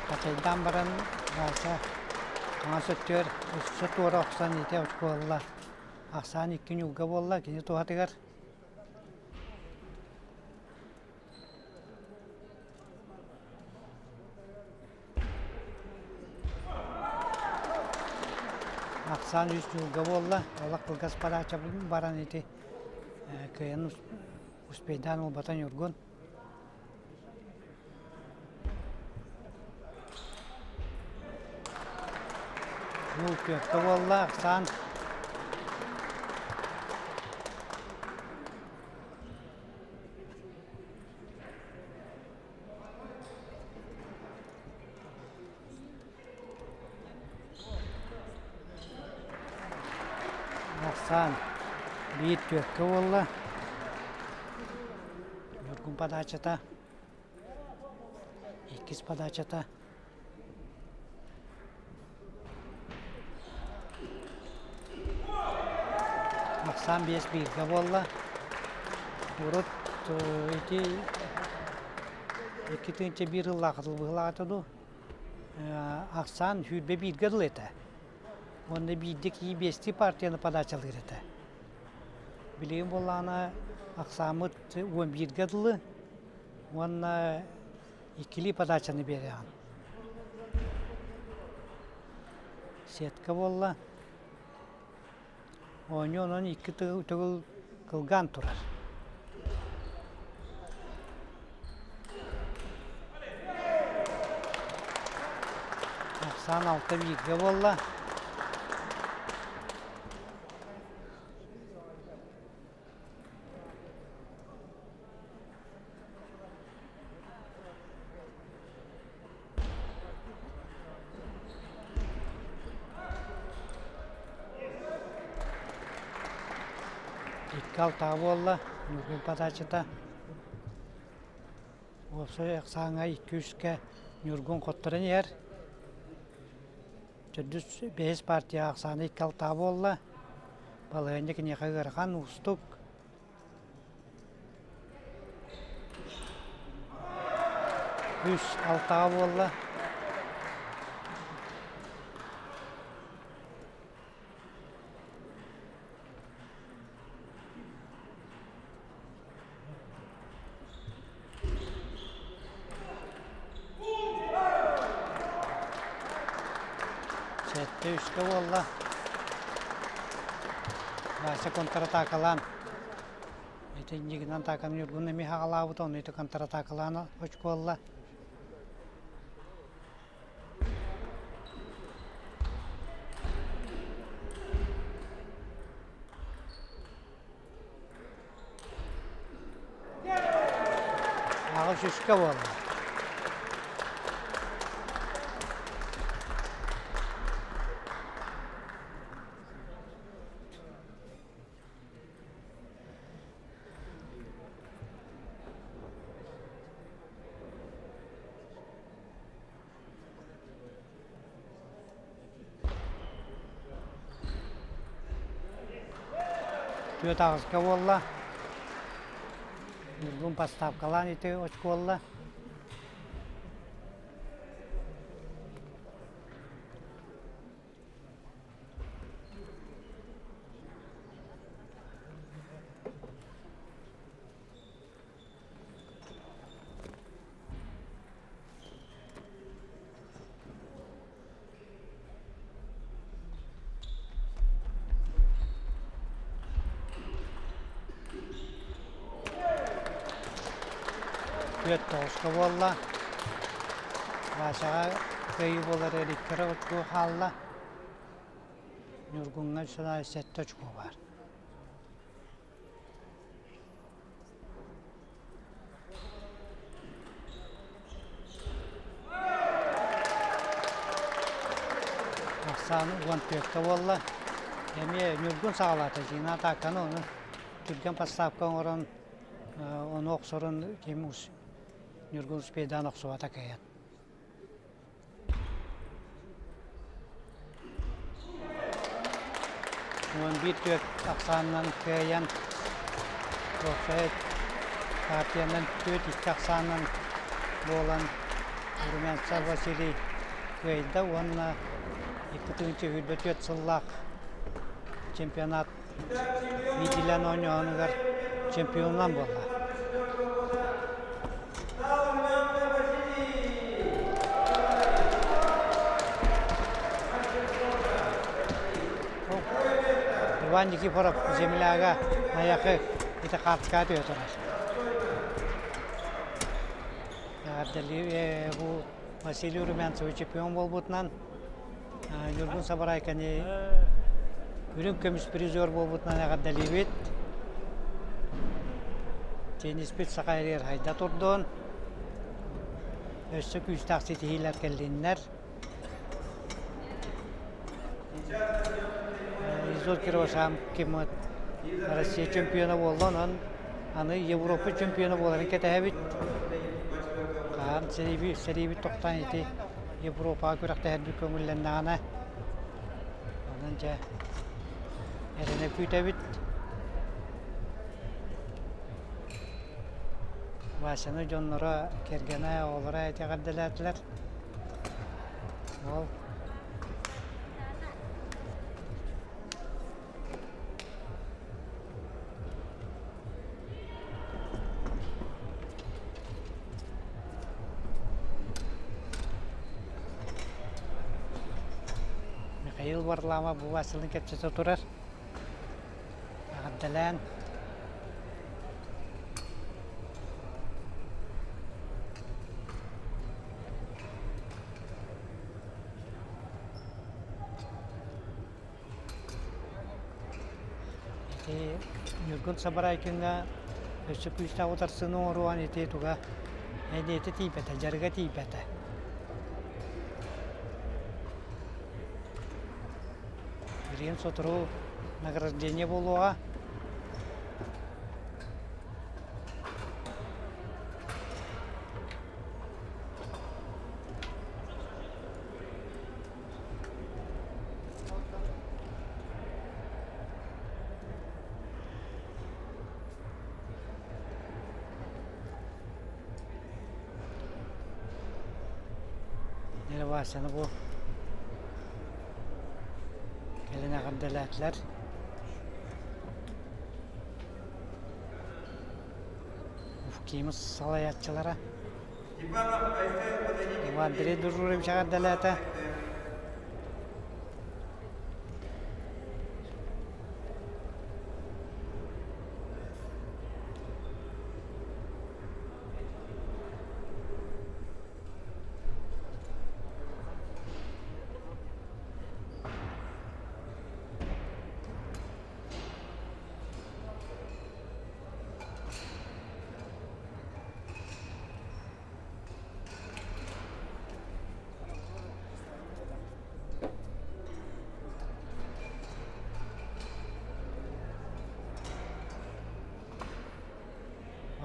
Қачайдан баран ғалса қаңа сөттер, сөт ора оқсан ете ұшқы олла. Ақсан 2 үлгі болла, кені туғатығар. Ақсан 3 үлгі болла, олақ қылғас парача баран ете күйен ұспейдан ұлбатан үргін. Бұл көкті болла, ақсан. Ақсан. Бейт көкті болла. Үргін подачата. 2 подачата. Ақсан 5-1-ге болла. Урут екі бір ұллақытыл бұғылағатыду. Ақсан хүрбе 1-ге дыл еті. Онда бейдік 5 партияны подачалыр еті. Білейін болағына Ақсамыт 11-ге дылы. Онда ikili подачаны берген. Сетка болла. Оны онын 2 төгіл кылган турар. Ақсан 6-1 болла. Иккал тағы болла, Нұргүн подачыда. Осы ақсаңа 2-3-ке Нұргүн қоттырын ер. Түрдіс 5 партия ақсаны иккал тағы болла. Балығынды кінеқа ғырған ұстық. Үш алтаға болла. Сетте үшке болла. Басы контратакалан. Это нигнан такан Нұргүн эми хағалабыт, оны это контратакаланы өчкі болла. Ағыш үшке болла. Төт ағызға болла. Нұргүн поставкалан еті өчкі болла. Төт тоғызға болла. Башаға көйі болар әреккері өткі қалла. Нұргүнға сұна сәтті өчкі бар. Ақсаны 14-ті болла. Әме Нұргүн сағалаты жина атақаны оны түрген поставқан орын оны оқсырын кеміз Нұргүн спейдан оқсу атақайын. Он bir tök ақсанынан көйен оқсайт партияның төт істі ақсанынан болан Урменцев Василий көйді. Онына 2-тіңінші үлбі төт сыллақ чемпионат видилен ойнағанығар чемпионлан болла. Иван Никифоров земляға аяқы еті қартқа өтірір. Бұл Василий Румянцев чемпион бол бұтынан, Нұргүн Сабарайканы үрін көміс призер бол бұтынан ағаддали бет. Тенис бет сақайрер хайда тұрдың. Өсі күстақ сеті хейлер кәлденлер. Изот Кировашам кемет Россия чемпионы болды, аны Европа чемпионы боларын кәті әбіт. Қаған сәребі тоқтан еті Европаға көріқті әрбі көңілінді ана. Онын жа әріне көйт әбіт. Башыны жонлары кергені олары әте қаддалатылар. Ол ыл барлама бу Василдин кепчесе турар. Агадалан. Nurgun Sabaraikinga Sukusta Utarsuno Ruan Ituga and it tipeta, Jargati peta. Green Sotro Nagrajenia Boloa. Sana bu gelene kadar ufkimiz salayatçılara Madri durur bir şekilde delata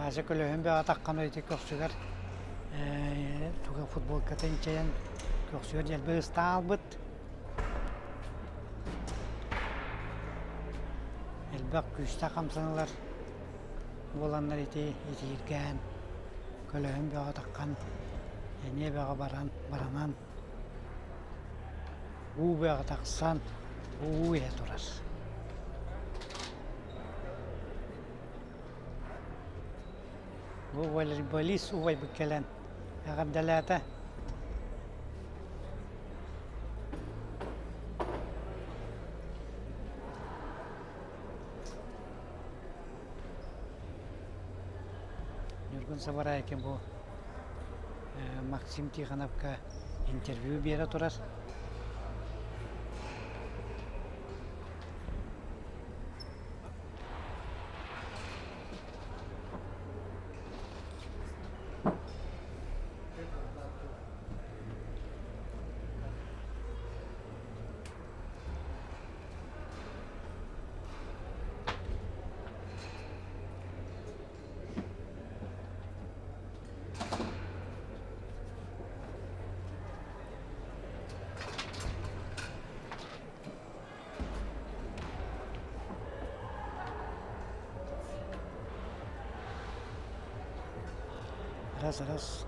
Bazı kulübün bir atakkan öydük yoksular. Tuğa futbol katıncayan yoksular jelbe ıstal bıt. Elbak güçte kamsanılar. Bolanlar itirgen. Kulübün bir atakkan. Ne bağa baranan. Bu bir ataksan. Bu ya durar. هو البوليس هو بالكلام رقم 3 Nurgun Sabaraikin bu Maksim Tikhanovga intervyu bera turar. Раз.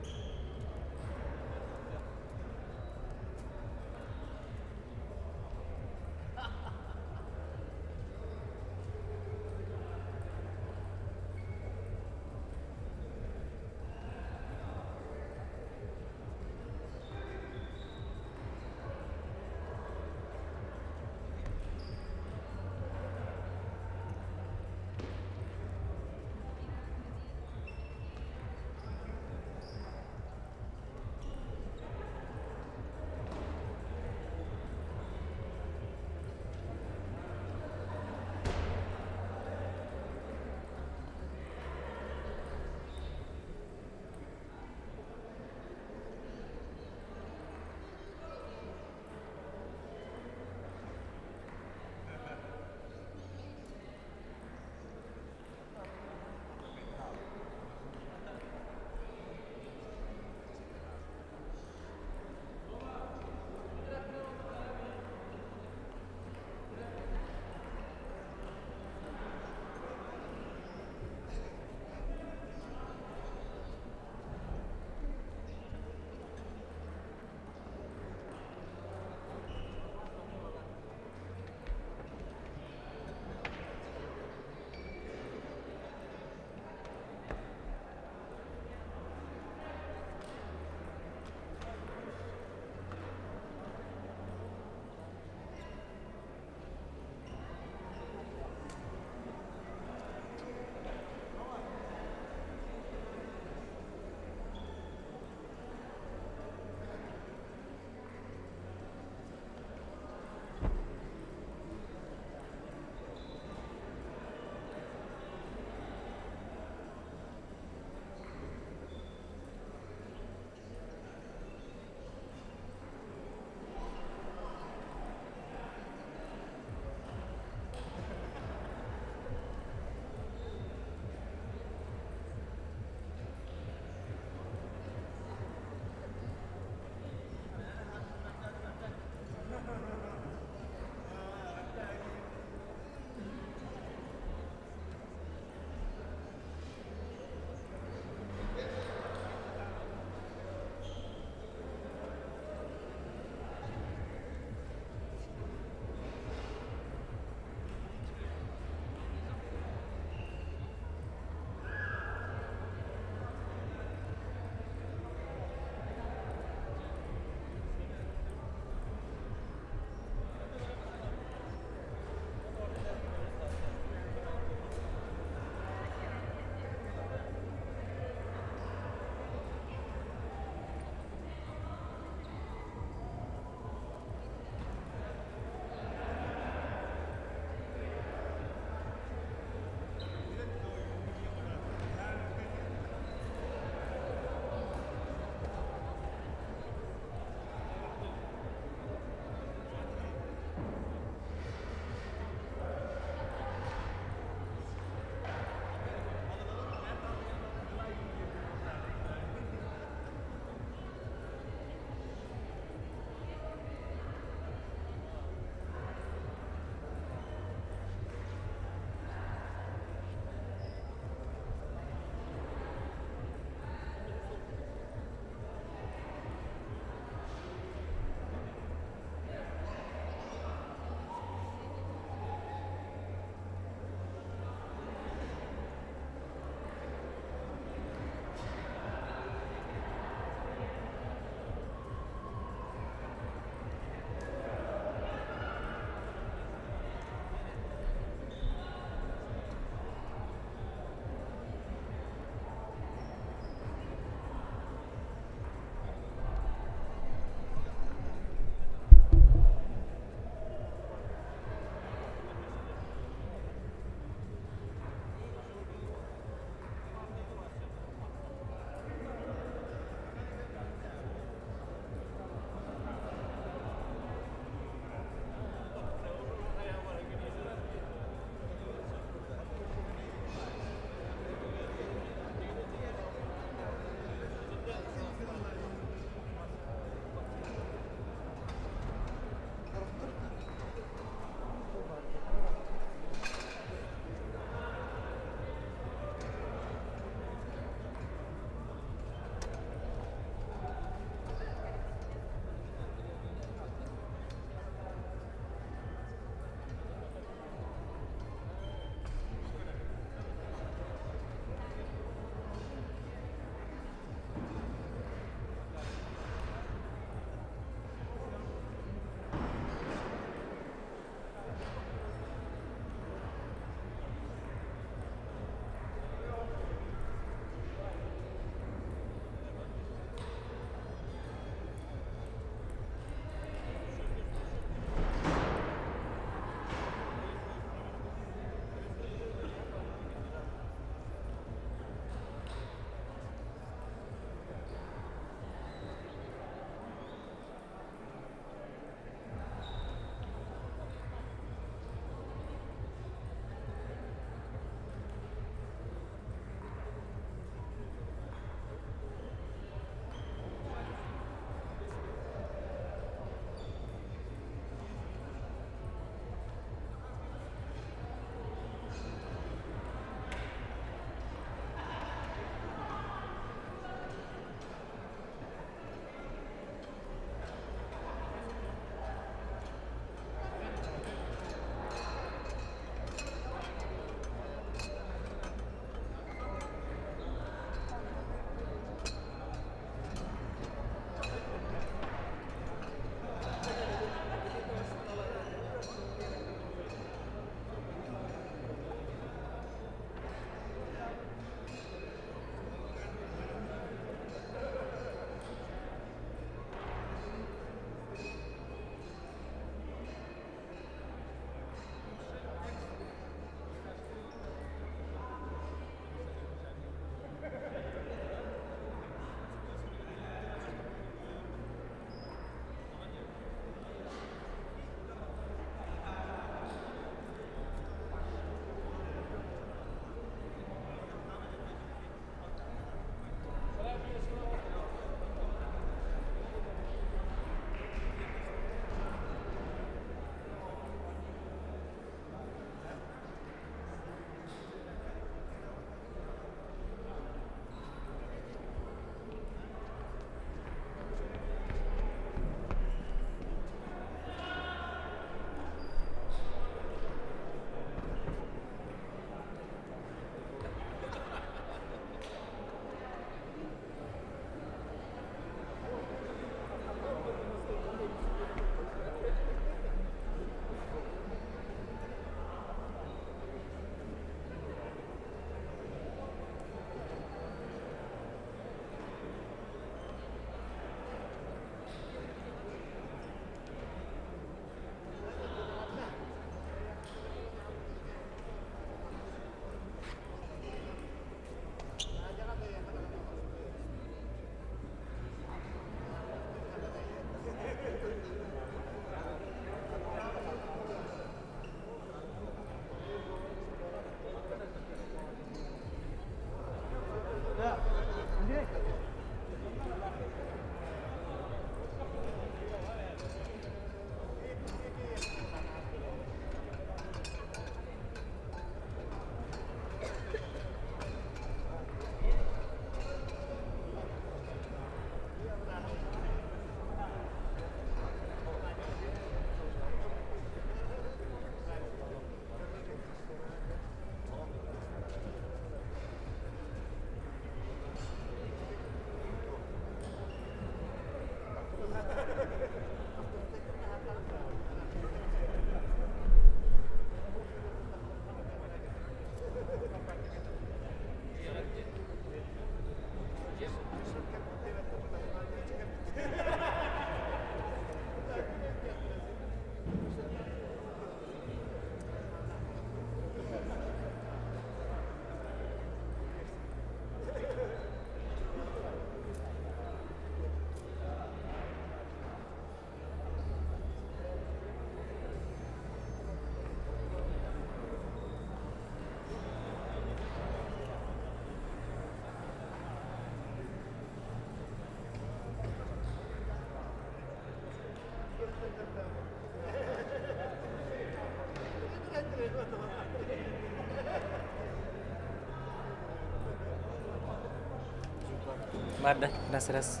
Бар да, раз.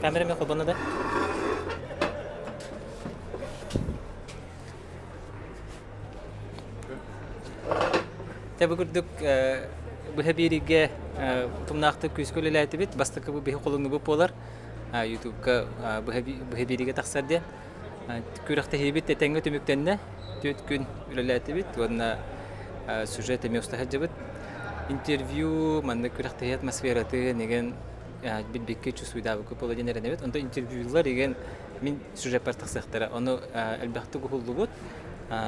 Камера мен қолбаны да. Тәбі күрдік бұхы береге тұмнақты көз көлі әләті бет, бастықы бұхы қолыңы бұп болар. YouTube-ка бұхы береге тақсарды. Көріқті хейбет тәтәңгі төміктенді, 4 күн үләләті бет, онына сюжет әме ұстахат жабыт. Интервью, манны көріқті хей атмосфераты, неген бітбекке чувствуйдабы көп оладен әріне бет. Онда интервьюлар еген мен сюжет бар тақсықтары. Оны әлбәқті құлды бұд,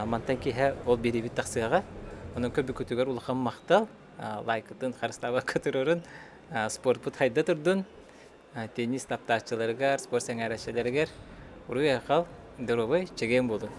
мантан кейі ол беребет тақсыға. Onun köpü kütüger ulaqam maqtal, like'tın, xaristava kütürürün, sport put hayda turdun, tenis taptaççılarıgar, spor sengaraşçılarıgar, uruya qal, dorovay, çegen bolun.